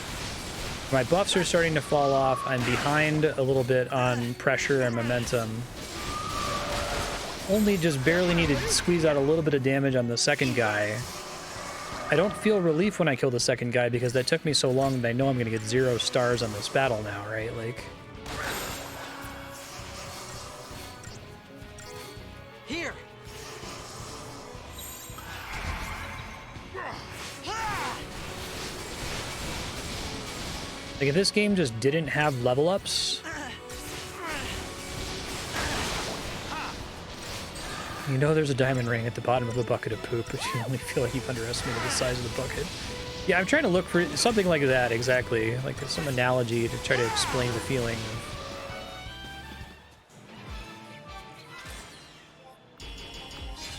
A: My buffs are starting to fall off. I'm behind a little bit on pressure and momentum. Only just barely need to squeeze out a little bit of damage on the second guy. I don't feel relief when I kill the second guy because that took me so long that I know I'm going to get 0 stars on this battle now, right? Like...
B: Here!
A: Like, if this game just didn't have level ups, you know there's a diamond ring at the bottom of a bucket of poop, but you only feel like you've underestimated the size of the bucket. Yeah, I'm trying to look for something like that, exactly. Like some analogy to try to explain the feeling.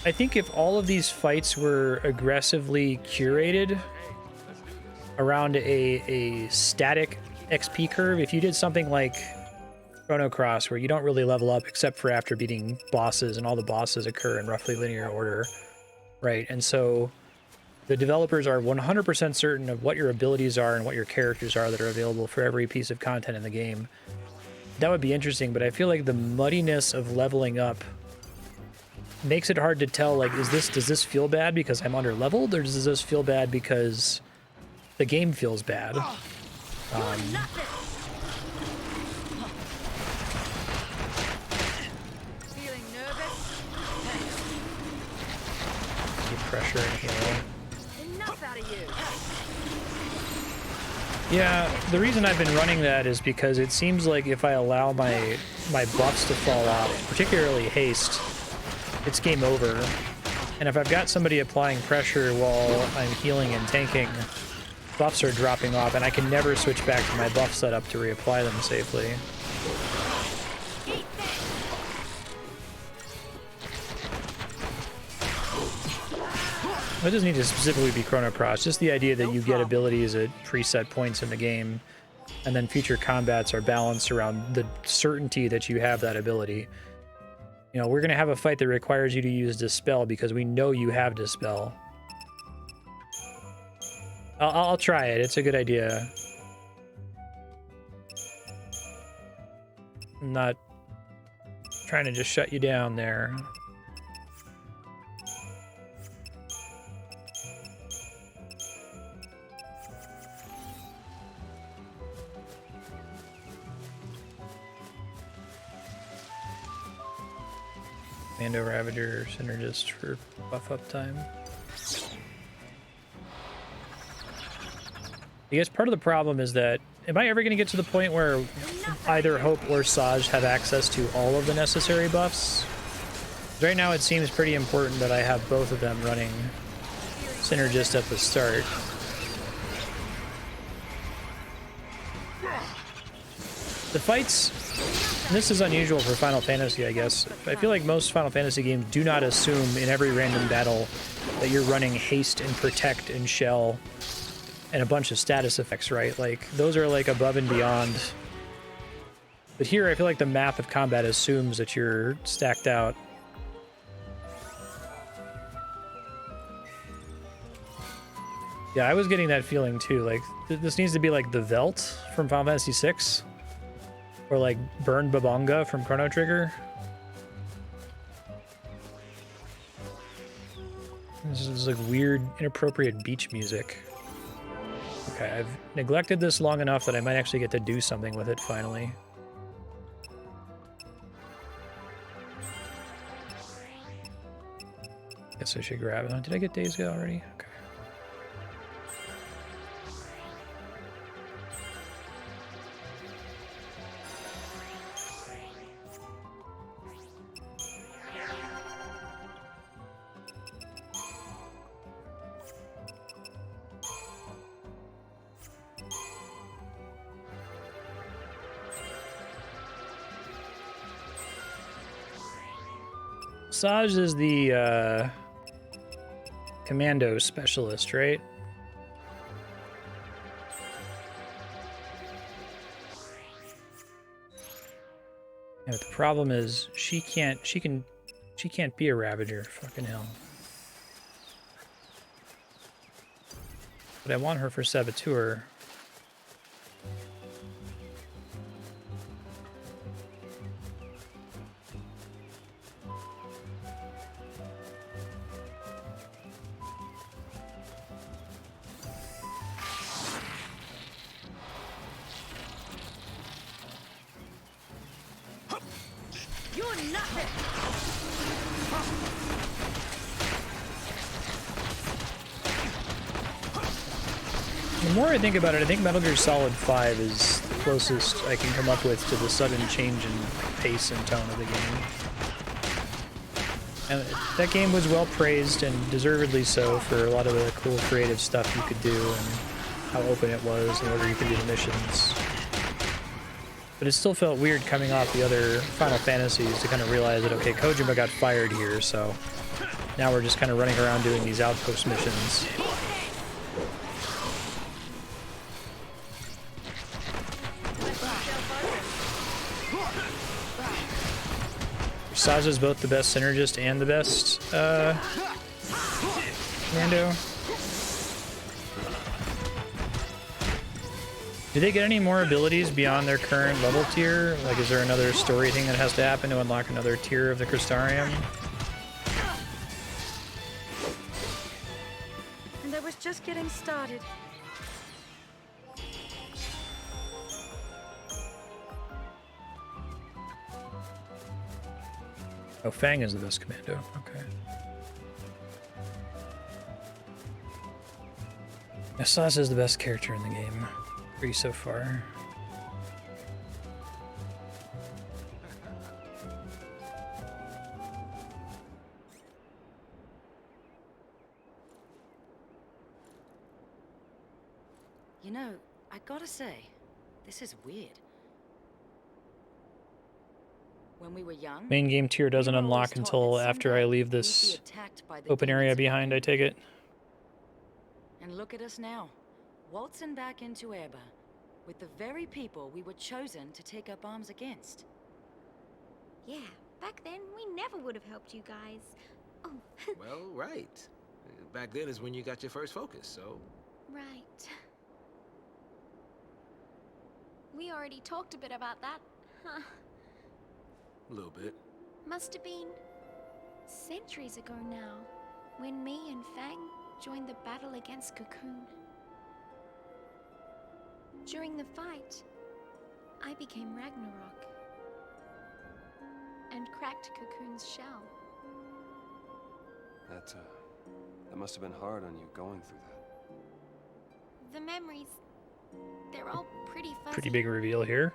A: I think if all of these fights were aggressively curated around a static XP curve, if you did something like Chrono Cross, where you don't really level up except for after beating bosses, and all the bosses occur in roughly linear order, right? And so the developers are 100% certain of what your abilities are and what your characters are that are available for every piece of content in the game. That would be interesting, but I feel like the muddiness of leveling up makes it hard to tell, like, does this feel bad because I'm under leveled, or does this feel bad because the game feels bad?
G: Feeling nervous?
A: Keep pressure in here.
G: Enough out of you.
A: Yeah, the reason I've been running that is because it seems like if I allow my buffs to fall off, particularly haste, it's game over. And if I've got somebody applying pressure while I'm healing and tanking, buffs are dropping off, and I can never switch back to my buff setup to reapply them safely. It doesn't need to specifically be Chrono Cross, just the idea that you get abilities at preset points in the game, and then future combats are balanced around the certainty that you have that ability. You know, we're going to have a fight that requires you to use Dispel because we know you have Dispel. I'll try it. It's a good idea. I'm not trying to just shut you down there. Mando Ravager Synergist for buff up time. I guess part of the problem is that, am I ever going to get to the point where either Hope or Saj have access to all of the necessary buffs? Right now it seems pretty important that I have both of them running Synergist at the start. The fights, and this is unusual for Final Fantasy, I guess. I feel like most Final Fantasy games do not assume in every random battle that you're running haste and protect and shell and a bunch of status effects, right? Like, those are like above and beyond. But here I feel like the map of combat assumes that you're stacked out. Yeah, I was getting that feeling too. Like, this needs to be like the Velt from Final Fantasy VI. Or like Burn Babonga from Chrono Trigger. This is like weird, inappropriate beach music. Okay, I've neglected this long enough that I might actually get to do something with it finally. Guess I should grab it. Oh, did I get Days Gone already? Okay. Saj is the commando specialist, right? Yeah, but the problem is she can't be a Ravager, fucking hell. But I want her for Saboteur.
G: You're nothing!
A: The more I think about it, I think Metal Gear Solid 5 is the closest I can come up with to the sudden change in pace and tone of the game. And that game was well praised, and deservedly so, for a lot of the cool creative stuff you could do and how open it was and whether you could do the missions. But it still felt weird coming off the other Final Fantasies to kind of realize that, okay, Kojima got fired here, so now we're just kind of running around doing these outpost missions. Saja's both the best synergist and the best commando. Do they get any more abilities beyond their current level tier? Like, is there another story thing that has to happen to unlock another tier of the Crystarium?
G: And I was just getting started.
A: Oh, Fang is the best commando. Okay. Asas is the best character in the game. Three so far.
G: You know, I gotta say, this is weird. When we were young,
A: Main game tier doesn't
G: we were
A: unlock
G: always taught
A: until
G: that
A: after I
G: someday
A: leave
G: we'd be
A: this
G: attacked by the
A: open area
G: demons
A: behind, I
G: within.
A: take it.
G: And look at us now, waltzing back into Erba, with the very people we were chosen to take up arms against.
F: Yeah, back then we never would have helped you guys. Oh,
H: Well, right. Back then is when you got your first focus, so...
F: right. We already talked a bit about that, huh?
H: A little bit.
F: Must have been centuries ago now, when me and Fang joined the battle against Cocoon. During the fight, I became Ragnarok and cracked Cocoon's shell.
I: That must have been hard on you going through that.
F: The memories, they're all pretty fuzzy.
A: Pretty big reveal here.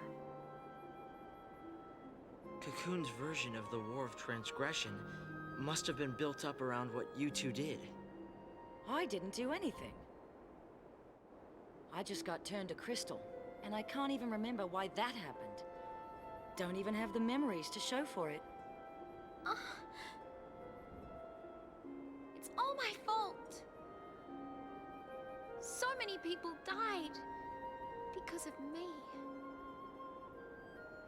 B: Cocoon's version of the War of Transgression must have been built up around what you two did.
G: I didn't do anything. I just got turned to crystal, and I can't even remember why that happened. Don't even have the memories to show for it.
F: It's all my fault. So many people died because of me.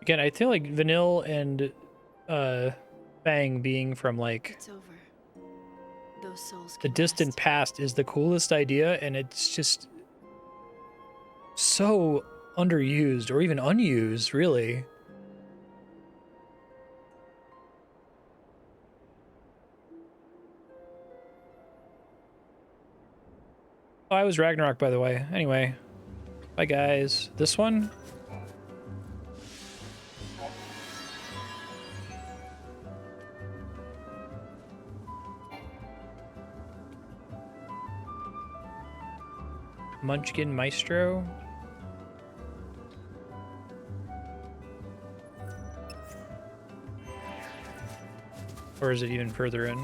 A: Again, I feel like Vanille and Fang being from like
C: It's over. Those souls
A: the
C: can
A: distant
C: rest.
A: past is the coolest idea, and it's just so underused or even unused, really. Oh, I was Ragnarok, by the way. Anyway, bye guys. This one? Munchkin Maestro? Or is it even further in?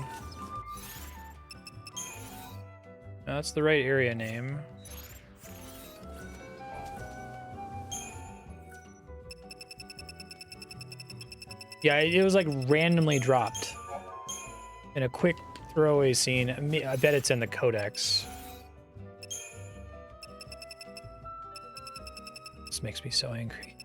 A: No, that's the right area name. Yeah, it was like randomly dropped. In a quick throwaway scene, I bet it's in the codex. This makes me so angry.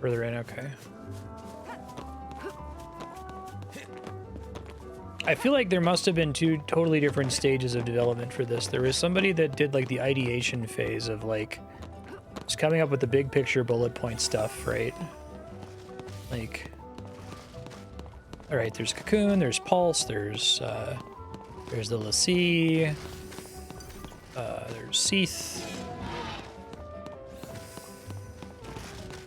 A: Further in, okay. I feel like there must have been two totally different stages of development for this. There was somebody that did like the ideation phase of like just coming up with the big picture bullet point stuff, right? Like, all right, there's Cocoon, there's Pulse, there's the Lassie, there's Seath.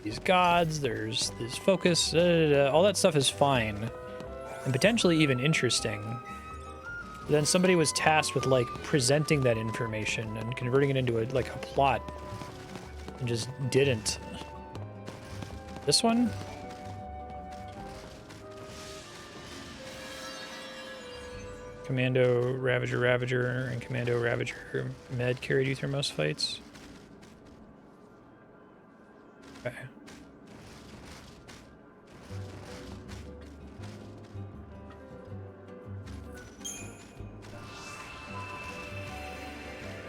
A: These gods, there's this focus, all that stuff is fine and potentially even interesting. But then somebody was tasked with like presenting that information and converting it into a plot and just didn't. This one? Commando Ravager and Commando Ravager Med carried you through most fights. Okay.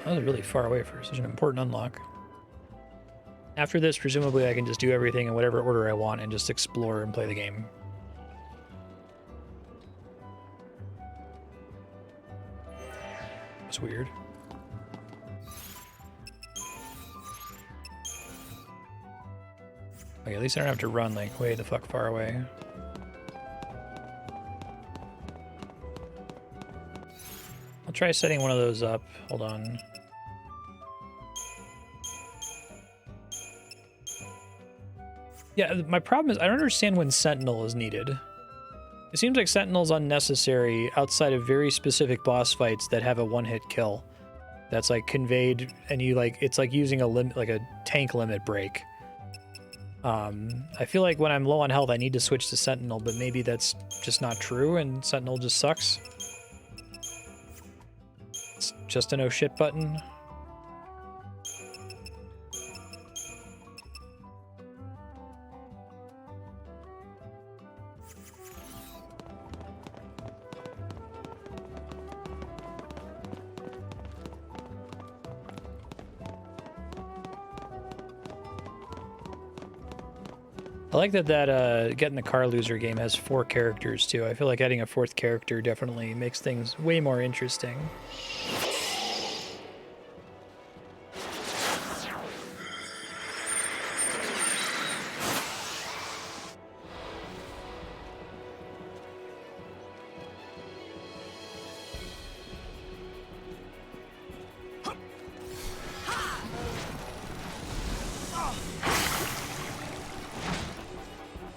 A: That was really far away for such an important unlock. After this, presumably I can just do everything in whatever order I want and just explore and play the game. That's weird. Okay, at least I don't have to run like way the fuck far away. I'll try setting one of those up. Hold on. Yeah, my problem is I don't understand when Sentinel is needed. It seems like Sentinel's unnecessary outside of very specific boss fights that have a one-hit kill. That's like conveyed, and you like it's like using a limit, like a tank limit break. I feel like when I'm low on health, I need to switch to Sentinel, but maybe that's just not true, and Sentinel just sucks. It's just a no shit button. I like that Getting the Car Loser game has 4 characters too. I feel like adding a 4th character definitely makes things way more interesting.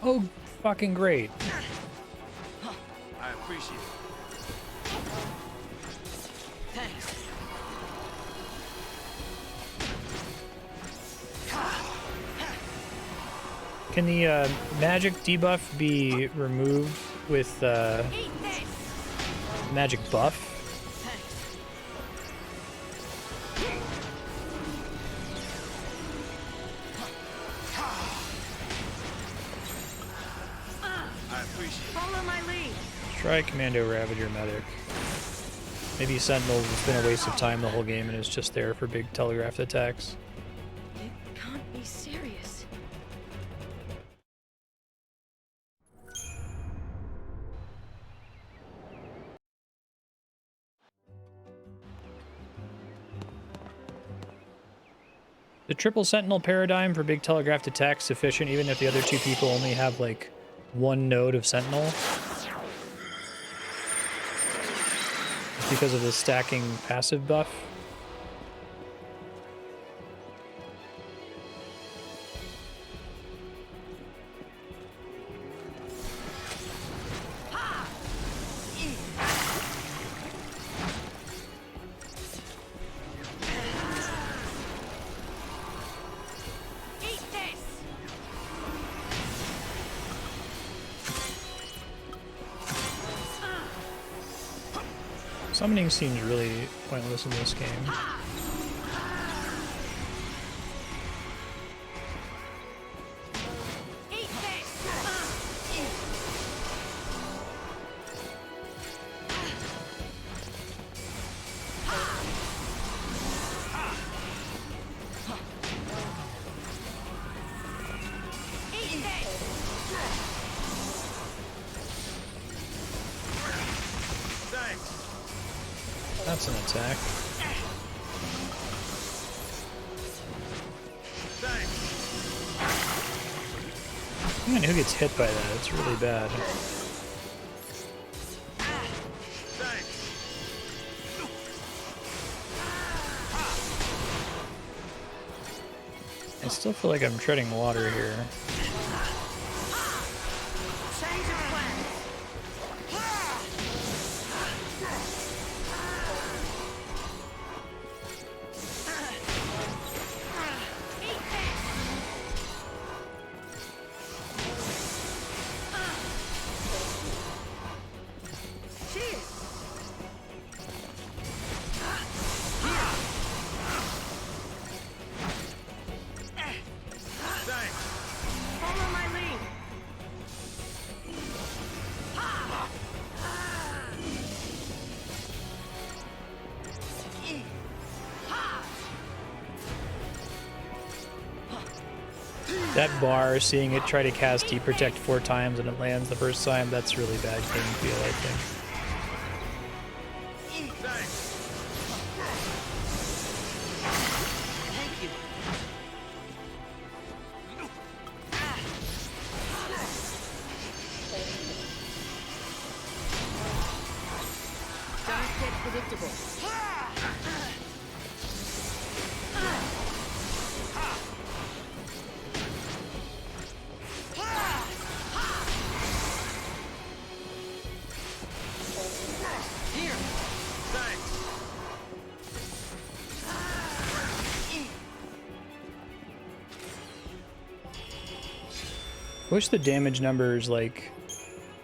A: Oh, fucking great.
D: I appreciate it.
B: Thanks.
A: Can the magic debuff be removed with magic buff?
G: Follow my lead.
A: Try Commando Ravager Medic. Maybe Sentinel's been a waste of time the whole game and is just there for big telegraphed attacks.
G: It can't be serious.
A: The triple Sentinel paradigm for big telegraphed attacks sufficient even if the other 2 people only have like 1 node of Sentinel? Just because of the stacking passive buff? Summoning seems really pointless in this game. That's an attack. Man, who gets hit by that? It's really bad. I still feel like I'm treading water here. That bar, seeing it try to cast Deep Protect 4 times and it lands the first time, that's really bad game feel, I think.
G: Don't get predictable.
A: I wish the damage numbers, like,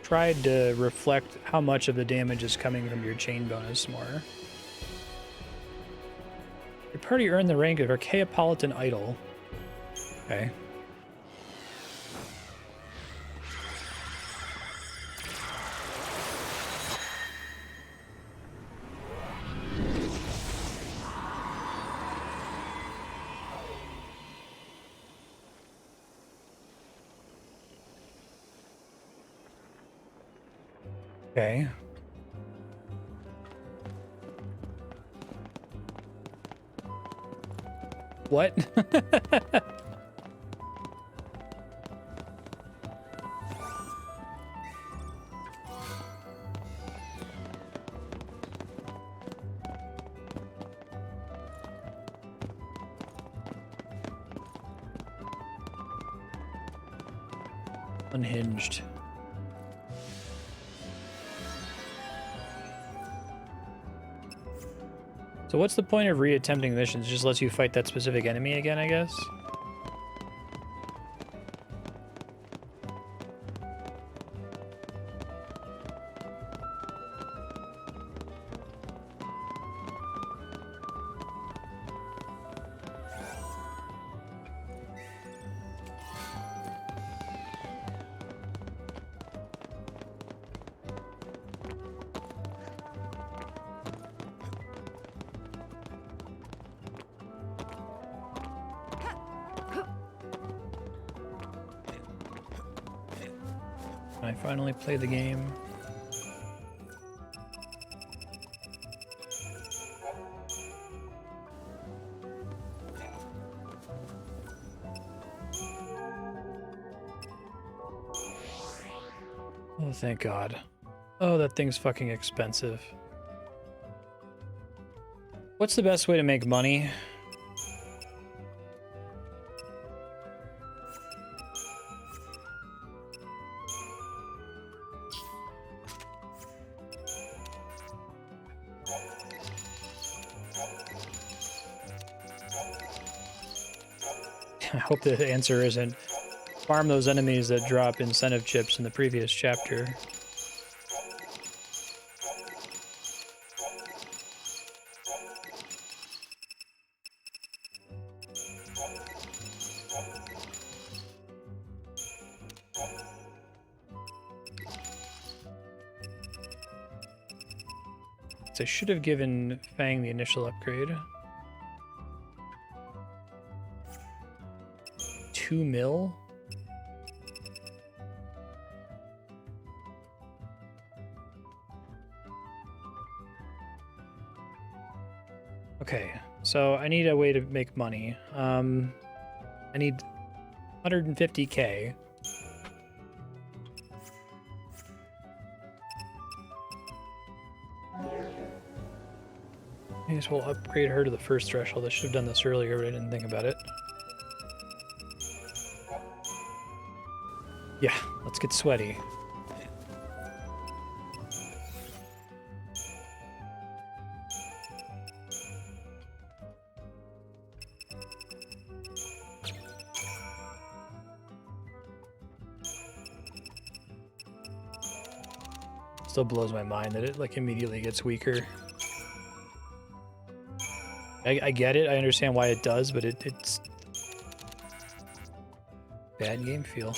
A: tried to reflect how much of the damage is coming from your chain bonus more. Your party earned the rank of Archylte Idol. Okay. Okay. What? Unhinged. So what's the point of reattempting missions? Just lets you fight that specific enemy again, I guess? I finally play the game. Oh, thank God. Oh, that thing's fucking expensive. What's the best way to make money? I hope the answer isn't farm those enemies that drop incentive chips in the previous chapter. So I should have given Fang the initial upgrade. 2 mil? Okay, so I need a way to make money. I need 150k. I guess we'll upgrade her to the first threshold. I should have done this earlier, but I didn't think about it. Yeah, let's get sweaty. Still blows my mind that it like immediately gets weaker. I get it, I understand why it does, but it's bad game feel.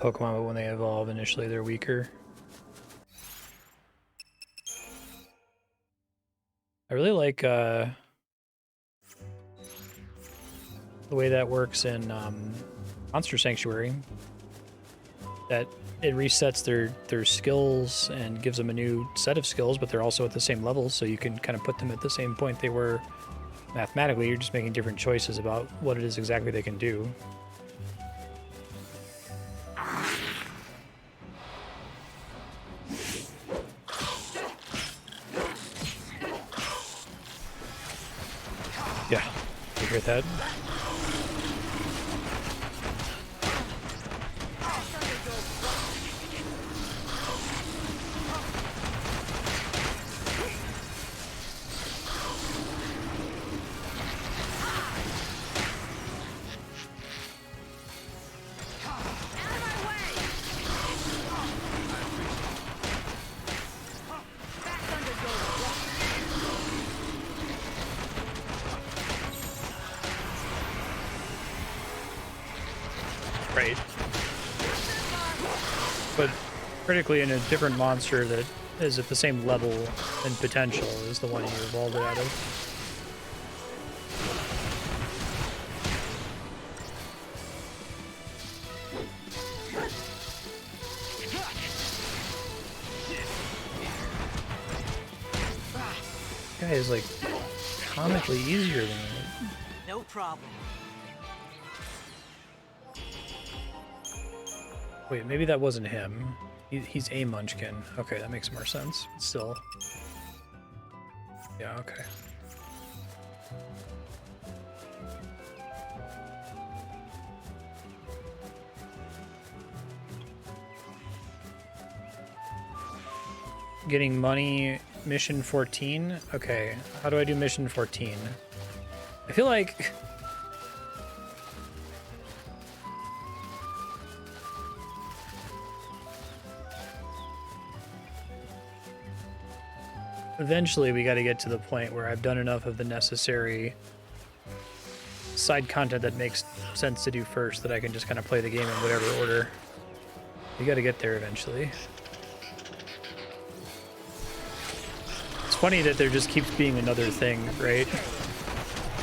A: Pokemon, but when they evolve, initially they're weaker. I really like the way that works in Monster Sanctuary. That it resets their skills and gives them a new set of skills, but they're also at the same level, so you can kind of put them at the same point they were mathematically. You're just making different choices about what it is exactly they can do. Yeah, you hear that? Right. But critically, in a different monster that is at the same level and potential is the one you evolved it out of. Guy is like comically easier than me.
B: No problem.
A: Wait, maybe that wasn't him. He's a munchkin. Okay, that makes more sense. Still. Yeah, okay. Getting money, mission 14. Okay, how do I do mission 14? I feel like... eventually we got to get to the point where I've done enough of the necessary side content that makes sense to do first that I can just kind of play the game in whatever order. You got to get there eventually. It's funny that there just keeps being another thing, right?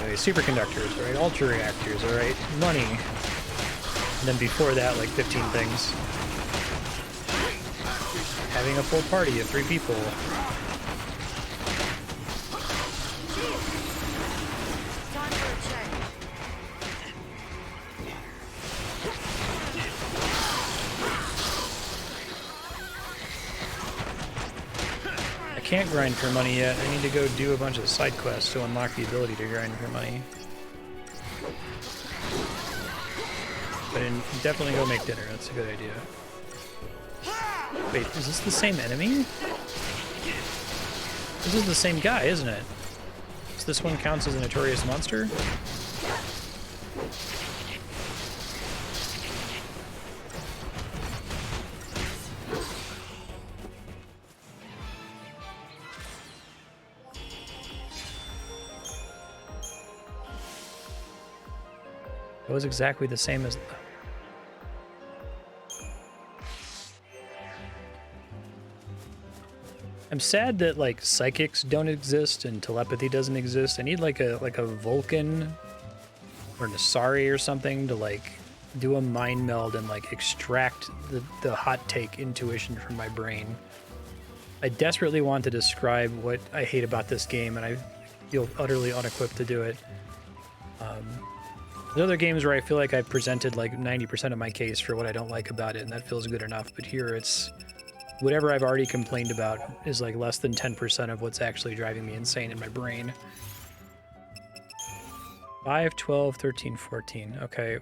A: Okay, superconductors, right? Ultra reactors, all right? Money. And then before that, like 15 things. Having a full party of 3 people. I can't grind for money yet. I need to go do a bunch of side quests to unlock the ability to grind for money. But definitely go make dinner. That's a good idea. Wait, is this the same enemy? This is the same guy, isn't it? So this one counts as a notorious monster? It was exactly the same as... I'm sad that like psychics don't exist and telepathy doesn't exist. I need like a Vulcan or Nasari or something to like do a mind meld and like extract the hot take intuition from my brain. I desperately want to describe what I hate about this game, and I feel utterly unequipped to do it. There's other games where I feel like I've presented like 90% of my case for what I don't like about it, and that feels good enough. But here it's whatever I've already complained about is like less than 10% of what's actually driving me insane in my brain. 5, 12, 13, 14. Okay.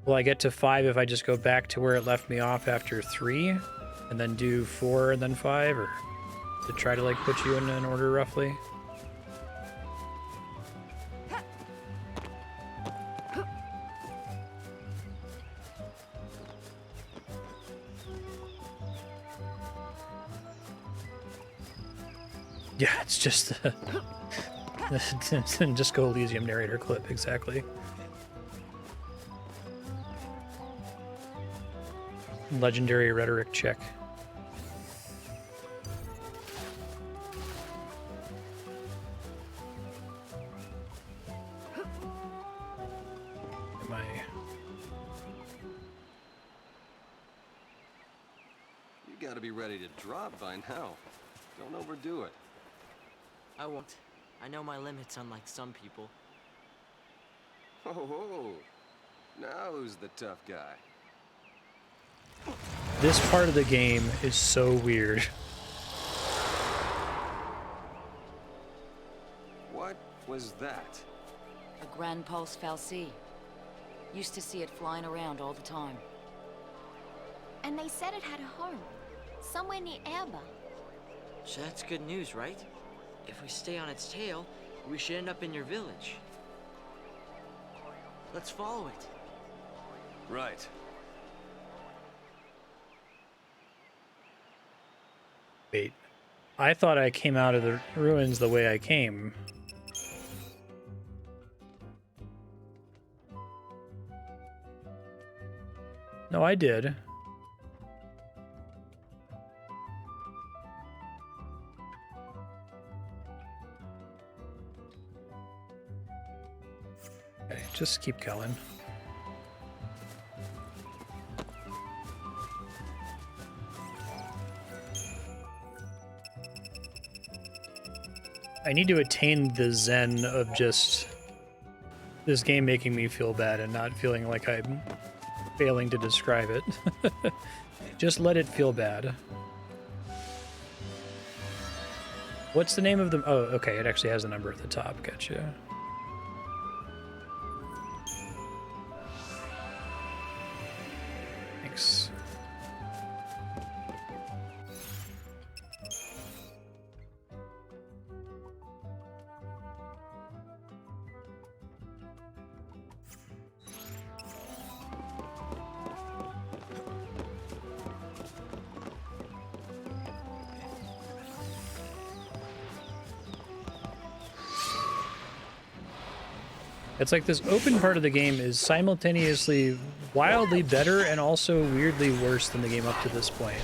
A: Will I get to 5 if I just go back to where it left me off after 3? And then do 4 and then 5? Or to try to like put you in an order roughly? Yeah, it's just the Disco Elysium narrator clip, exactly. Legendary rhetoric check. Am I...
I: You gotta be ready to drop by now. Don't overdo it.
B: I won't. I know my limits, unlike some people.
I: Oh, now who's the tough guy?
A: This part of the game is so weird.
I: What was that?
G: A Grand Pulse Fal'Cie. Used to see it flying around all the time.
F: And they said it had a home. Somewhere near Erba.
B: So that's good news, right? If we stay on its tail, we should end up in your village. Let's follow it.
I: Right.
A: Wait, I thought I came out of the ruins the way I came. No, I did. Okay, just keep going. I need to attain the zen of just this game making me feel bad and not feeling like I'm failing to describe it. Just let it feel bad. What's the name of the... Oh, okay, it actually has a number at the top. Gotcha. Thanks. It's like this open part of the game is simultaneously wildly better and also weirdly worse than the game up to this point.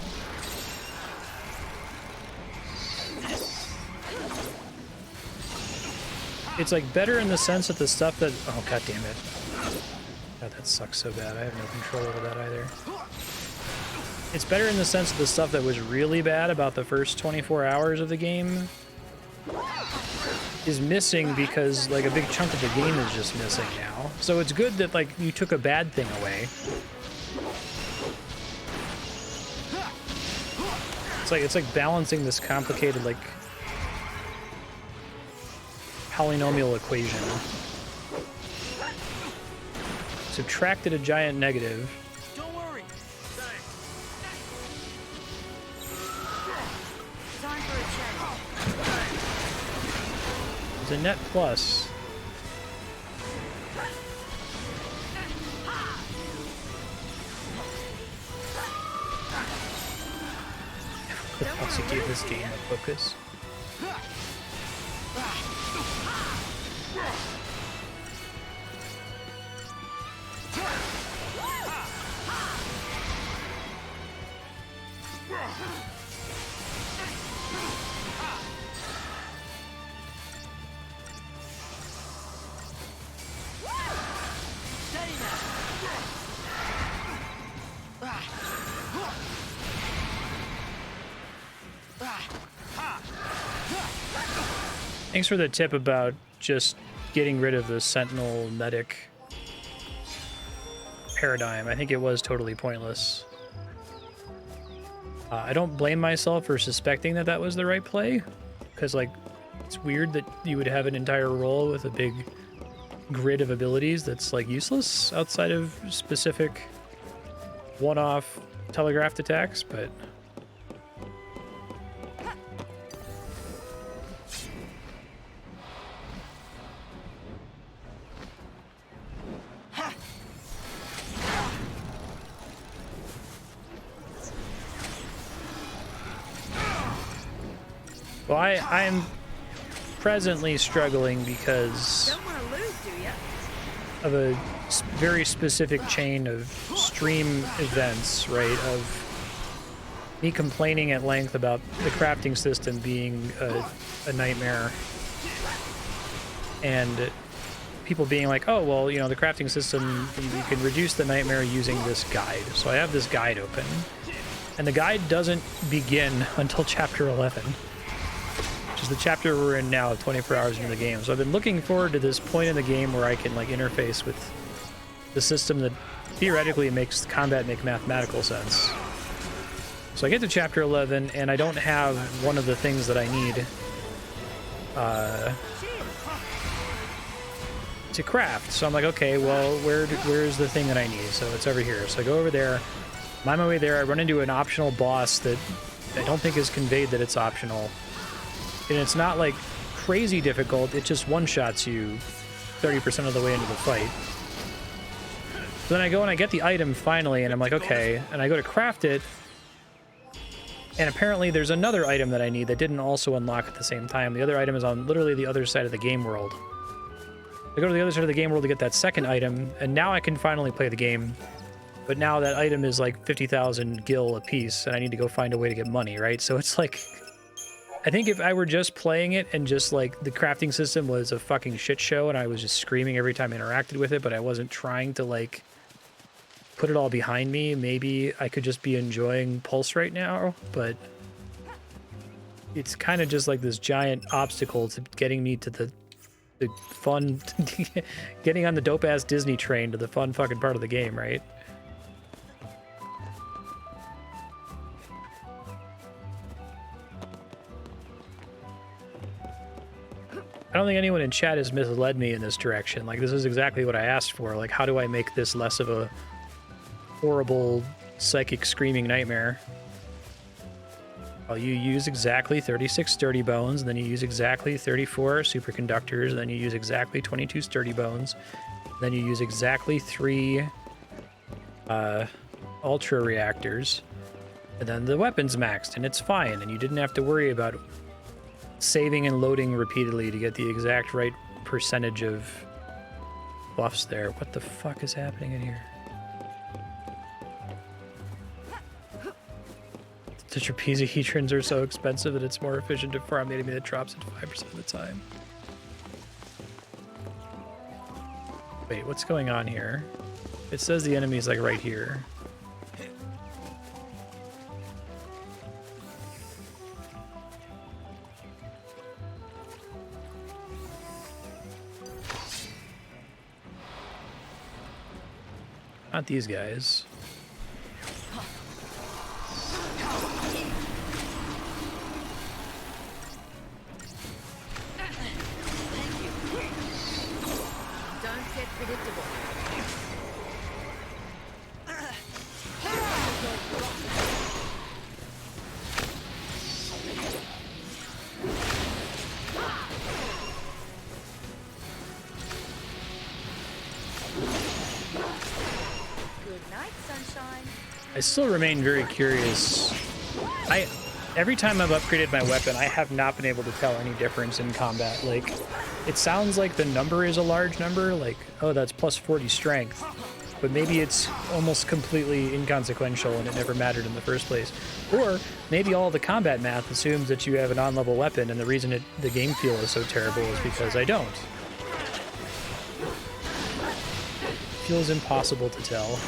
A: It's like better in the sense that the stuff that... Oh, god damn it. God, that sucks so bad. I have no control over that either. It's better in the sense that the stuff that was really bad about the first 24 hours of the game is missing because like a big chunk of the game is just missing now. So it's good that like you took a bad thing away. It's like balancing this complicated like polynomial equation. subtracted a giant negative.
D: Don't worry. Thanks.
G: Time for a change.
A: It's a net plus. Could also give this game a focus. Thanks for the tip about just getting rid of the Sentinel medic paradigm. I think it was totally pointless. I don't blame myself for suspecting that that was the right play, because like it's weird that you would have an entire role with a big grid of abilities that's like useless outside of specific one-off telegraphed attacks, but well, I am presently struggling because
G: Don't want to lose, do ya?
A: of a very specific chain of stream events, right? Of me complaining at length about the crafting system being a nightmare, and people being like, oh, well, you know, the crafting system, you can reduce the nightmare using this guide. So I have this guide open, and the guide doesn't begin until chapter 11. Which is the chapter we're in now, 24 hours into the game. So I've been looking forward to this point in the game where I can like interface with the system that theoretically makes combat make mathematical sense. So I get to chapter 11 and I don't have one of the things that I need to craft. So I'm like, okay, well, where's the thing that I need? So it's over here. So I go over there, I'm on my way there, I run into an optional boss that I don't think is conveyed that it's optional. And it's not like crazy difficult, it just one-shots you 30% of the way into the fight. So then I go and I get the item finally, and I'm like, okay, and I go to craft it, and apparently there's another item that I need that didn't also unlock at the same time. The other item is on literally the other side of the game world. I go to the other side of the game world to get that second item, and now I can finally play the game. But now that item is like 50,000 gil a piece, and I need to go find a way to get money, right? So it's like, I think if I were just playing it and just like the crafting system was a fucking shit show and I was just screaming every time I interacted with it, but I wasn't trying to like put it all behind me, maybe I could just be enjoying Pulse right now, but it's kind of just like this giant obstacle to getting me to the fun, getting on the dope-ass Disney train to the fun fucking part of the game, right? I don't think anyone in chat has misled me in this direction. Like, this is exactly what I asked for. Like, how do I make this less of a horrible psychic screaming nightmare? Well, you use exactly 36 sturdy bones, and then you use exactly 34 superconductors, and then you use exactly 22 sturdy bones, and then you use exactly 3 ultra reactors, and then the weapon's maxed, and it's fine, and you didn't have to worry about saving and loading repeatedly to get the exact right percentage of buffs there. What the fuck is happening in here? The trapezohedrons are so expensive that it's more efficient to farm the enemy that drops it 5% of the time. Wait, what's going on here? It says the enemy's like right here. Not these guys.
G: Night, sunshine.
A: I still remain very curious. Every time I've upgraded my weapon, I have not been able to tell any difference in combat. Like, it sounds like the number is a large number, like, oh, that's plus 40 strength. But maybe it's almost completely inconsequential and it never mattered in the first place. Or maybe all the combat math assumes that you have an on-level weapon, and the reason the game feel is so terrible is because I don't. It feels impossible to tell.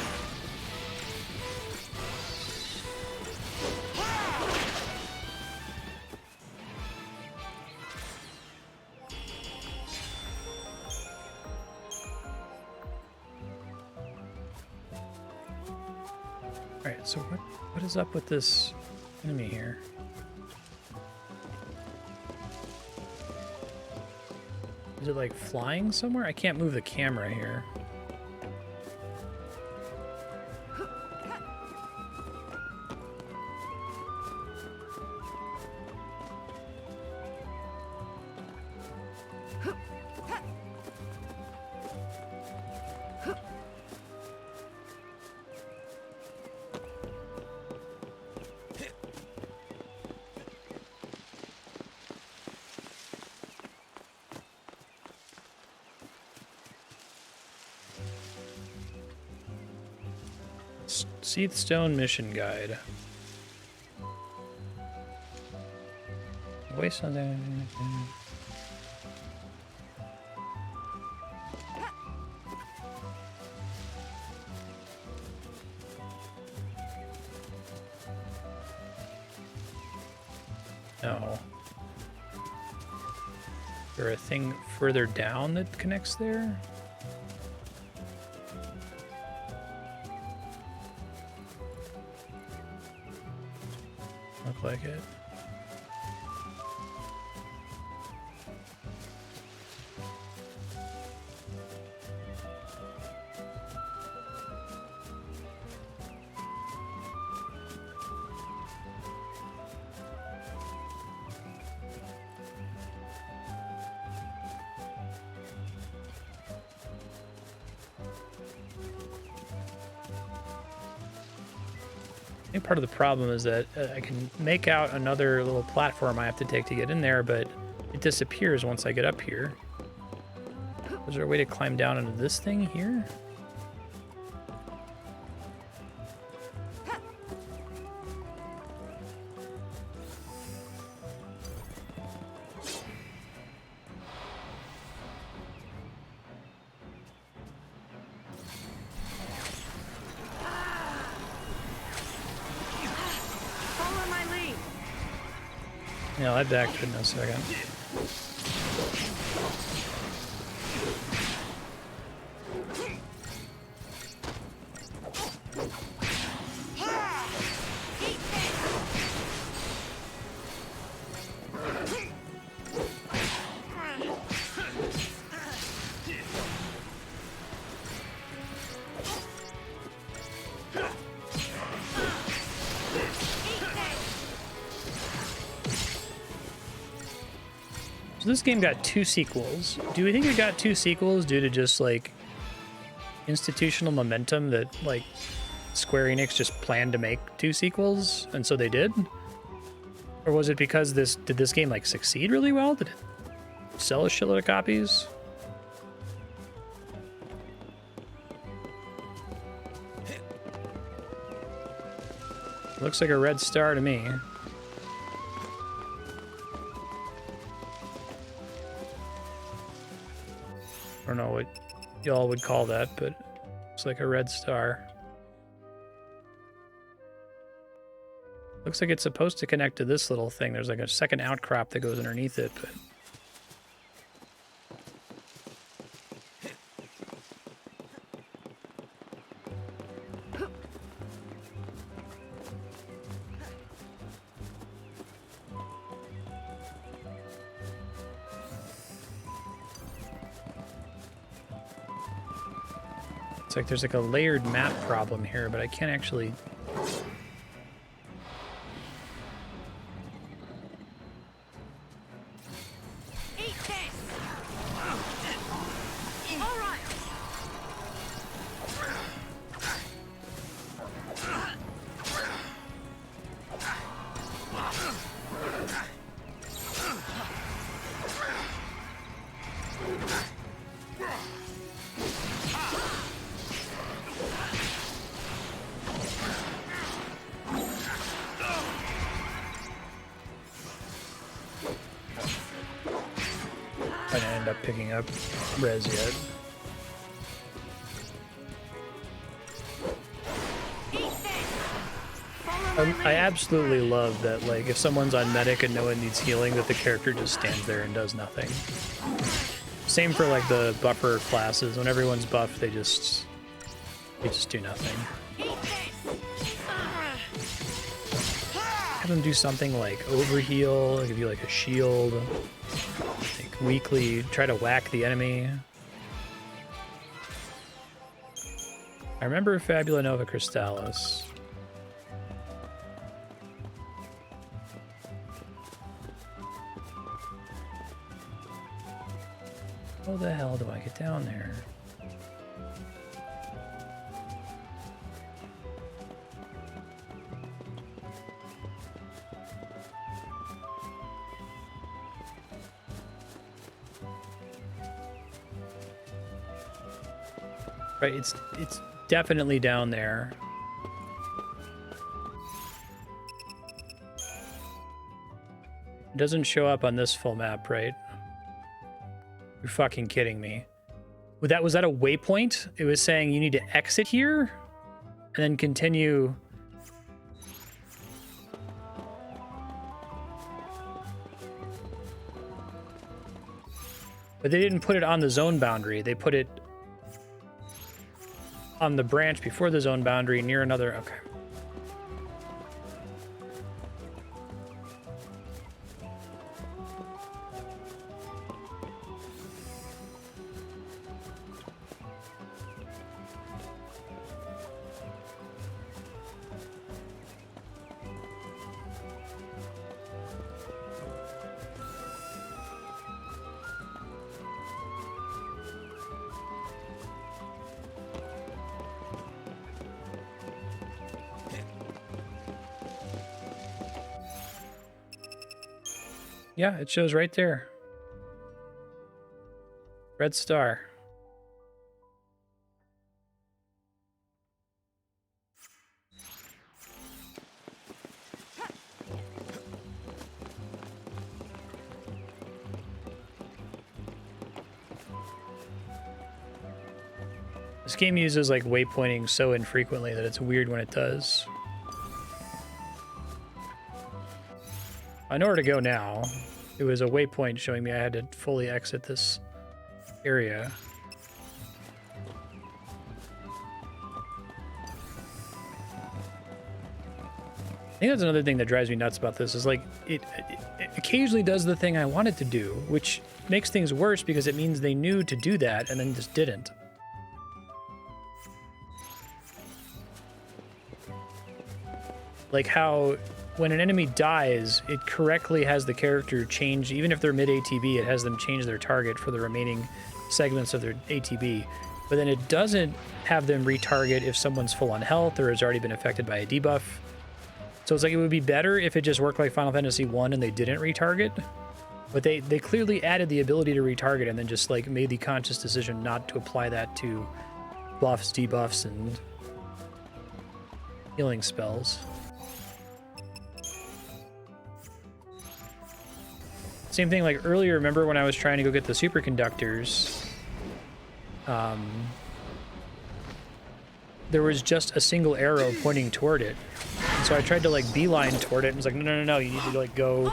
A: Alright, so what is up with this enemy here? Is it like flying somewhere? I can't move the camera here. Seath Stone Mission Guide. Waste on there. No. Is there a thing further down that connects there? Look like it. I think part of the problem is that I can make out another little platform I have to take to get in there, but it disappears once I get up here. Is there a way to climb down into this thing here? Yeah, I'll head back to it in a second. This game got 2 sequels. Do we think it got 2 sequels due to just like institutional momentum that like Square Enix just planned to make 2 sequels and so they did? Or was it because did this game like succeed really well? Did it sell a shitload of copies? Looks like a red star to me. I don't know what y'all would call that, but it's like a red star. Looks like it's supposed to connect to this little thing. There's like a second outcrop that goes underneath it, but... like there's like a layered map problem here, but I can't actually...
G: Eat this! All right.
A: end up picking up res yet. I absolutely love that, like, if someone's on medic and no one needs healing, that the character just stands there and does nothing. Same for, like, the buffer classes. When everyone's buffed, they just do nothing. Have them do something like overheal, give you, like, a shield, like, weakly try to whack the enemy. I remember Fabula Nova Crystallis. How the hell do I get down there? Right, it's definitely down there. It doesn't show up on this full map, right? You're fucking kidding me. Was that a waypoint? It was saying you need to exit here and then continue. But they didn't put it on the zone boundary. They put it on the branch before the zone boundary near another. Okay. Yeah, it shows right there. Red star. This game uses like waypointing so infrequently that it's weird when it does. I know where to go now. It was a waypoint showing me I had to fully exit this area. I think that's another thing that drives me nuts about this is like it occasionally does the thing I want it to do, which makes things worse because it means they knew to do that and then just didn't. Like how when an enemy dies, it correctly has the character change, even if they're mid-ATB, it has them change their target for the remaining segments of their ATB. But then it doesn't have them retarget if someone's full on health or has already been affected by a debuff. So it's like it would be better if it just worked like Final Fantasy 1 and they didn't retarget. But they clearly added the ability to retarget and then just like made the conscious decision not to apply that to buffs, debuffs, and healing spells. Same thing like earlier, remember when I was trying to go get the superconductors, there was just a single arrow pointing toward it. And so I tried to like beeline toward it and it's like, no, you need to like go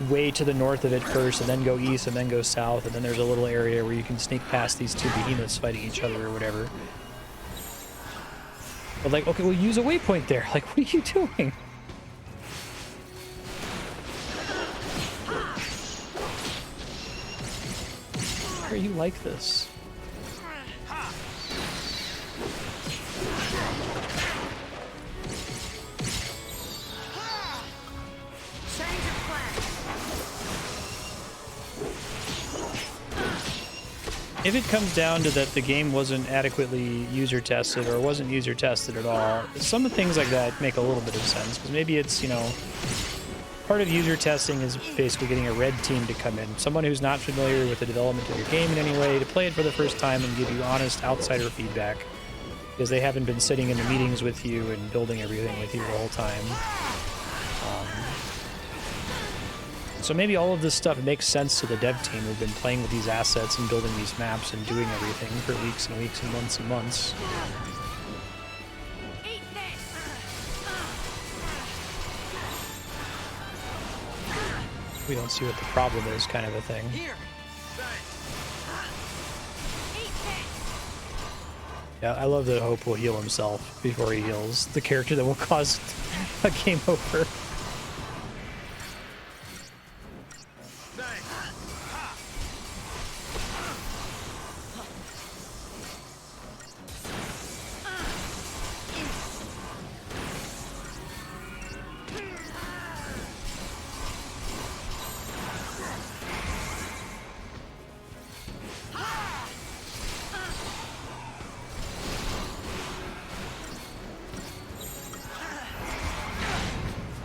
A: way to the north of it first and then go east and then go south and then there's a little area where you can sneak past these two behemoths fighting each other or whatever. But like, okay, well use a waypoint there. Like, what are you doing? Why are you like this? If it comes down to that the game wasn't adequately user tested or wasn't user tested at all, some of the things like that make a little bit of sense because maybe it's, you know, part of user testing is basically getting a red team to come in, someone who's not familiar with the development of your game in any way, to play it for the first time and give you honest outsider feedback because they haven't been sitting in the meetings with you and building everything with you the whole time. So maybe all of this stuff makes sense to the dev team who've been playing with these assets and building these maps and doing everything for weeks and weeks and months and months. We don't see what the problem is, kind of a thing.
D: Here.
A: Yeah, I love that Hope will heal himself before he heals the character that will cause a game over.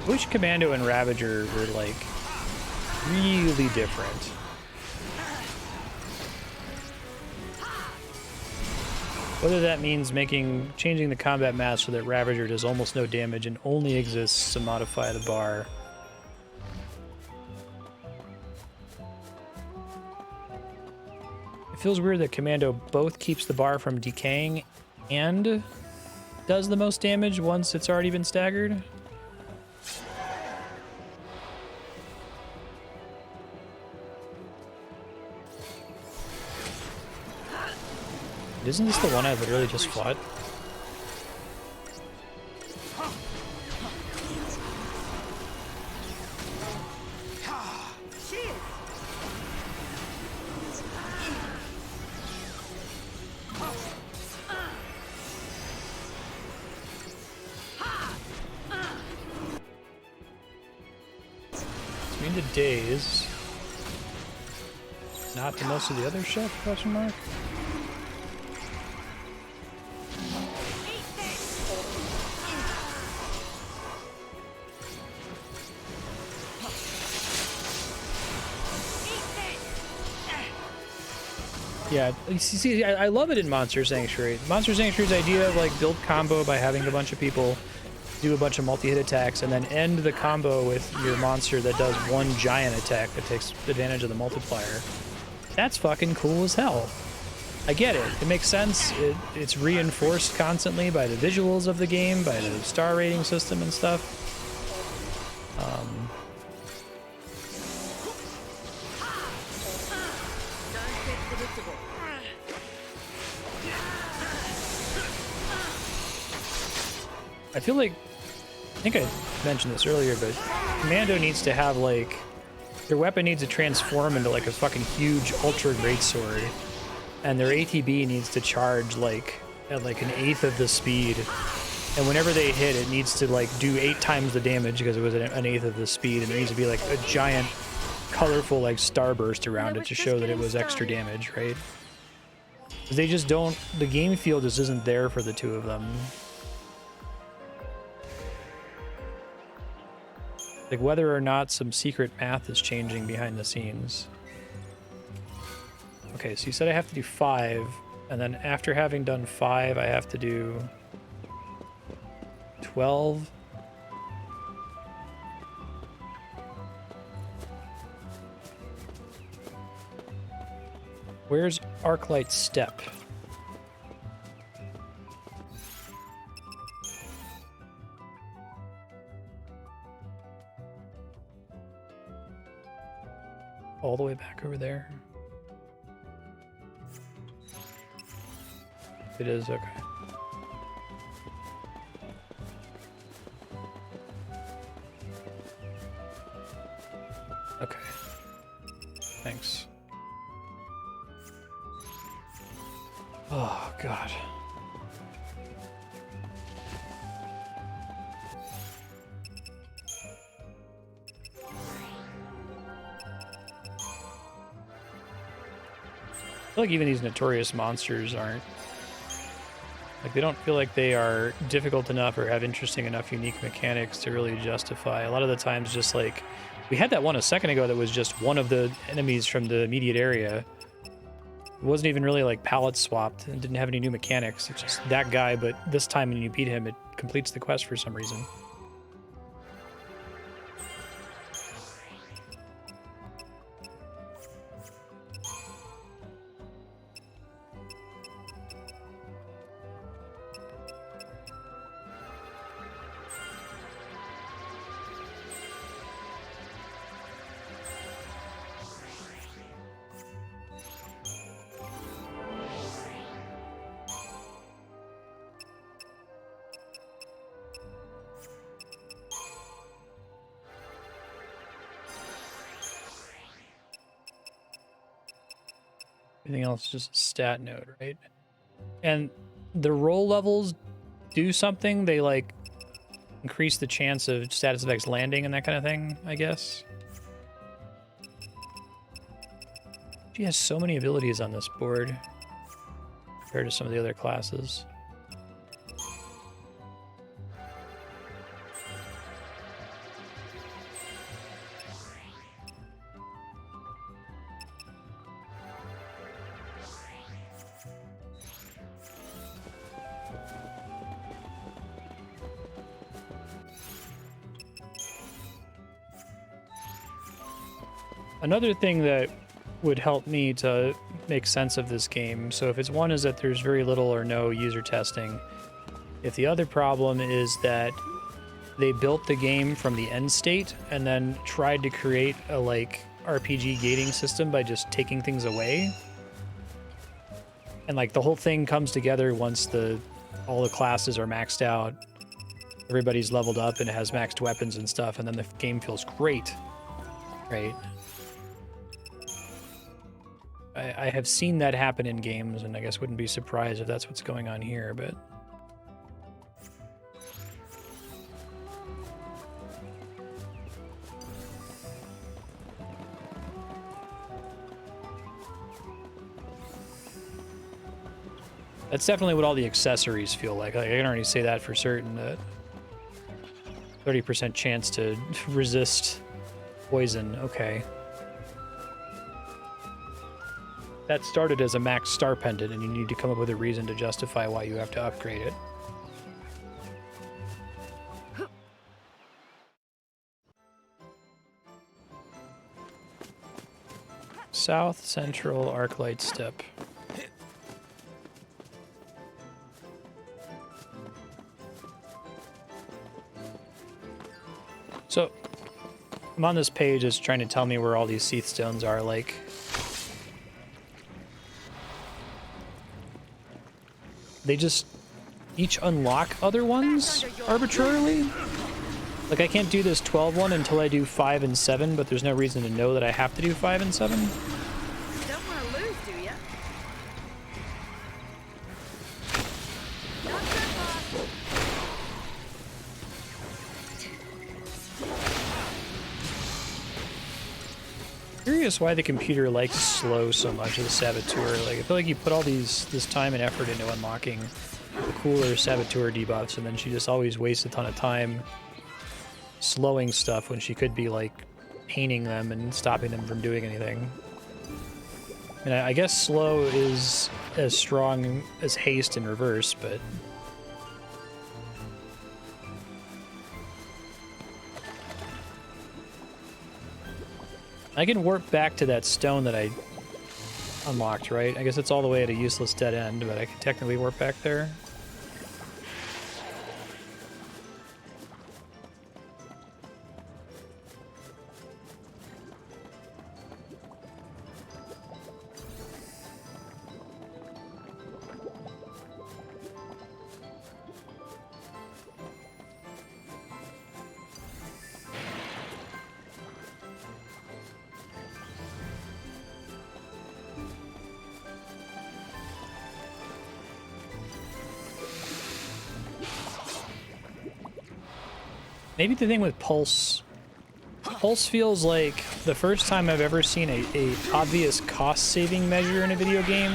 A: I wish Commando and Ravager were, like, really different. Whether that means changing the combat math so that Ravager does almost no damage and only exists to modify the bar. It feels weird that Commando both keeps the bar from decaying and does the most damage once it's already been staggered. Isn't this the one I literally just fought? It's mean to days. Not to most of the other stuff, question mark? Yeah, see, I love it in Monster Sanctuary. Monster Sanctuary's idea of, like, build combo by having a bunch of people do a bunch of multi-hit attacks and then end the combo with your monster that does one giant attack that takes advantage of the multiplier. That's fucking cool as hell. I get it. It makes sense. It's reinforced constantly by the visuals of the game, by the star rating system and stuff. I feel like, I think I mentioned this earlier, but Commando needs to have, like, their weapon needs to transform into, like, a fucking huge ultra greatsword, and their ATB needs to charge, like, at, like, 1/8 of the speed, and whenever they hit, it needs to, like, do 8 times the damage because it was 1/8 of the speed, and there needs to be, like, a giant, colorful, like, starburst around it to show that it was extra damage, right? Because they just don't, the game feel just isn't there for the two of them. Like, whether or not some secret math is changing behind the scenes. Okay, so you said I have to do 5, and then after having done 5, I have to do 12. Where's Archylte Steppe? All the way back over there. It is, okay. Okay. Thanks. Oh, God. I feel like even these notorious monsters aren't, like, they don't feel like they are difficult enough or have interesting enough unique mechanics to really justify. A lot of the times, just like, we had that one a second ago that was just one of the enemies from the immediate area. It wasn't even really, like, palette swapped and didn't have any new mechanics. It's just that guy, but this time when you beat him, it completes the quest for some reason. Everything else is just a stat node, right? And the roll levels do something. They like increase the chance of status effects landing and that kind of thing, I guess. She has so many abilities on this board compared to some of the other classes. Another thing that would help me to make sense of this game, so if it's one is that there's very little or no user testing, if the other problem is that they built the game from the end state and then tried to create a like RPG gating system by just taking things away, and like the whole thing comes together once all the classes are maxed out, everybody's leveled up and it has maxed weapons and stuff, and then the game feels great, right? I have seen that happen in games, and I guess wouldn't be surprised if that's what's going on here, but... That's definitely what all the accessories feel like. I can already say that for certain, that 30% chance to resist poison, okay. That started as a max star pendant, and you need to come up with a reason to justify why you have to upgrade it. South Central Archylte Steppe. So, I'm on this page, it's trying to tell me where all these Seath stones are, like... They just each unlock other ones arbitrarily? Like, I can't do this 12 one until I do 5 and 7, but there's no reason to know that I have to do 5 and 7.
C: You don't want to lose, do ya? Not so far.
A: Curious why the computer likes slow so much of the Saboteur. Like, I feel like you put all this time and effort into unlocking the cooler Saboteur debuffs, and then she just always wastes a ton of time slowing stuff when she could be, like, painting them and stopping them from doing anything. And I guess slow is as strong as haste in reverse, but... I can warp back to that stone that I unlocked, right? I guess it's all the way at a useless dead end, but I can technically warp back there. Maybe the thing with Pulse feels like the first time I've ever seen a obvious cost-saving measure in a video game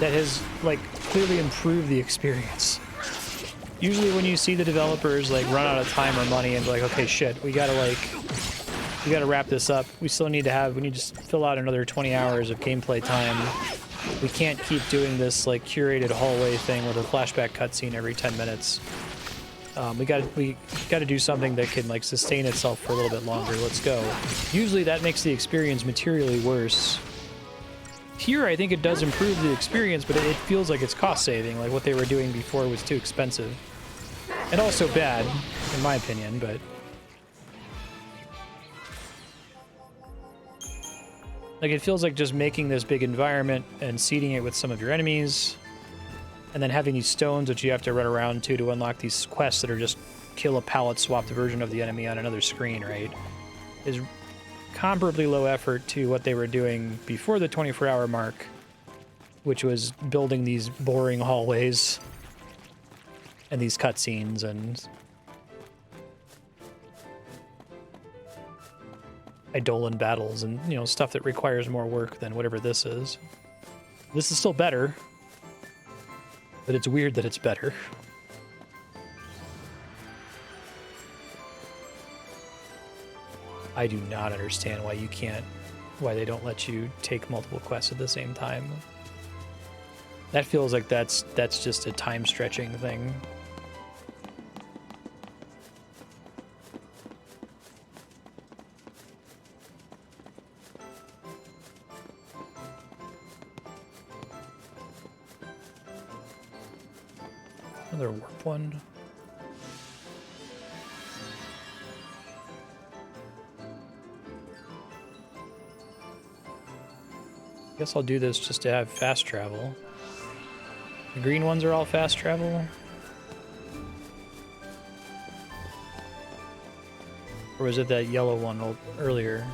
A: that has, like, clearly improved the experience. Usually when you see the developers, like, run out of time or money and be like, okay, shit, we gotta wrap this up. We need to fill out another 20 hours of gameplay time. We can't keep doing this, like, curated hallway thing with a flashback cutscene every 10 minutes. We gotta do something that can, like, sustain itself for a little bit longer. Let's go. Usually that makes the experience materially worse. Here, I think it does improve the experience, but it feels like it's cost-saving. Like, what they were doing before was too expensive. And also bad, in my opinion, but... Like, it feels like just making this big environment and seeding it with some of your enemies, and then having these stones that you have to run around to unlock these quests that are just kill a palette swapped version of the enemy on another screen, right? Is comparably low effort to what they were doing before the 24-hour mark, which was building these boring hallways and these cutscenes and Eidolon battles and, you know, stuff that requires more work than whatever this is. This is still better, but it's weird that it's better. I do not understand why they don't let you take multiple quests at the same time. That feels like that's just a time stretching thing. Another warp one. Guess I'll do this just to have fast travel. The green ones are all fast travel? Or was it that yellow one earlier?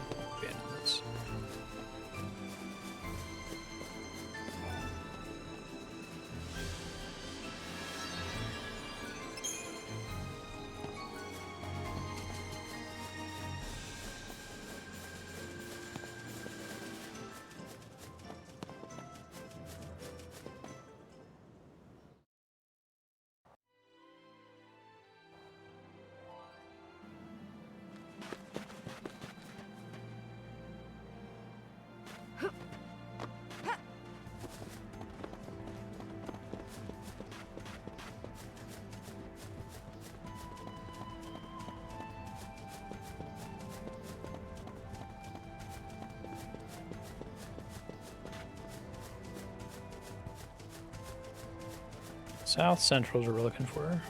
A: South Central is what we're looking for.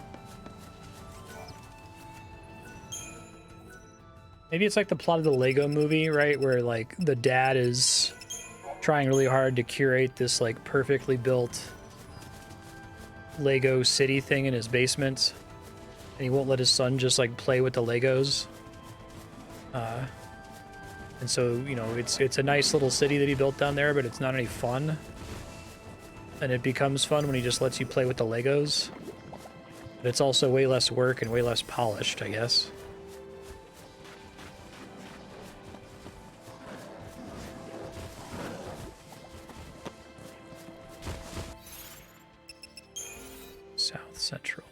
A: Maybe it's like the plot of the Lego movie, right? Where like the dad is trying really hard to curate this like perfectly built Lego city thing in his basement. And he won't let his son just like play with the Legos. And so, you know, it's a nice little city that he built down there, but it's not any fun. And it becomes fun when he just lets you play with the Legos. But it's also way less work and way less polished, I guess. South Central.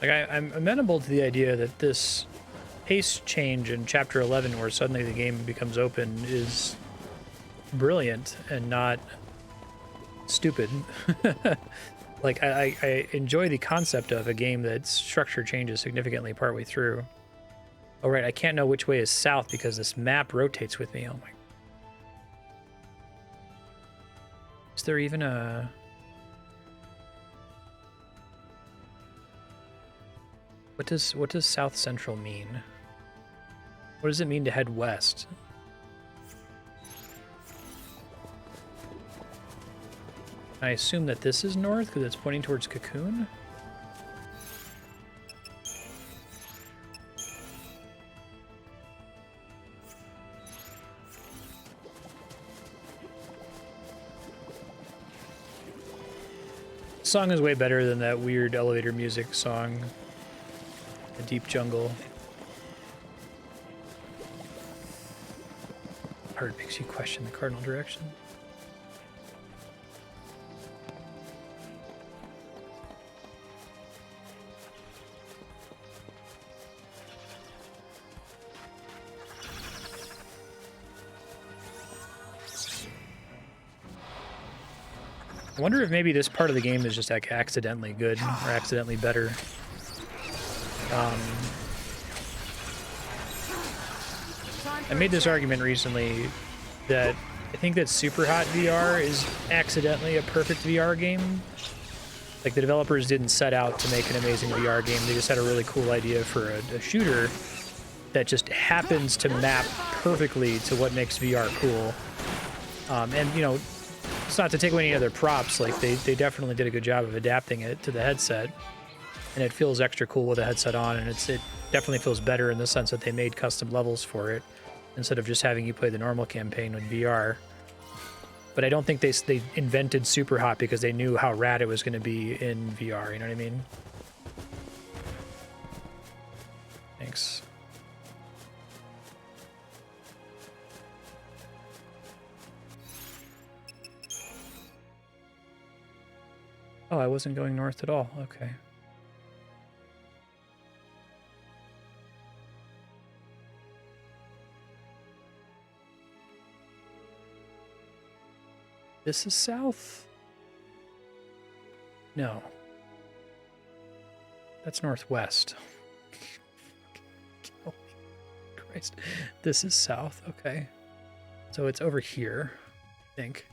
A: Like, I'm amenable to the idea that this pace change in Chapter 11, where suddenly the game becomes open, is brilliant and not stupid. Like, I enjoy the concept of a game that's structure changes significantly partway through. Oh, right, I can't know which way is south because this map rotates with me. Oh my. Is there even a... What does South Central mean? What does it mean to head west? I assume that this is north because it's pointing towards Cocoon. The song is way better than that weird elevator music song. The Deep Jungle. Heart makes you question the cardinal direction. I wonder if maybe this part of the game is just like accidentally good or accidentally better. I made this argument recently that I think that Superhot VR is accidentally a perfect VR game. Like, the developers didn't set out to make an amazing VR game. They just had a really cool idea for a shooter that just happens to map perfectly to what makes VR cool. And, you know, it's not to take away any other props. Like, they definitely did a good job of adapting it to the headset. And it feels extra cool with the headset on, and it definitely feels better in the sense that they made custom levels for it instead of just having you play the normal campaign with VR. But I don't think they invented Super Hot because they knew how rad it was going to be in VR, you know what I mean? Thanks. Oh, I wasn't going north at all. Okay. This is south? No. That's northwest. Oh, Christ. This is south. Okay. So it's over here, I think.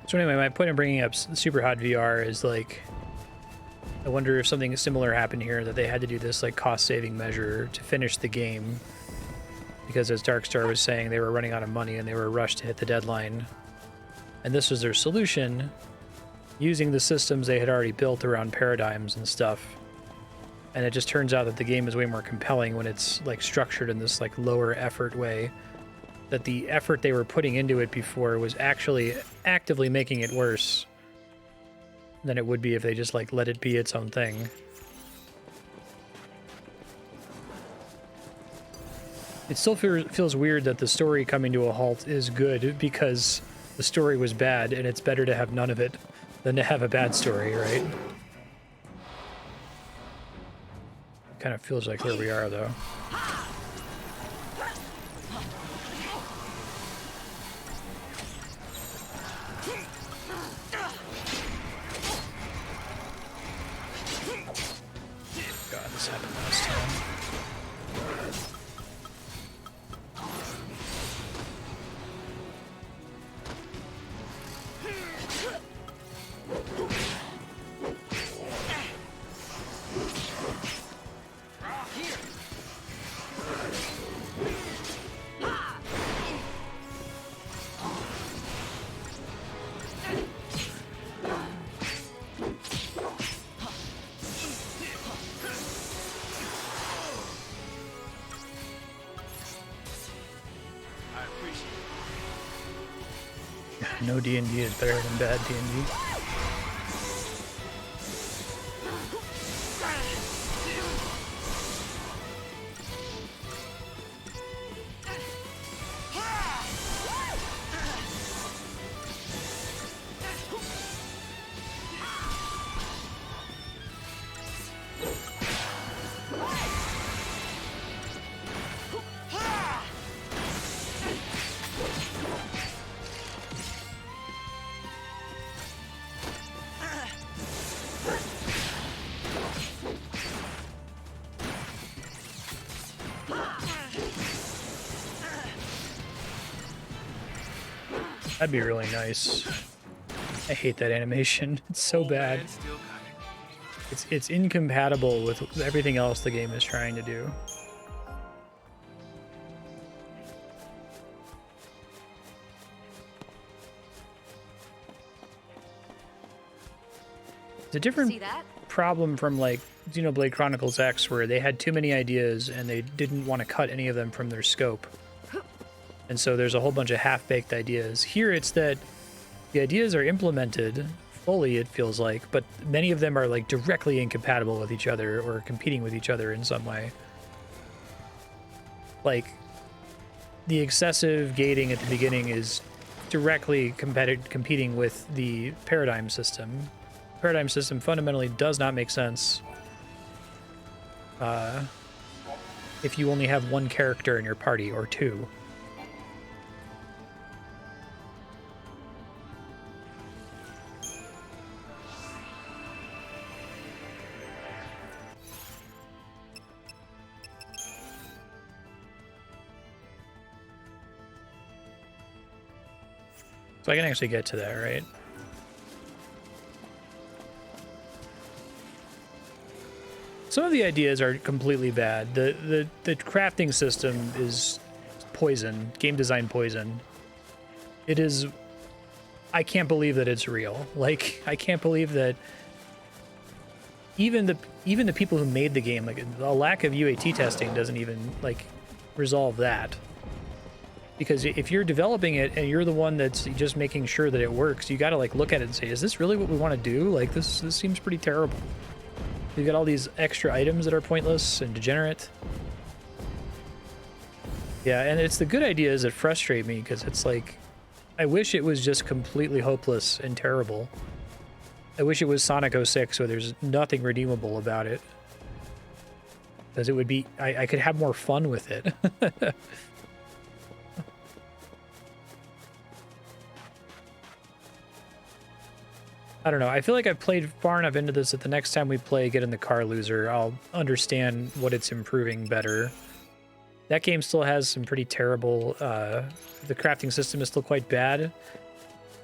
A: So anyway, my point of bringing up Super Hot VR is, like, I wonder if something similar happened here, that they had to do this, like, cost-saving measure to finish the game. Because as Darkstar was saying, they were running out of money and they were rushed to hit the deadline. And this was their solution, using the systems they had already built around paradigms and stuff. And it just turns out that the game is way more compelling when it's, like, structured in this, like, lower effort way. That the effort they were putting into it before was actually actively making it worse than it would be if they just, like, let it be its own thing. It still feels weird that the story coming to a halt is good because the story was bad, and it's better to have none of it than to have a bad story, right? Kind of feels like where we are, though. No D&D is better than bad D&D. That'd be really nice. I hate that animation. It's so bad. It's incompatible with everything else the game is trying to do. It's a different problem from, like, Xenoblade Chronicles X, where they had too many ideas and they didn't want to cut any of them from their scope. And so there's a whole bunch of half-baked ideas. Here it's that the ideas are implemented fully, it feels like, but many of them are, like, directly incompatible with each other or competing with each other in some way. Like, the excessive gating at the beginning is directly competing with the paradigm system. The paradigm system fundamentally does not make sense if you only have one character in your party or two. So I can actually get to that, right? Some of the ideas are completely bad. The crafting system is poison, game design poison. It is. I can't believe that it's real. Like, I can't believe that even the people who made the game, like, a lack of UAT testing doesn't even like resolve that. Because if you're developing it and you're the one that's just making sure that it works, you got to like look at it and say, is this really what we want to do? Like, this seems pretty terrible. You've got all these extra items that are pointless and degenerate. Yeah, and it's the good ideas that frustrate me, because it's like, I wish it was just completely hopeless and terrible. I wish it was Sonic 06 where there's nothing redeemable about it. Because it would be, I could have more fun with it. I don't know. I feel like I've played far enough into this that the next time we play Get in the Car Loser, I'll understand what it's improving better. That game still has some pretty terrible, the crafting system is still quite bad,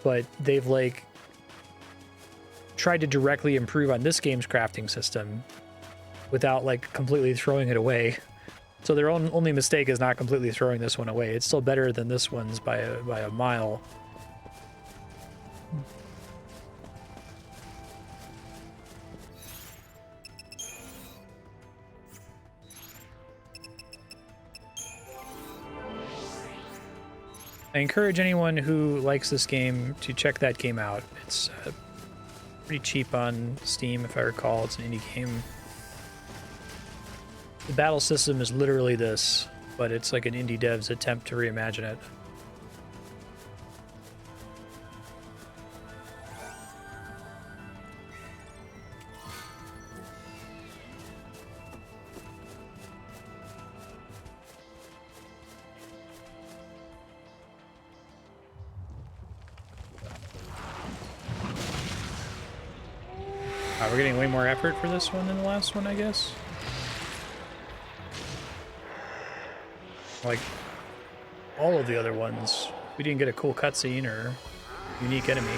A: but they've like tried to directly improve on this game's crafting system without like completely throwing it away. So their only mistake is not completely throwing this one away. It's still better than this one's by a mile. I encourage anyone who likes this game to check that game out. It's pretty cheap on Steam, if I recall. It's an indie game. The battle system is literally this, but it's like an indie dev's attempt to reimagine it. We're getting way more effort for this one than the last one, I guess. Like, all of the other ones, we didn't get a cool cutscene or unique enemy.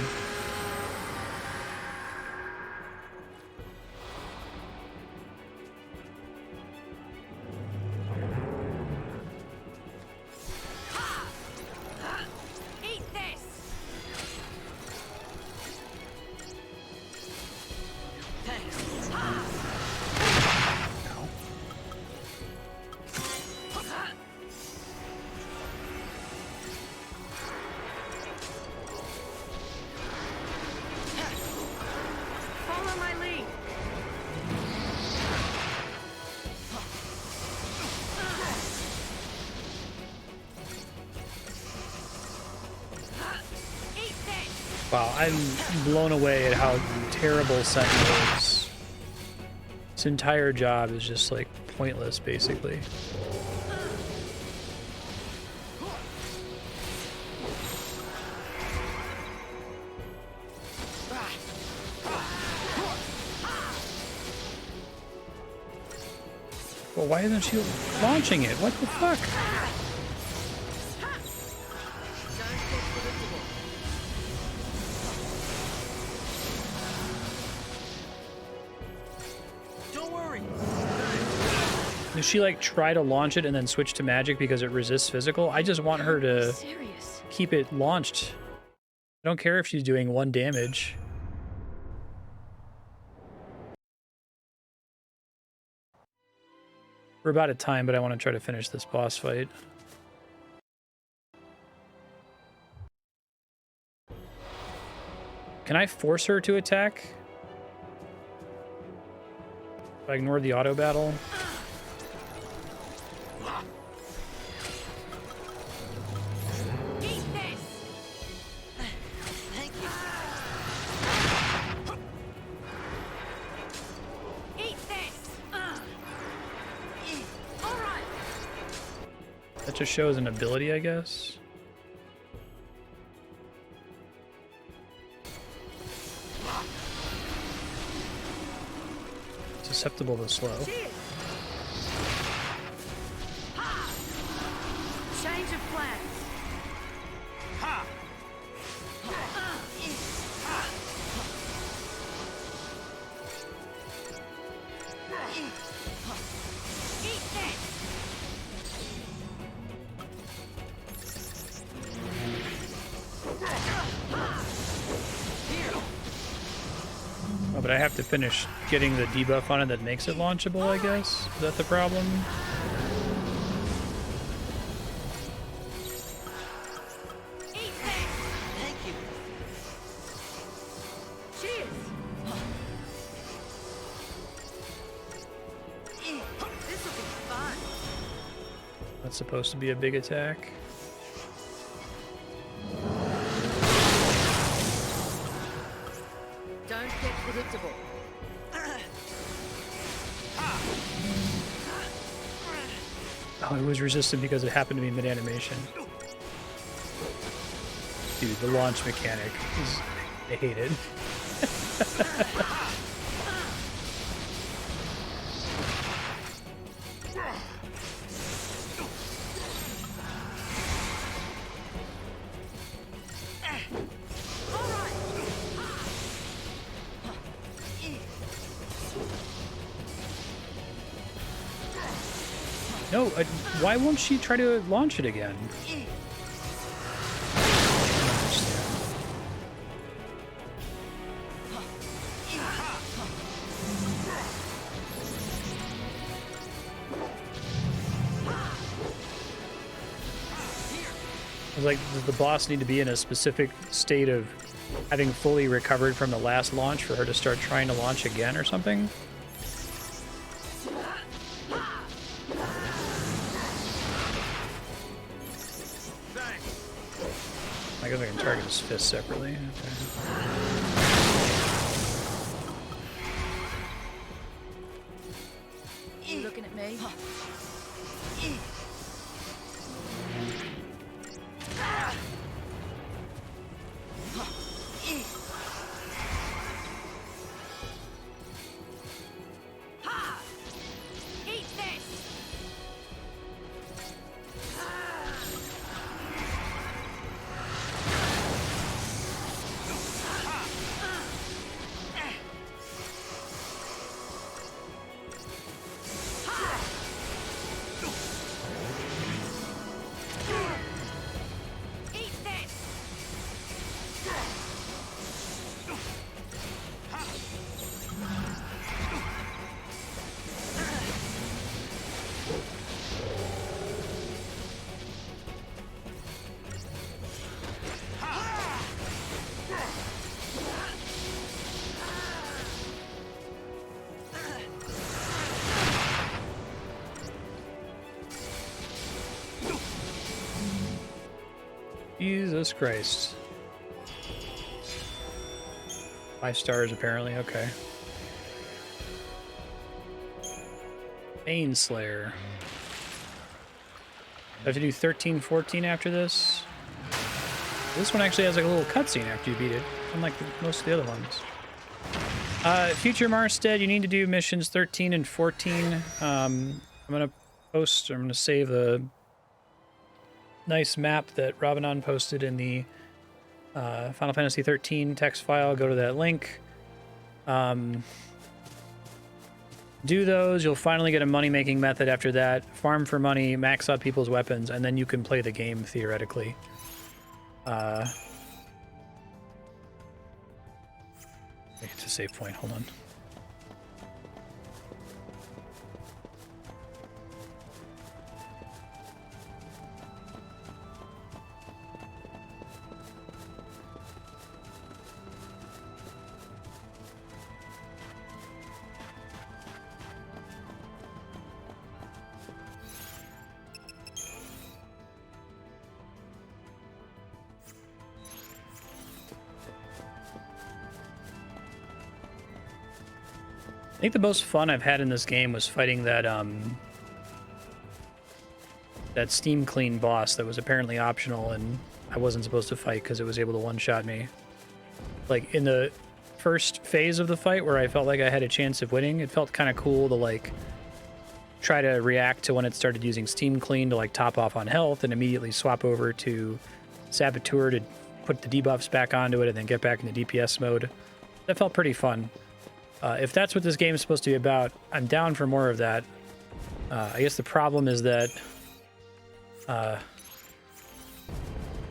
A: Wow, I'm blown away at how terrible Sentinel is. His entire job is just like pointless, basically. Well, why isn't she launching it? What the fuck? Does she like try to launch it and then switch to magic because it resists physical? I just want her to keep it launched. I don't care if she's doing 1 damage. We're about at time, but I want to try to finish this boss fight. Can I force her to attack? If I ignore the auto battle? That just shows an ability, I guess. Susceptible to slow.
D: Change of plans. Ha!
A: Oh, but I have to finish getting the debuff on it that makes it launchable, I guess? Is that the problem?
B: Thank you.
C: Cheers! This'll be fun.
A: That's supposed to be a big attack.
C: Don't get predictable.
A: Oh, it was resistant because it happened to be mid-animation. Dude, the launch mechanic is... I hate it. No, why won't she try to launch it again? I don't understand. I was like, does the boss need to be in a specific state of having fully recovered from the last launch for her to start trying to launch again or something? I guess I can target his fist separately. Okay.
C: You looking at me?
F: Eat this! Eat this!
A: Jesus Christ. 5 stars apparently, okay. Baneslayer. I have to do 13, 14 after this. This one actually has like a little cutscene after you beat it, unlike most of the other ones. Future Marstead, you need to do missions 13 and 14. I'm gonna save the nice map that Rabanon posted in the Final Fantasy 13 text file. Go to that link. Do those. You'll finally get a money-making method after that. Farm for money, max out people's weapons, and then you can play the game, theoretically. It's a save point. Hold on. I think the most fun I've had in this game was fighting that that Steam Clean boss that was apparently optional and I wasn't supposed to fight because it was able to one-shot me. Like in the first phase of the fight where I felt like I had a chance of winning, it felt kind of cool to like try to react to when it started using Steam Clean to like top off on health and immediately swap over to Saboteur to put the debuffs back onto it and then get back into DPS mode. That felt pretty fun. If that's what this game is supposed to be about, I'm down for more of that. I guess the problem is that I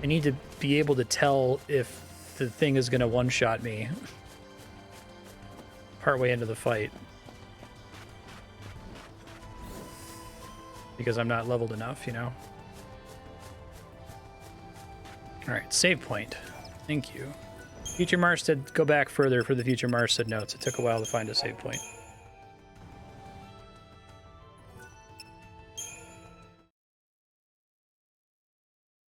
A: need to be able to tell if the thing is going to one-shot me. partway into the fight. Because I'm not leveled enough, you know? Alright, save point. Thank you. Future Marstead, go back further for the future Marstead notes. It took a while to find a save point.